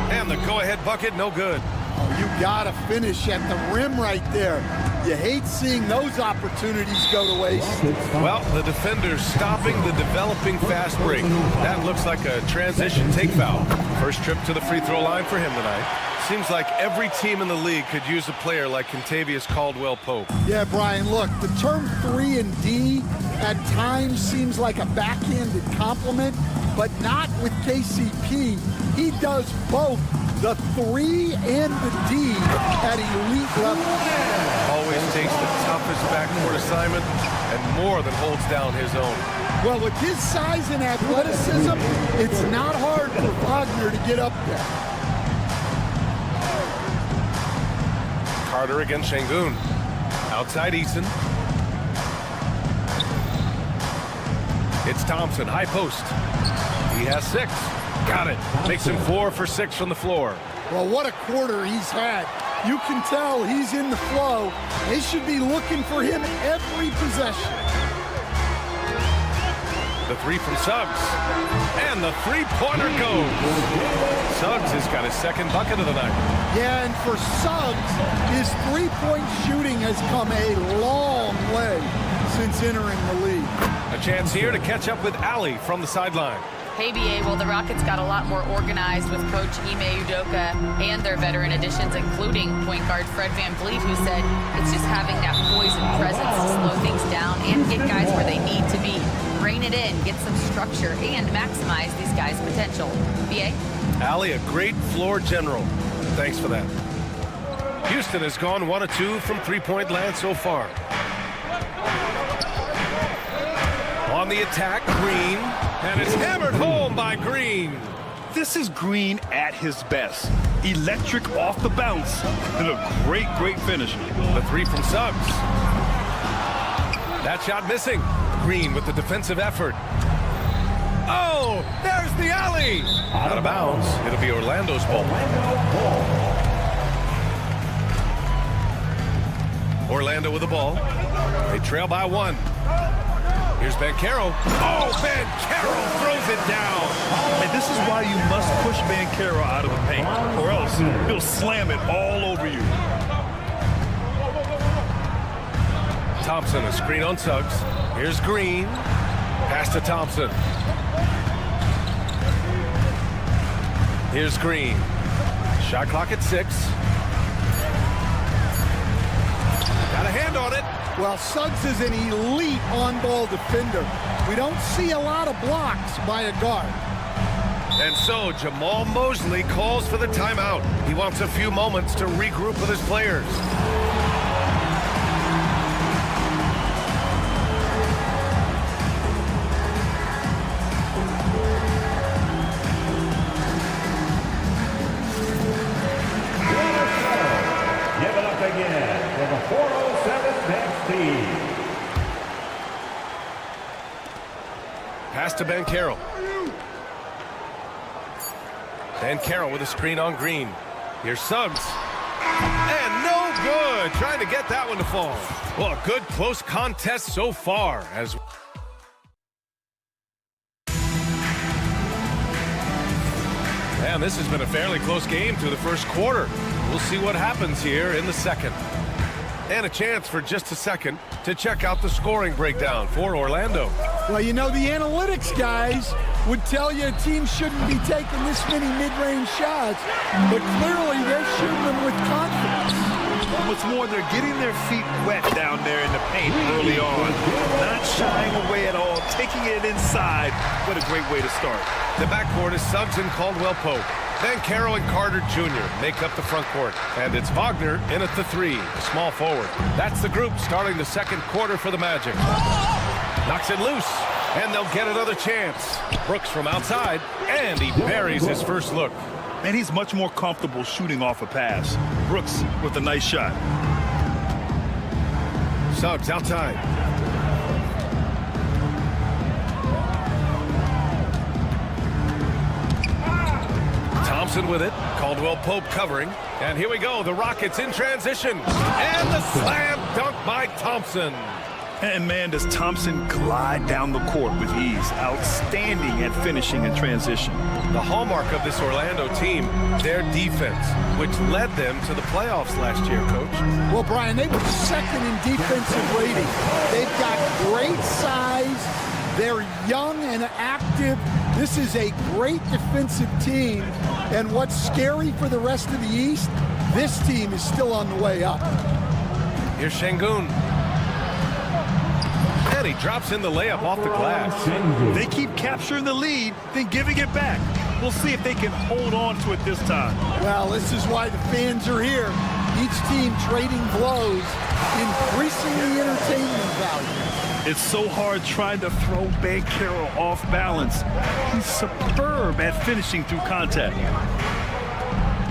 And the go-ahead bucket, no good. Oh, you got to finish at the rim right there. You hate seeing those opportunities go to waste. Well, the defender's stopping the developing fast break. That looks like a transition take foul. First trip to the free throw line for him tonight. Seems like every team in the league could use a player like Kentavious Caldwell-Pope. Yeah, Brian, look, the term 3 and D at times seems like a backhanded compliment, but not with KCP. He does both the 3 and the D at elite level. Always takes the toughest backcourt assignment and more than holds down his own. Well, with his size and athleticism, it's not hard for Wagner to get up there. Carter against Şengün. Outside Eason. It's Thompson, high post. He has 6. Got it. Makes him 4 for 6 from the floor. Well, what a quarter he's had. You can tell he's in the flow. They should be looking for him every possession. The 3 from Suggs. And the three-pointer goes. Suggs has got his second bucket of the night. Yeah, and for Suggs, his three-point shooting has come a long way since entering the league. A chance here to catch up with Ali from the sideline. Hey, BA, well, the Rockets got a lot more organized with Coach Ime Udoka and their veteran additions, including point guard Fred VanVleet, who said it's just having that poise and presence to slow things down and get guys where they need to be. Rein it in, get some structure, and maximize these guys' potential. BA? Allie, a great floor general. Thanks for that. Houston has gone 1 of 2 from three-point land so far. On the attack, Green, and it's hammered home by Green. This is Green at his best. Electric off the bounce, and a great finish. The three from Suggs. That shot missing. Green with the defensive effort. Oh, there's the alley. Out of bounds. It'll be Orlando's ball. Orlando with the ball. They trail by 1. Here's Banchero. Oh, Banchero throws it down. And this is why you must push Banchero out of the paint, or else he'll slam it all over you. Thompson, a screen on Suggs. Here's Green. Pass to Thompson. Here's Green. Shot clock at 6. Got a hand on it. Well, Suggs is an elite on-ball defender. We don't see a lot of blocks by a guard. And so Jamal Mosley calls for the timeout. He wants a few moments to regroup with his players. Give it up again for the 407 next team. Pass to Banchero. Banchero with a screen on Green. Here's Suggs. And no good. Trying to get that one to fall. Well, a good close contest so far. As and this has been a fairly close game through the first quarter. We'll see what happens here in the second. And a chance for just a second to check out the scoring breakdown for Orlando. Well, you know, the analytics guys would tell you a team shouldn't be taking this many mid-range shots, but clearly they're shooting them with confidence. What's more, they're getting their feet wet down there in the paint early on. Not shying away at all, taking it inside. What a great way to start. The backcourt is Suggs and Caldwell Pope. Banchero and Carter Jr. make up the front court. And it's Wagner in at the 3, small forward. That's the group starting the second quarter for the Magic. Knocks it loose, and they'll get another chance. Brooks from outside, and he buries his first look. And he's much more comfortable shooting off a pass. Brooks with a nice shot. Suggs outside. Thompson with it. Caldwell Pope covering. And here we go. The Rockets in transition. And the slam dunk by Thompson. And man, does Thompson glide down the court with ease. Outstanding at finishing in transition. The hallmark of this Orlando team, their defense, which led them to the playoffs last year, Coach. Well, Brian, they were second in defensive rating. They've got great size. They're young and active. This is a great defensive team. And what's scary for the rest of the East, this team is still on the way up. Here's Şengün. And he drops in the layup off the glass. They keep capturing the lead, then giving it back. We'll see if they can hold on to it this time. Well, this is why the fans are here. Each team trading blows, increasing the entertainment value. It's so hard trying to throw Banchero off balance. He's superb at finishing through contact.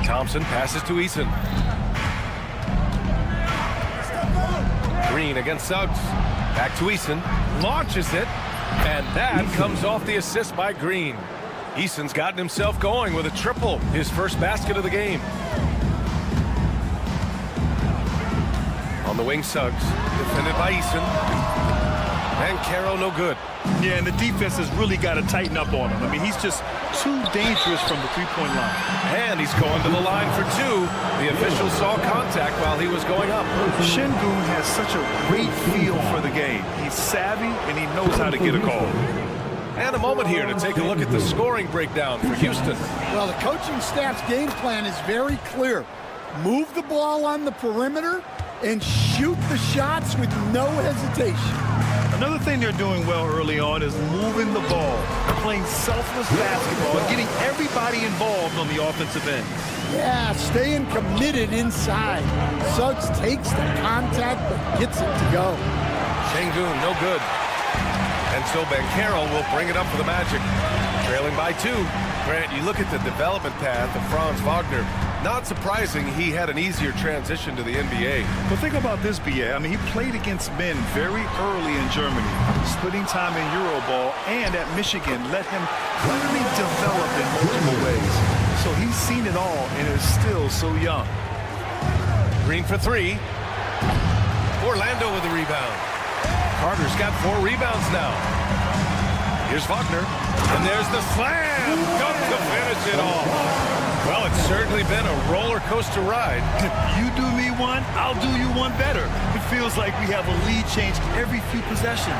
Thompson passes to Eason. Green against Suggs. Back to Eason. Launches it. And that comes off the assist by Green. Eason's gotten himself going with a triple. His first basket of the game. On the wing, Suggs. Defended by Eason. Banchero no good. Yeah, and the defense has really got to tighten up on him. I mean, he's just too dangerous from the three-point line. And he's going to the line for 2. The official saw contact while he was going up. Şengün has such a great feel for the game. He's savvy, and he knows how to get a call. And a moment here to take a look at the scoring breakdown for Houston. Well, the coaching staff's game plan is very clear. Move the ball on the perimeter and shoot the shots with no hesitation. Another thing they're doing well early on is moving the ball, playing selfless basketball, and getting everybody involved on the offensive end. Yeah, staying committed inside. Suggs takes the contact but gets it to go. Şengün, no good. And so Banchero will bring it up for the Magic. Trailing by 2. Grant, you look at the development path of Franz Wagner. Not surprising he had an easier transition to the NBA. But think about this, BA. I mean, he played against men very early in Germany, splitting time in Euroball, and at Michigan let him clearly develop in multiple ways. So he's seen it all and is still so young. Green for 3. Orlando with the rebound. Carter's got 4 rebounds now. Here's Wagner. And there's the slam. Dunk to finish it all. Well, it's certainly been a roller coaster ride. You do me one, I'll do you one better. It feels like we have a lead change every few possessions.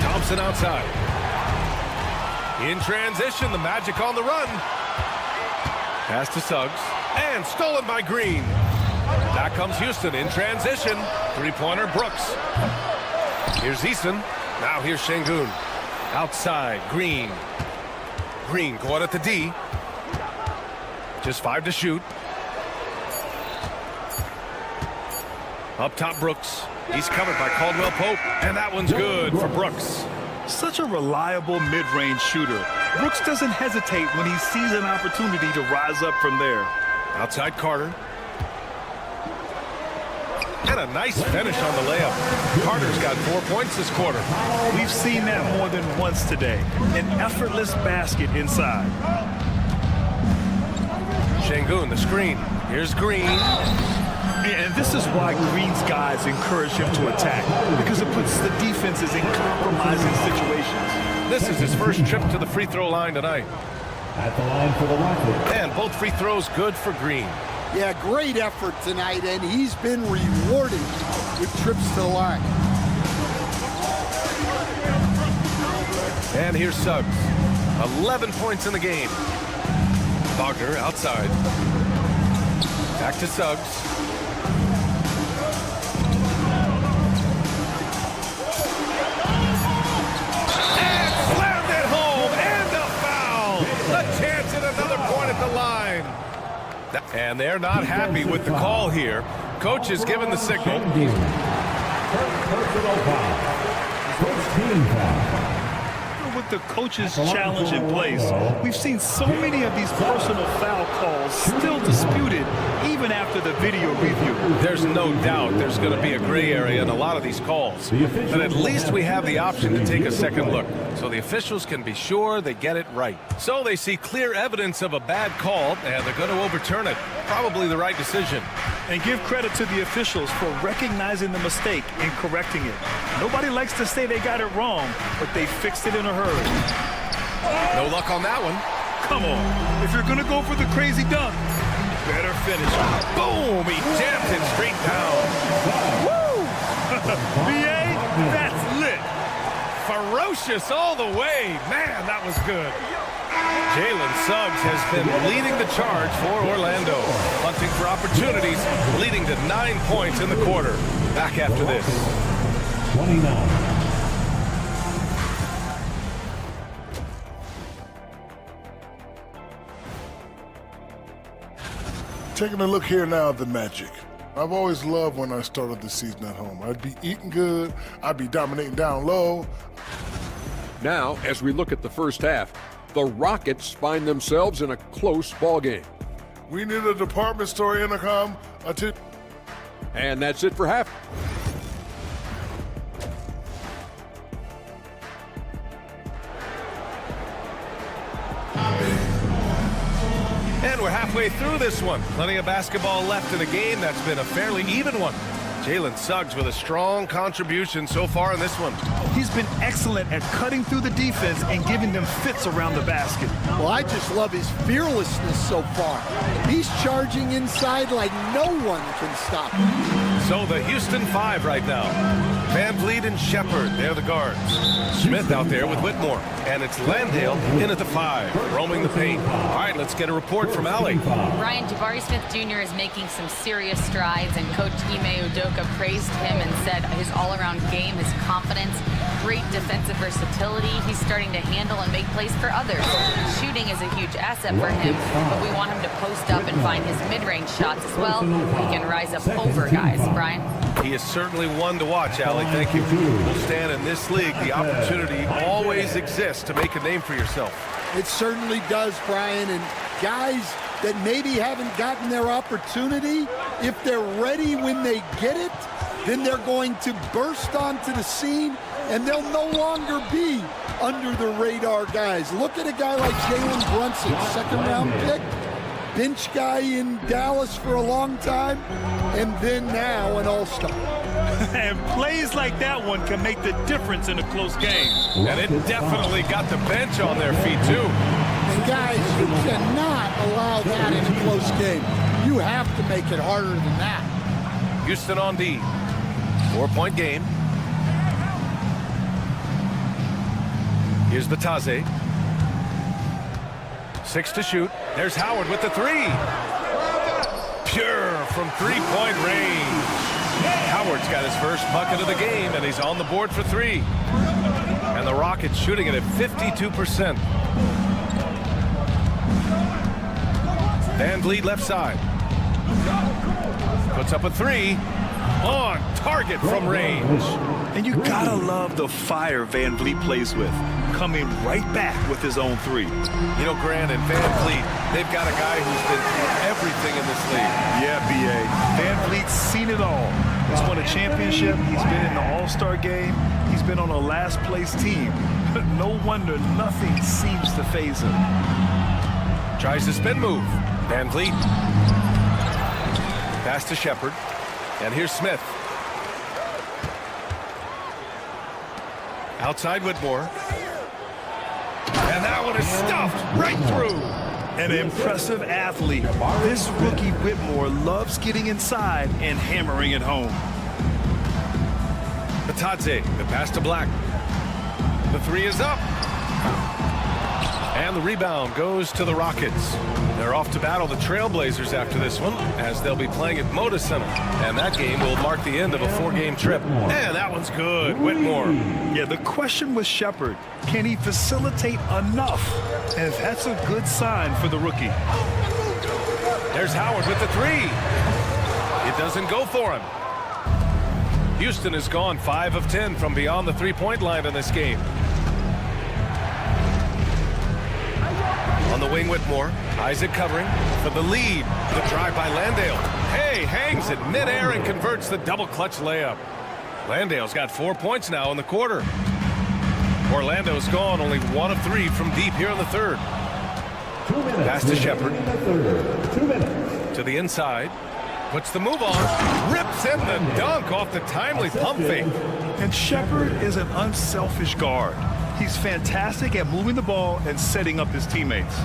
Thompson outside. In transition, the Magic on the run. Pass to Suggs. And stolen by Green. Back comes Houston in transition. Three-pointer Brooks. Here's Easton. Now here's Şengün. Outside, Green. Green going at the D. Just 5 to shoot. Up top, Brooks. He's covered by Caldwell Pope. And that one's good for Brooks. Such a reliable mid-range shooter. Brooks doesn't hesitate when he sees an opportunity to rise up from there. Outside Carter. And a nice finish on the layup. Carter's got 4 points this quarter. We've seen that more than once today. An effortless basket inside. Şengün, the screen. Here's Green. And this is why Green's guys encourage him to attack, because it puts the defenses in compromising situations. This is his first trip to the free throw line tonight. At the line for the Rockets. And both free throws good for Green. Yeah, great effort tonight, and he's been rewarded with trips to the line. And here's Suggs. 11 points in the game. Wagner outside. Back to Suggs. And slammed it home. And a foul. A chance at another point at the line. And they're not happy with the call here. Coach has given the signal. With the coach's challenge in place, we've seen so many of these personal foul calls still disputed even after the video review. There's no doubt there's going to be a gray area in a lot of these calls. But at least we have the option to take a second look so the officials can be sure they get it right. So they see clear evidence of a bad call and they're going to overturn it. Probably the right decision. And give credit to the officials for recognizing the mistake and correcting it. Nobody likes to say they got it wrong, but they fixed it in a hurry. No luck on that one. Come on. If you're going to go for the crazy dunk, you better finish it. Boom! He jammed it straight down. Woo! BA, that's lit. Ferocious all the way. Man, that was good. Jalen Suggs has been leading the charge for Orlando. Hunting for opportunities, leading to 9 points in the quarter. Back after this. 29. Taking a look here now at the Magic. I've always loved when I started the season at home. I'd be eating good, I'd be dominating down low. Now, as we look at the first half, the Rockets find themselves in a close ball game. We need a department store intercom. And that's it for half. And we're halfway through this one. Plenty of basketball left in a game that's been a fairly even one. Jalen Suggs with a strong contribution so far in this one. He's been excellent at cutting through the defense and giving them fits around the basket. Well, I just love his fearlessness so far. He's charging inside like no one can stop him. So the Houston 5 right now. Van Vliet and Shepard, they're the guards. Smith out there with Whitmore. And it's Landale in at the 5, roaming the paint. All right, let's get a report from Allie. Ryan, Jabari Smith Jr. is making some serious strides, and Coach Ime Udoka praised him and said his all-around game, his confidence, great defensive versatility. He's starting to handle and make plays for others. Shooting is a huge asset for him, but we want him to post up and find his mid-range shots as well. He can rise up over guys. Brian? He is certainly one to watch, Allie. Thank you. We'll stand in this league. The opportunity always exists to make a name for yourself. It certainly does, Brian. And guys that maybe haven't gotten their opportunity, if they're ready when they get it, then they're going to burst onto the scene, and they'll no longer be under the radar guys. Look at a guy like Jalen Brunson, second-round pick, bench guy in Dallas for a long time, and then now an all-star. And plays like that one can make the difference in a close game. And it definitely got the bench on their feet, too. And guys, you cannot allow that in a close game. You have to make it harder than that. Houston on D. 4-point game. Here's the Taze. 6 to shoot. There's Howard with the 3. Pure from 3-point range. Howard's got his first bucket of the game, and he's on the board for 3. And the Rockets shooting it at 52%. Van Vliet left side. Puts up a 3. On target from range. And you gotta love the fire Van Vliet plays with, coming right back with his own 3. You know, Grant and Van Vliet, they've got a guy who's been through everything in this league. Yeah, B.A. Van Vliet's seen it all. He's won a championship. He's been in the All-Star game. He's been on a last-place team. No wonder nothing seems to faze him. Tries the spin move. Van Vliet. Pass to Shepard. And here's Smith. Outside Whitmore. And that one is stuffed right through. An impressive athlete. This rookie Whitmore loves getting inside and hammering it home. Batadze, the pass to Black. The 3 is up. And the rebound goes to the Rockets. They're off to battle the Trailblazers after this one, as they'll be playing at Moda Center. And that game will mark the end of a 4-game trip. And that one's good. Whitmore. Yeah, the question was Shepard. Can he facilitate enough? And that's a good sign for the rookie. There's Howard with the 3. It doesn't go for him. Houston has gone 5 of 10 from beyond the 3-point line in this game. On the wing, Whitmore. Isaac covering for the lead. The drive by Landale. Hey, hangs it midair and converts the double clutch layup. Landale's got 4 points now in the quarter. Orlando's gone only 1 of 3 from deep here in the third. Pass to Shepard. To the inside. Puts the move on. Rips in the dunk off the timely pump fake. And Shepard is an unselfish guard. He's fantastic at moving the ball and setting up his teammates.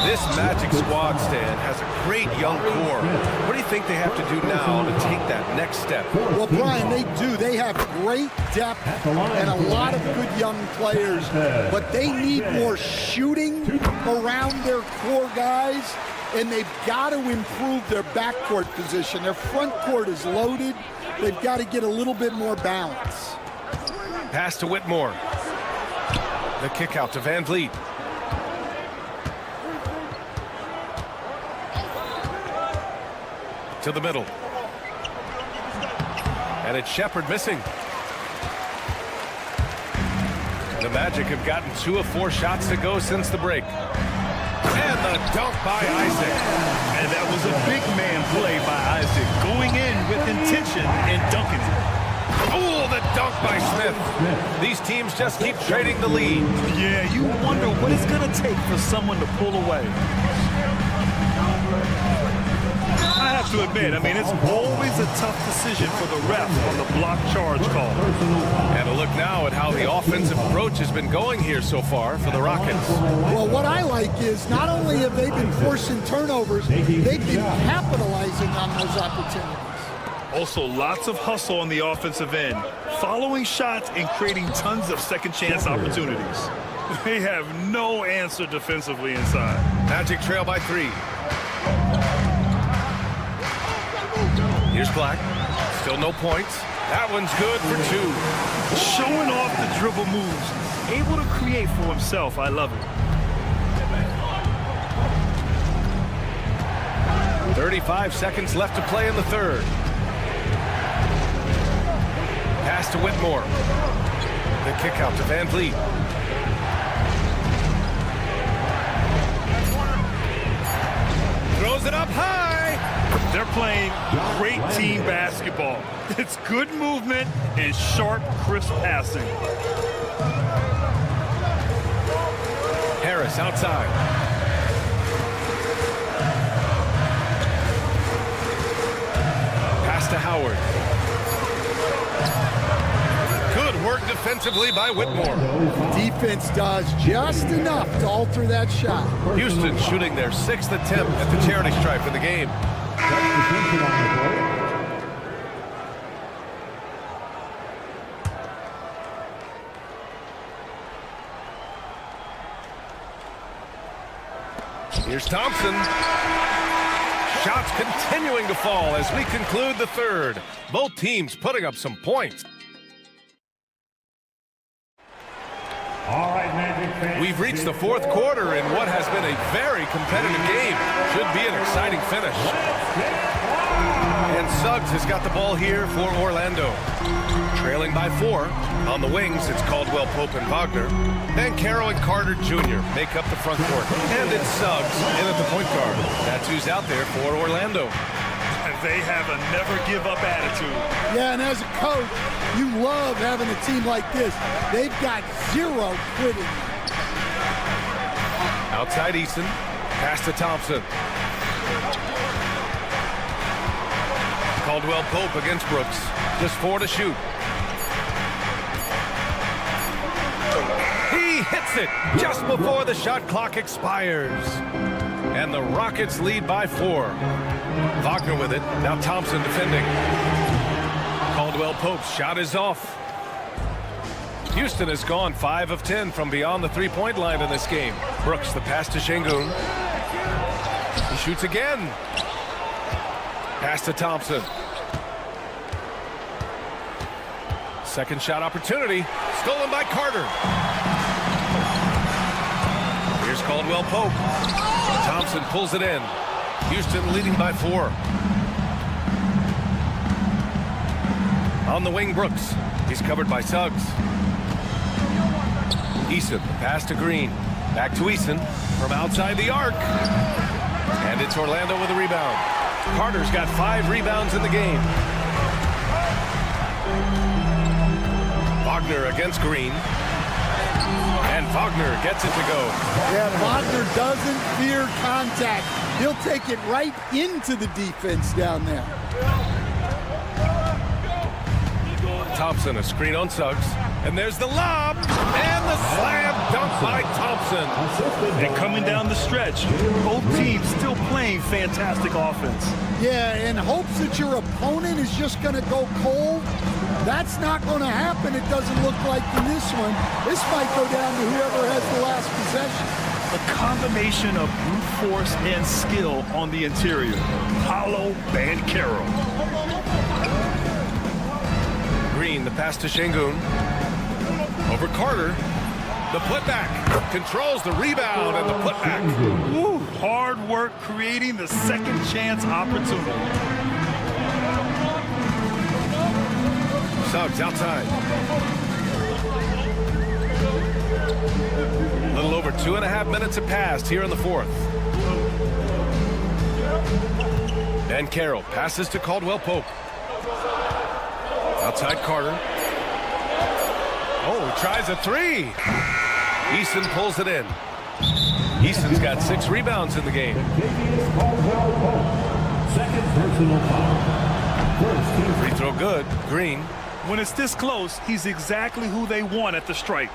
This Magic squad, Stan, has a great young core. What do you think they have to do now to take that next step? Well, Brian, they do. They have great depth and a lot of good young players, but they need more shooting around their core guys, and they've got to improve their backcourt position. Their front court is loaded. They've got to get a little bit more balance. Pass to Whitmore. The kick out to Van Vliet. To the middle. And it's Shepard missing. The Magic have gotten 2 of 4 shots to go since the break. And the dunk by Isaac. And that was a big man play by Isaac, going in with intention and dunking it. Oh, the dunk by Smith. These teams just keep trading the lead. Yeah, you wonder what it's going to take for someone to pull away. I have to admit, it's always a tough decision for the ref on the block charge call. And a look now at how the offensive approach has been going here so far for the Rockets. Well, what I like is not only have they been forcing turnovers, they've been capitalizing on those opportunities. Also, lots of hustle on the offensive end, following shots and creating tons of second chance opportunities. They have no answer defensively inside. Magic trail by 3. Here's Black. Still no points. That one's good for 2. Showing off the dribble moves. Able to create for himself. I love it. 35 seconds left to play in the third. Pass to Whitmore. The kick out to Van Vliet. Throws it up high. They're playing great team basketball. It's good movement and sharp, crisp passing. Harris outside. Pass to Howard. Good work defensively by Whitmore. Defense does just enough to alter that shot. Houston shooting their 6th attempt at the charity stripe in the game. Here's Thompson. Shots continuing to fall as we conclude the third. Both teams putting up some points. All right, Magic fans. We've reached the fourth quarter in what has been a very competitive game. Should be an exciting finish. And Suggs has got the ball here for Orlando. Trailing by 4. On the wings, it's Caldwell Pope and Wagner. Then Carroll and Carter Jr. make up the front court. And it's Suggs in at the point guard. That's who's out there for Orlando. They have a never-give-up attitude. Yeah, and as a coach, you love having a team like this. They've got 0 quitting. Outside Eason. Pass to Thompson. Caldwell Pope against Brooks. Just 4 to shoot. He hits it just before the shot clock expires. And the Rockets lead by 4. Wagner with it. Now Thompson defending. Caldwell Pope's shot is off. Houston has gone 5 of 10 from beyond the three-point line in this game. Brooks, the pass to Şengün. He shoots again. Pass to Thompson. Second shot opportunity. Stolen by Carter. Here's Caldwell Pope. Thompson pulls it in. Houston leading by 4. On the wing, Brooks. He's covered by Suggs. Eason, pass to Green. Back to Eason from outside the arc. And it's Orlando with a rebound. Carter's got 5 rebounds in the game. Wagner against Green. And Wagner gets it to go. Yeah, Wagner doesn't fear contact. He'll take it right into the defense down there. Thompson, a screen on Suggs. And there's the lob. And the slam dunk by Thompson. And coming down the stretch, both teams still playing fantastic offense. Yeah, in hopes that your opponent is just going to go cold. That's not going to happen, it doesn't look like in this one. This might go down to whoever has the last possession. A combination of brute force and skill on the interior. Paolo Banchero. Green, the pass to Şengün. Over Carter. The putback. Controls the rebound and the putback. Woo, hard work creating the second chance opportunity. Suggs outside. A little over 2.5 minutes have passed here in the fourth. Ben Carroll passes to Caldwell Pope. Outside Carter. Oh, tries a 3. Eason pulls it in. Eason's got 6 rebounds in the game. Second personal foul. Free throw good. Green. When it's this close, he's exactly who they want at the stripe.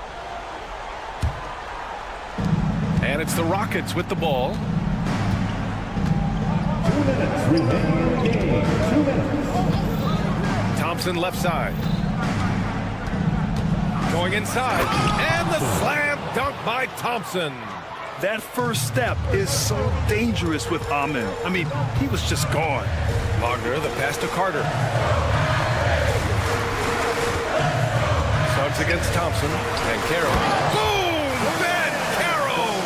And it's the Rockets with the ball. 2 minutes remaining in the game. 2 minutes. Thompson left side. Going inside. And the slam dunk by Thompson. That first step is so dangerous with Amen. I mean, he was just gone. Wagner, the pass to Carter. Suggs against Thompson. And Carroll. Boom! Van Carroll!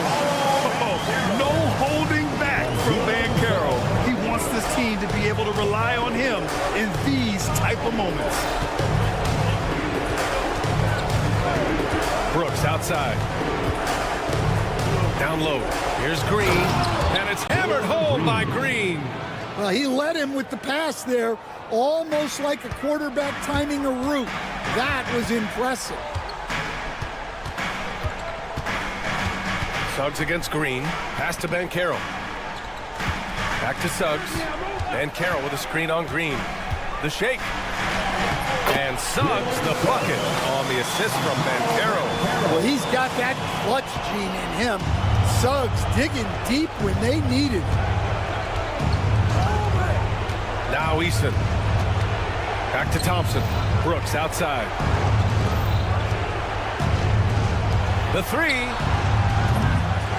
Oh, no holding back from Van Carroll. He wants this team to be able to rely on him in these type of moments. Brooks outside. Down low. Here's Green. And it's hammered home by Green. Well, he led him with the pass there, almost like a quarterback timing a route. That was impressive. Suggs against Green. Pass to Ben Carroll. Back to Suggs. Ben Carroll with a screen on Green. The shake. And Suggs the bucket on the assist from Ben Carroll. Well, he's got that clutch gene in him. Suggs digging deep when they needed it. Now Easton. Back to Thompson. Brooks outside. The three.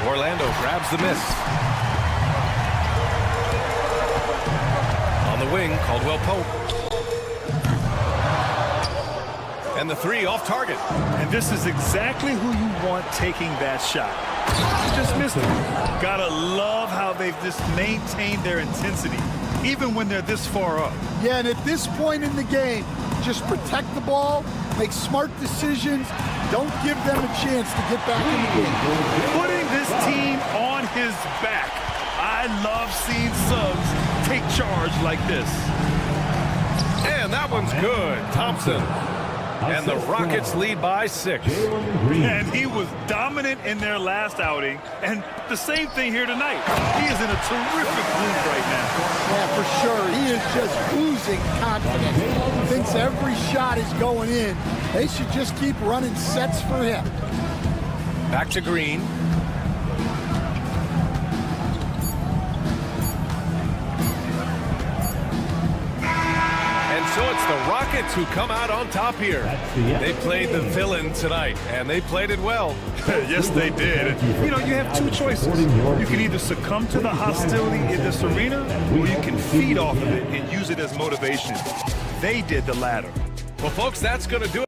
Orlando grabs the miss. On the wing, Caldwell Pope. And the three off target. And this is exactly who you want taking that shot. You just missed it. Gotta love how they've just maintained their intensity, even when they're this far up. Yeah, and at this point in the game, just protect the ball, make smart decisions, don't give them a chance to get back in the game. Putting this team on his back. I love seeing Suggs take charge like this. And that one's good. Thompson. And the Rockets lead by 6. And he was dominant in their last outing. And the same thing here tonight. He is in a terrific mood right now. Yeah, for sure. He is just oozing confidence. Thinks every shot is going in. They should just keep running sets for him. Back to Green. So it's the Rockets who come out on top here. They played the villain tonight, and they played it well. Yes, they did. You know, you have two choices. You can either succumb to the hostility in this arena, or you can feed off of it and use it as motivation. They did the latter. Well, folks, that's going to do it.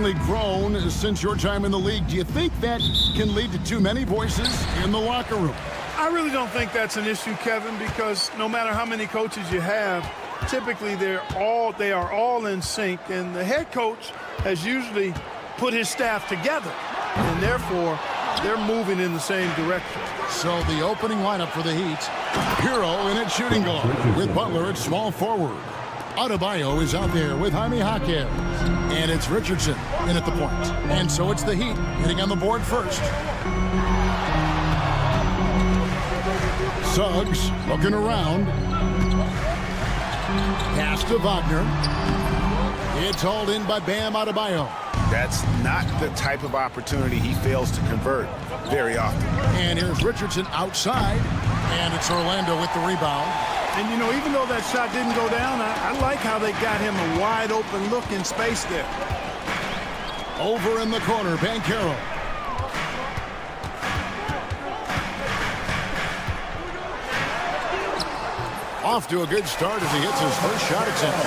certainly grown since your time in the league. Do you think that can lead to too many voices in the locker room? I really don't think that's an issue, Kevin, because no matter how many coaches you have, typically they are all in sync, and the head coach has usually put his staff together, and therefore they're moving in the same direction. So the opening lineup for the Heat: Hero in at shooting guard with Butler at small forward. Adebayo is out there with Jaime Jaquez. And it's Richardson in at the point. And so it's the Heat hitting on the board first. Suggs looking around. Pass to Wagner. It's hauled in by Bam Adebayo. That's not the type of opportunity he fails to convert very often. And here's Richardson outside. And it's Orlando with the rebound. And, you know, even though that shot didn't go down, I like how they got him a wide-open look in space there. Over in the corner, Banchero. Off to a good start as he hits his first shot attempt.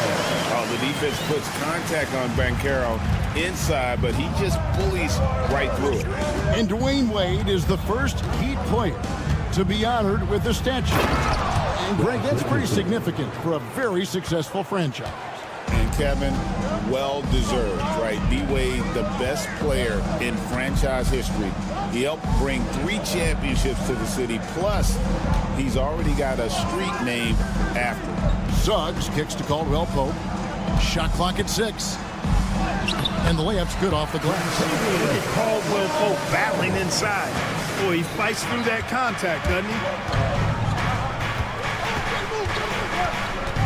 Oh, the defense puts contact on Banchero inside, but he just bullies right through it. And Dwayne Wade is the first Heat player to be honored with a statue. And Greg, that's pretty significant for a very successful franchise. And Kevin, well deserved, right? D-Wade, the best player in franchise history. He helped bring 3 championships to the city. Plus, he's already got a street named after him. Suggs kicks to Caldwell Pope. Shot clock at 6. And the layup's good off the glass. Look at Caldwell Pope battling inside. Boy, he fights through that contact, doesn't he?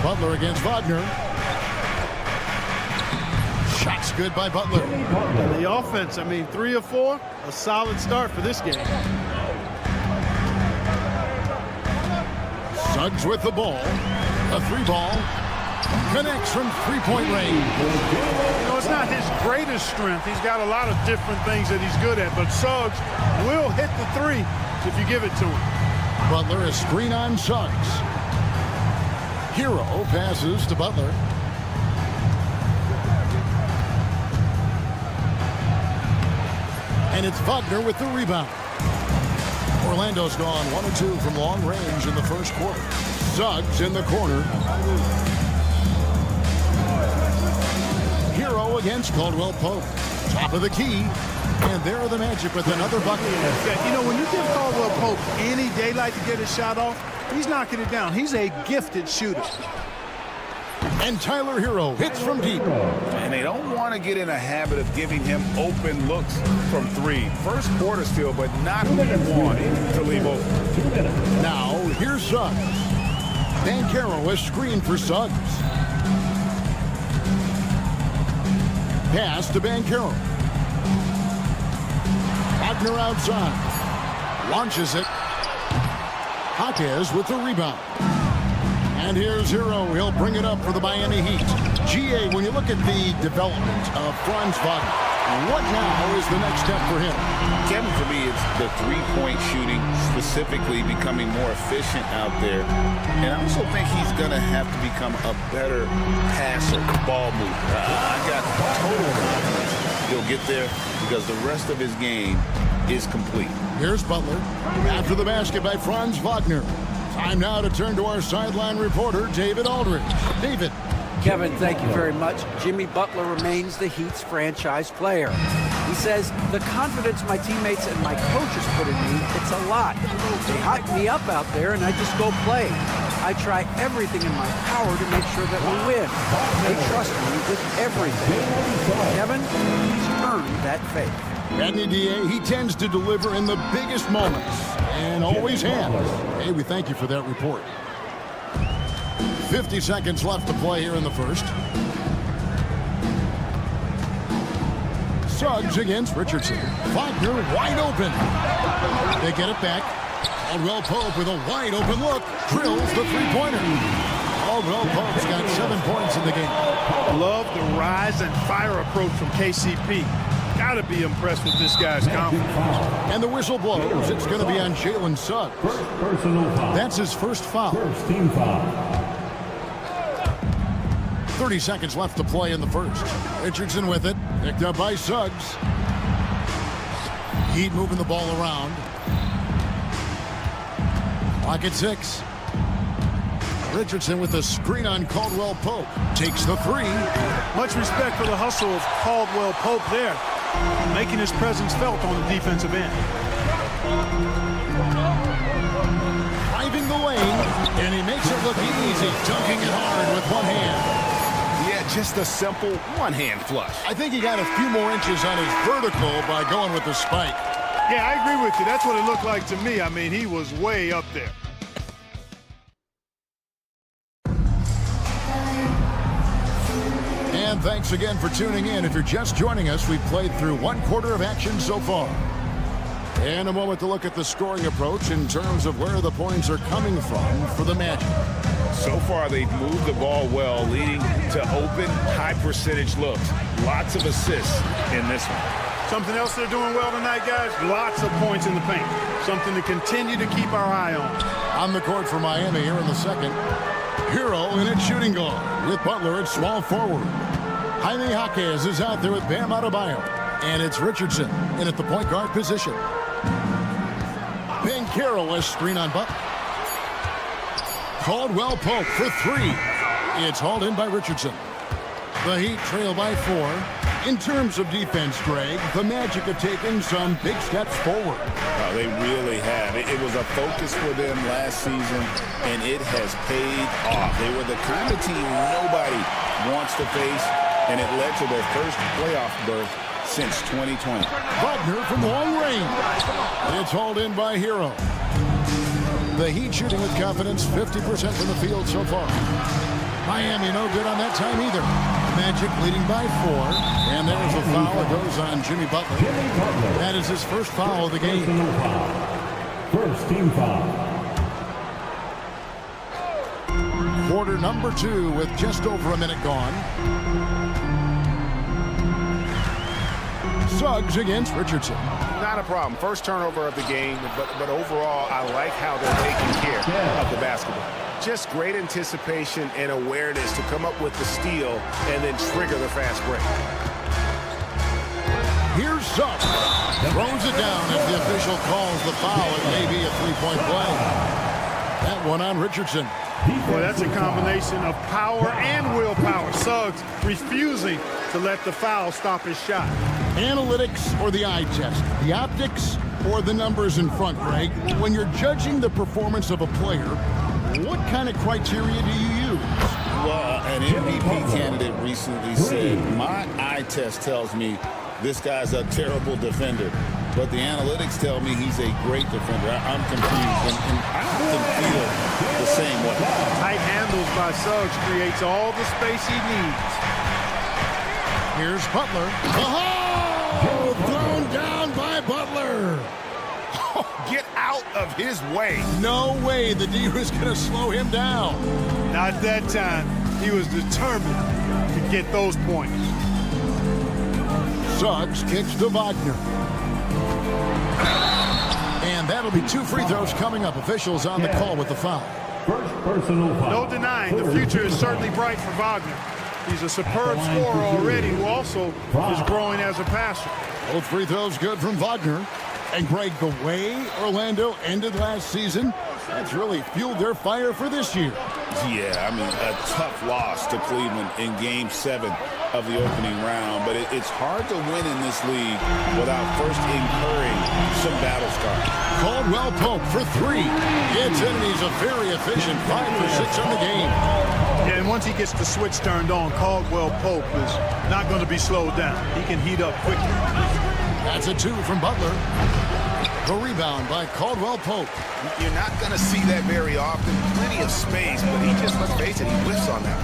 Butler against Wagner. Shots good by Butler. And the offense, I mean, 3 of 4, a solid start for this game. Suggs with the ball. A 3-ball. Connects from 3-point range. You know, it's not his greatest strength. He's got a lot of different things that he's good at, but Suggs will hit the 3 if you give it to him. Butler is screen on Suggs. Hero passes to Butler. And it's Wagner with the rebound. Orlando's gone 1 of 2 from long range in the first quarter. Suggs in the corner. Hero against Caldwell Pope. Top of the key. And there are the Magic with another bucket. You know, when you give Caldwell Pope any daylight to get his shot off, he's knocking it down. He's a gifted shooter. And Tyler Hero hits from deep. And they don't want to get in a habit of giving him open looks from 3. First quarter still, but not who you want to leave open. Now, here's Suggs. Banchero is screened for Suggs. Pass to Banchero. Wagner outside. Launches it. Jaquez with the rebound. And here's Hero. He'll bring it up for the Miami Heat. GA, when you look at the development of Franz Wagner, what now is the next step for him? Kevin, for me, it's the 3-point shooting, specifically becoming more efficient out there. And I also think he's going to have to become a better passer, ball mover. I got total confidence he'll get there because the rest of his game is complete. Here's Butler. After the basket by Franz Wagner. Time now to turn to our sideline reporter, David Aldridge. David. Kevin, thank you very much. Jimmy Butler remains the Heat's franchise player. He says, the confidence my teammates and my coaches put in me, it's a lot. They hype me up out there and I just go play. I try everything in my power to make sure that we win. They trust me with everything. Kevin, he's earned that faith. Rodney DA, he tends to deliver in the biggest moments, and always has. Hey, we thank you for that report. 50 seconds left to play here in the first. Suggs against Richardson. Wagner wide open. They get it back. Caldwell Pope with a wide open look. Drills the 3-pointer. Caldwell Pope's got 7 points in the game. Love the rise and fire approach from KCP. Got to be impressed with this guy's confidence. And the whistle blows. It's going to be on Jalen Suggs. That's his first foul. First team foul. 30 seconds left to play in the first. Richardson with it. Picked up by Suggs. Heat moving the ball around. Clock at 6. Richardson with the screen on Caldwell Pope. Takes the 3. Much respect for the hustle of Caldwell Pope there, making his presence felt on the defensive end. Driving the lane, and he makes it look easy, dunking it hard with one hand. Yeah, just a simple one-hand flush. I think he got a few more inches on his vertical by going with the spike. Yeah, I agree with you. That's what it looked like to me. I mean, he was way up there. And thanks again for tuning in. If you're just joining us, we've played through 1 quarter of action so far. And a moment to look at the scoring approach in terms of where the points are coming from for the Magic. So far, they've moved the ball well, leading to open, high-percentage looks. Lots of assists in this one. Something else they're doing well tonight, guys, lots of points in the paint. Something to continue to keep our eye on. On the court for Miami here in the second. Hero in at shooting guard with Butler at small forward. Jaime Jaquez is out there with Bam Adebayo. And it's Richardson in at the point guard position. Banchero has screen on Butler. Caldwell Pope for 3. It's hauled in by Richardson. The Heat trail by 4. In terms of defense, Greg, the Magic have taken some big steps forward. Oh, they really have. It was a focus for them last season, and it has paid off. They were the kind of team nobody wants to face, and it led to their first playoff berth since 2020. Wagner from long range. It's hauled in by Hero. The Heat shooting with confidence, 50% from the field so far. Miami no good on that time either. Magic leading by 4. And there's a foul that goes on Jimmy Butler. That is his first foul of the game. First team foul. Quarter number 2 with just over a minute gone. Suggs against Richardson. Not a problem. First turnover of the game, but overall, I like how they're taking care of the basketball. Just great anticipation and awareness to come up with the steal and then trigger the fast break. Here's Suggs. Throws it down as the official calls the foul. It may be a three-point play. That one on Richardson. Boy, that's a combination of power and willpower. Suggs refusing to let the foul stop his shot. Analytics or the eye test? The optics or the numbers in front, Greg? When you're judging the performance of a player, what kind of criteria do you use? Well, an MVP candidate recently said, my eye test tells me this guy's a terrible defender, but the analytics tell me he's a great defender. I'm confused, and I often feel the same way. Tight handles by Suggs creates all the space he needs. Here's Butler. Oh, thrown down by Butler. Get out of his way. No way the D was going to slow him down. Not that time. He was determined to get those points. Suggs kicks to Wagner. And that'll be 2 free throws coming up. Officials on the call with the foul. First personal foul. No denying the future is certainly bright for Wagner. He's a superb scorer already who also is growing as a passer. Both free throws good from Wagner. And Greg, the way Orlando ended last season, that's really fueled their fire for this year. Yeah, I mean, a tough loss to Cleveland in Game 7 of the opening round, but it's hard to win in this league without first incurring some battle scars. Caldwell Pope for 3. Gets in, and he's a very efficient 5 for 6 on the game. Yeah, and once he gets the switch turned on, Caldwell Pope is not going to be slowed down. He can heat up quickly. That's a 2 from Butler. The rebound by Caldwell Pope. You're not going to see that very often. Plenty of space, but he just, let's face it, he whiffs on that.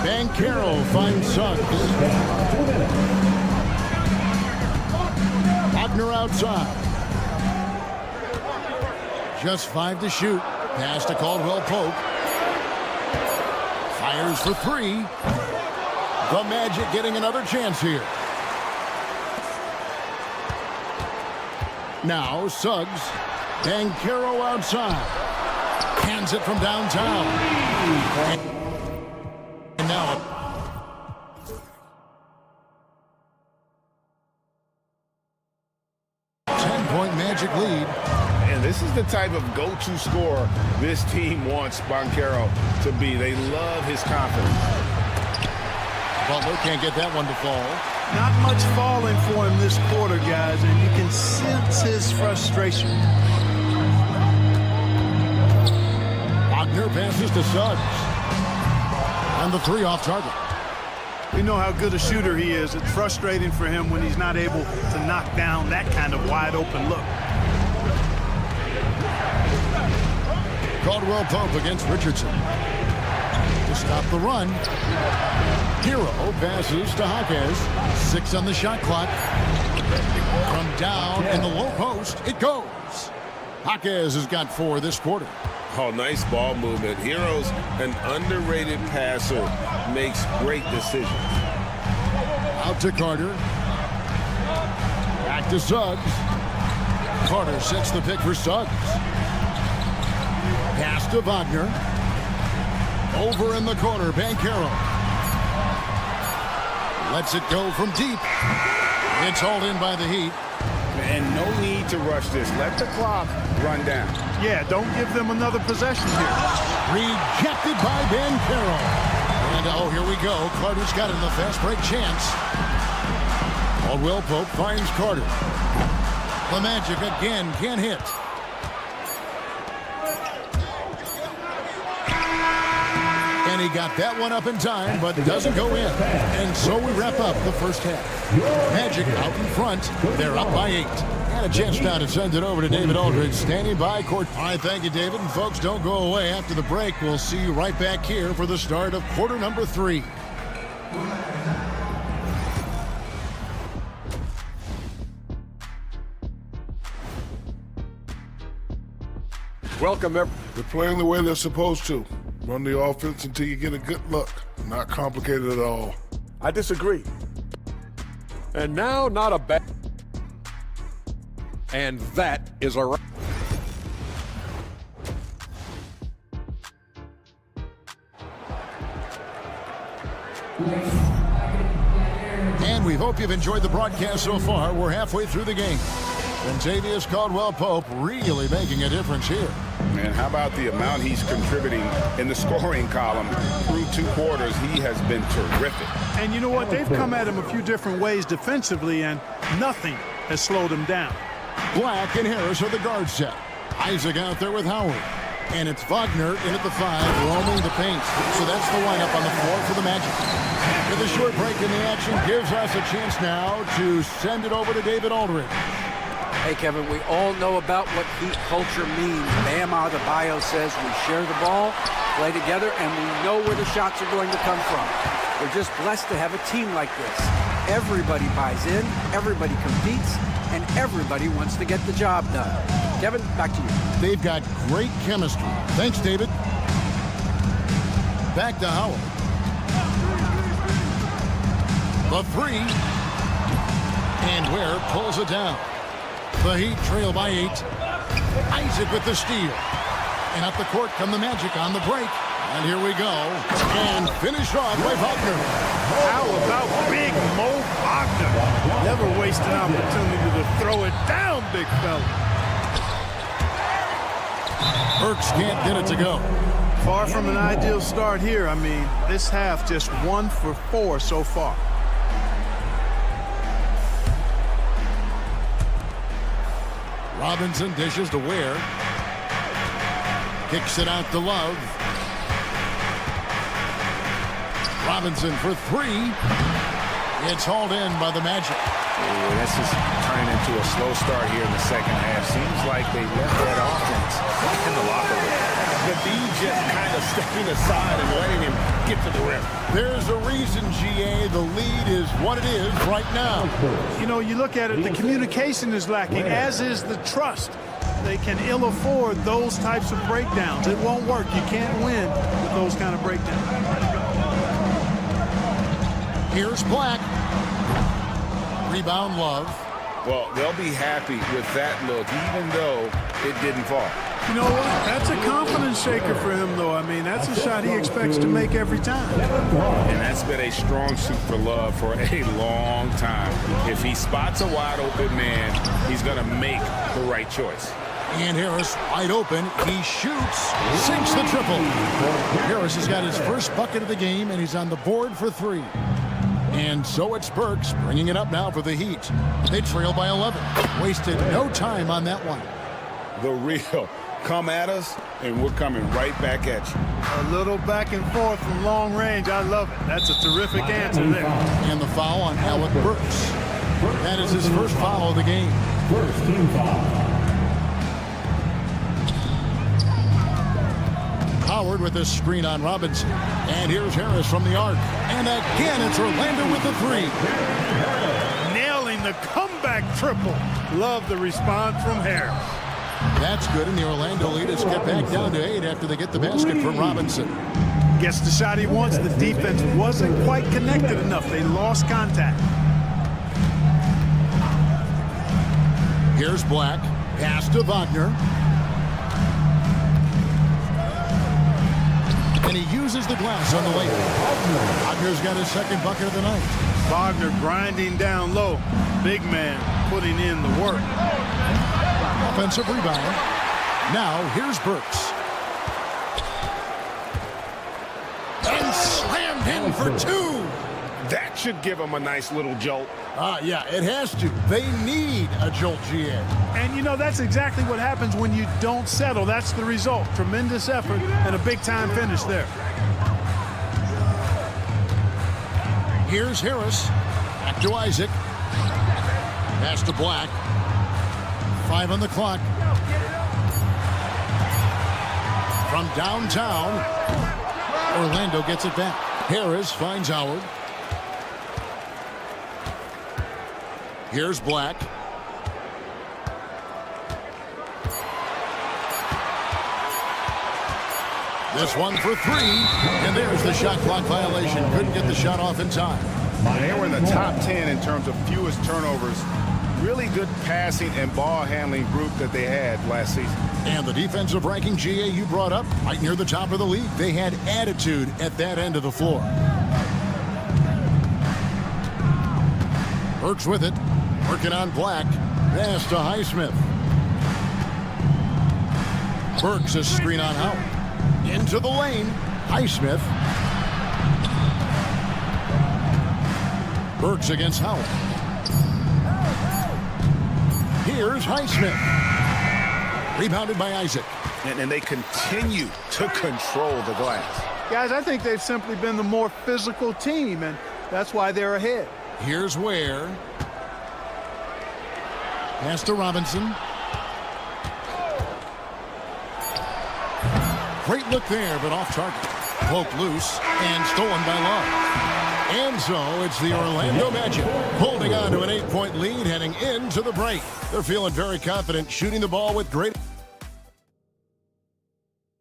Banchero finds Suggs. Wagner outside. Just 5 to shoot. Pass to Caldwell Pope. Fires for 3. The Magic getting another chance here. Now Suggs. Banchero outside. Hands it from downtown. now. 10-point Magic lead. And this is the type of go-to scorer this team wants Banchero to be. They love his confidence. Butler can't get that one to fall. Not much falling for him this quarter, guys, and you can sense his frustration. Wagner passes to Suggs. And the three off target. We know how good a shooter he is. It's frustrating for him when he's not able to knock down that kind of wide open look. Caldwell Pope against Richardson. To stop the run. Hero passes to Jaquez. 6 on the shot clock. From down in the low post, it goes. Jaquez has got 4 this quarter. Oh, nice ball movement. Hero's an underrated passer. Makes great decisions. Out to Carter. Back to Suggs. Carter sets the pick for Suggs. Pass to Wagner. Over in the corner, Banchero. Lets it go from deep. It's hauled in by the Heat. And no need to rush this. Let the clock run down. Yeah, don't give them another possession here. Rejected by Banchero. And oh, here we go. Carter's got it in the fast break chance. Caldwell Pope finds Carter. The Magic again can't hit. And he got that one up in time, but doesn't go in. And so we wrap up the first half. Magic out in front. They're up by 8. And a chance now to send it over to David Aldridge, standing by court. All right, thank you, David. And folks, don't go away. After the break, we'll see you right back here for the start of quarter number 3. Welcome, everyone. They're playing the way they're supposed to. Run the offense until you get a good look. Not complicated at all. I disagree. And now, not a bad. And that is a. And we hope you've enjoyed the broadcast so far. We're halfway through the game. And Xavier Caldwell Pope really making a difference here. Man, how about the amount he's contributing in the scoring column through 2 quarters? He has been terrific. And you know what? They've come at him a few different ways defensively, and nothing has slowed him down. Black and Harris are the guard set. Isaac out there with Howard. And it's Wagner in at the 5, roaming the paint. So that's the lineup on the floor for the Magic. With a short break in the action gives us a chance now to send it over to David Aldridge. Hey, Kevin, we all know about what Heat culture means. Bam Adebayo says we share the ball, play together, and we know where the shots are going to come from. We're just blessed to have a team like this. Everybody buys in, everybody competes, and everybody wants to get the job done. Kevin, back to you. They've got great chemistry. Thanks, David. Back to Howard. The 3. And Ware pulls it down. The Heat trail by 8. Isaac with the steal. And up the court come the Magic on the break. And here we go. And finished off by Wagner. How about big Mo Wagner? Never waste an opportunity to throw it down, big fella. Burks can't get it to go. Far from an ideal start here. I mean, this half just 1 for 4 so far. Robinson dishes to Ware. Kicks it out to Love. Robinson for 3. It's hauled in by the Magic. Yeah, that's just turning into a slow start here in the second half. Seems like they left that offense in the locker room. The B just kind of stepping aside and letting him get to the rim. There's a reason, GA. The lead is what it is right now. You know, you look at it, the communication is lacking, as is the trust. They can ill afford those types of breakdowns. It won't work. You can't win with those kind of breakdowns. Here's Black. Rebound Love. Well, they'll be happy with that look, even though it didn't fall. You know what? That's a confidence shaker for him, though. I mean, that's a shot he expects to make every time. And that's been a strong suit for Love for a long time. If he spots a wide open man, he's going to make the right choice. And Harris wide open. He shoots, sinks the triple. Harris has got his first bucket of the game, and he's on the board for 3. And so it's Burks bringing it up now for the Heat. They trail by 11. Wasted no time on that one. The real. Come at us, and we're coming right back at you. A little back and forth from long range. I love it. That's a terrific answer there. And the foul on Alec Burks. That is his first foul of the game. First team foul. Howard with a screen on Robinson. And here's Harris from the arc. And again, it's Orlando with the 3. Nailing the comeback triple. Love the response from Harris. That's good, and the Orlando lead is get back down to 8 after they get the basket from Robinson. Gets the shot he wants. The defense wasn't quite connected enough. They lost contact. Here's Black. Pass to Wagner. And he uses the glass on the lane. Wagner's got his second bucket of the night. Wagner grinding down low. Big man putting in the work. Offensive rebound. Now here's Burks. And slammed in for 2. That should give him a nice little jolt. Yeah, it has to. They need a jolt, GA. And, you know, that's exactly what happens when you don't settle. That's the result. Tremendous effort and a big-time finish there. Here's Harris. Back to Isaac. Pass to Black. 5 on the clock. From downtown, Orlando gets it back. Harris finds Howard. Here's Black. This one for 3. And there's the shot clock violation. Couldn't get the shot off in time. They were in the top 10 in terms of fewest turnovers. Really good passing and ball handling group that they had last season. And the defensive ranking, GA, you brought up, right near the top of the league. They had attitude at that end of the floor. Burks with it. Working on Black. Pass to Highsmith. Burks a screen on Howard. Into the lane. Highsmith. Burks against Howard. Here's Highsmith. Rebounded by Isaac. And they continue to control the glass. Guys, I think they've simply been the more physical team, and that's why they're ahead. Here's Ware. Pass to Robinson. Great look there, but off target. Poked loose and stolen by Love. And so it's the Orlando Magic holding on to an 8-point lead heading into the break. They're feeling very confident, shooting the ball with great...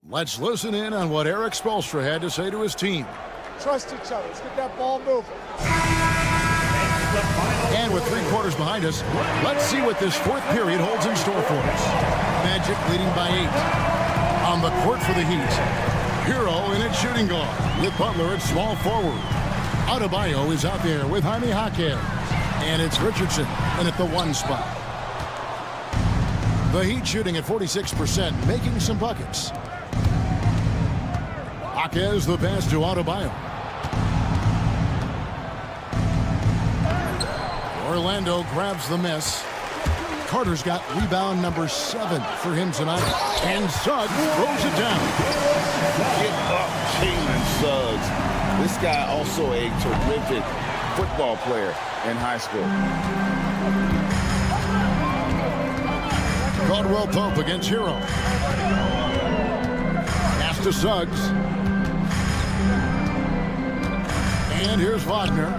Let's listen in on what Eric Spoelstra had to say to his team. Trust each other. Let's get that ball moving. And with 3 quarters behind us, let's see what this 4th period holds in store for us. Magic leading by 8. On the court for the Heat, Hero in at shooting guard with Butler at small forward. Adebayo is out there with Jaime Jaquez. And it's Richardson in at the 1 spot. The Heat shooting at 46%, making some buckets. Jaquez the pass to Adebayo. Orlando grabs the miss. Carter's got rebound number 7 for him tonight. And Suggs throws it down. Get up, Jalen Suggs. This guy also a terrific football player in high school. Caldwell Pope against Hero. Pass to Suggs. And here's Wagner.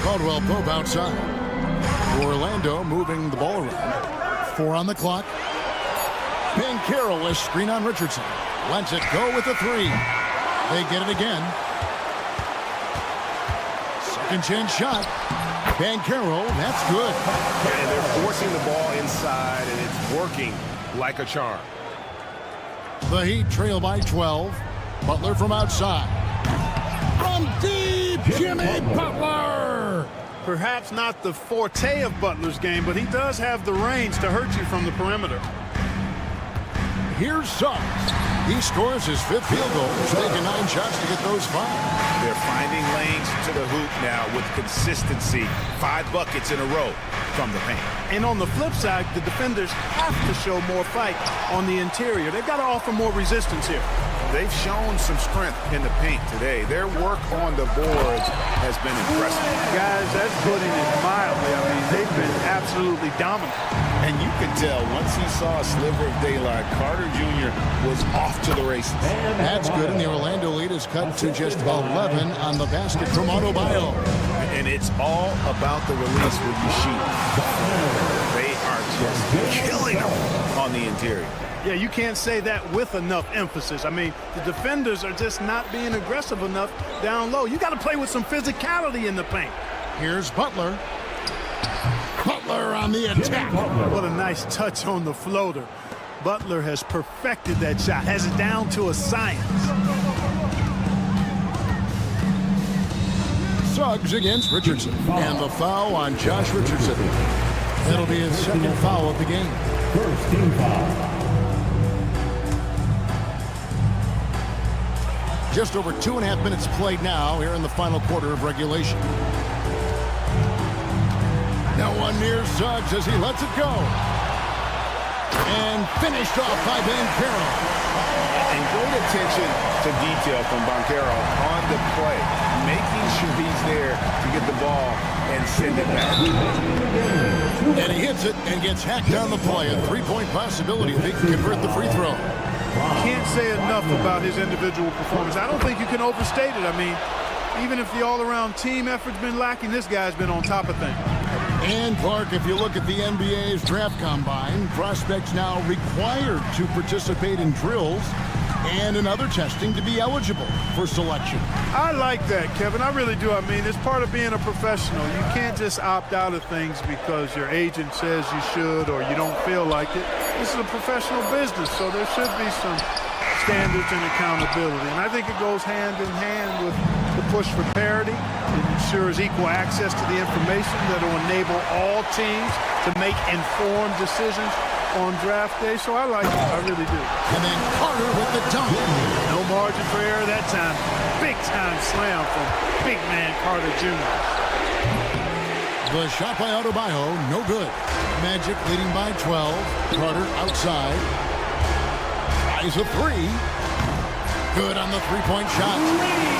Caldwell Pope outside. Orlando moving the ball around. 4 on the clock. Banchero, a screen on Richardson. Lets it go with the 3. They get it again. Second chance shot. Banchero, that's good. And they're forcing the ball inside, and it's working like a charm. The Heat trail by 12. Butler from outside. From deep, Jimmy Butler! Perhaps not the forte of Butler's game, but he does have the range to hurt you from the perimeter. Here's Suggs. He scores his 5th field goal. He's taking 9 shots to get those 5. They're finding lanes to the hoop now with consistency. 5 buckets in a row from the paint. And on the flip side, the defenders have to show more fight on the interior. They've got to offer more resistance here. They've shown some strength in the paint today. Their work on the boards has been impressive. Guys, that's putting it mildly. I mean, they've been absolutely dominant. And you can tell once he saw a sliver of daylight, Carter Jr. was off to the races. That's good, and the Orlando lead is cut to just 11 on the basket from Adebayo. And it's all about the release with your sheet. They are just killing them on the interior. Yeah, you can't say that with enough emphasis. I mean, the defenders are just not being aggressive enough down low. You got to play with some physicality in the paint. Here's Butler. Butler on the attack. What a nice touch on the floater. Butler has perfected that shot, has it down to a science. Suggs against Richardson. And the foul on Josh Richardson. That'll be his 2nd foul of the game. First team foul. Just over 2.5 minutes played now here in the final quarter of regulation. Now one near Suggs as he lets it go. And finished off by Banchero. And great attention to detail from Banchero on the play, making sure he's there to get the ball and send it back. And he hits it and gets hacked on the play. A 3-point possibility if he can convert the free throw. Can't say enough about his individual performance. I don't think you can overstate it. I mean, even if the all-around team effort's been lacking, this guy's been on top of things. And Clark, if you look at the NBA's draft combine, prospects now required to participate in drills and in other testing to be eligible for selection. I like that, Kevin. I really do. I mean, it's part of being a professional. You can't just opt out of things because your agent says you should or you don't feel like it. This is a professional business, so there should be some standards and accountability. And I think it goes hand in hand with the push for parity. It ensures equal access to the information that will enable all teams to make informed decisions on draft day. So I like it. I really do. And then Carter with the dunk. No margin for error that time. Big time slam from big man Carter Jr. The shot by Adebayo, no good. Magic leading by 12. Carter outside. Tries a 3. Good on the 3-point shot.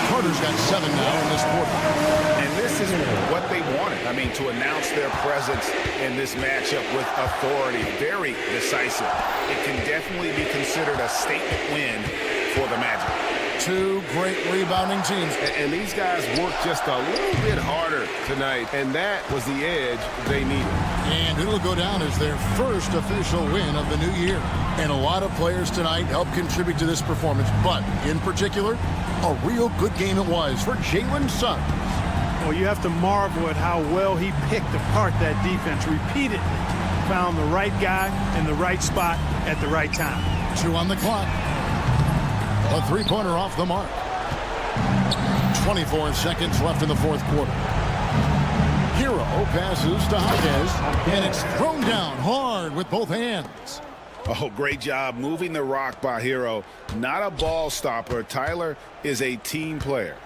Carter's got 7 now in this quarter. And this is what they wanted. I mean, to announce their presence in this matchup with authority. Very decisive. It can definitely be considered a statement win for the Magic. 2 great rebounding teams. And these guys worked just a little bit harder tonight, and that was the edge they needed. And it'll go down as their first official win of the new year. And a lot of players tonight helped contribute to this performance, but in particular, a real good game it was for Jalen Suggs. Well, you have to marvel at how well he picked apart that defense repeatedly. Found the right guy in the right spot at the right time. 2 on the clock. A 3-pointer off the mark. 24 seconds left in the 4th quarter. Hero passes to Hawkes, and it's thrown down hard with both hands. Oh, great job moving the rock by Hero. Not a ball stopper. Tyler is a team player.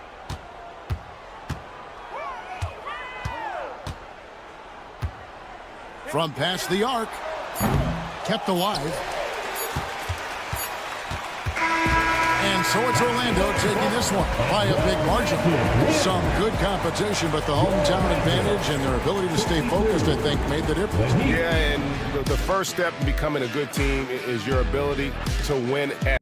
From past the arc. Kept alive. And so it's Orlando taking this one by a big margin. Some good competition, but the hometown advantage and their ability to stay focused, I think, made the difference. Yeah, and the first step in becoming a good team is your ability to win at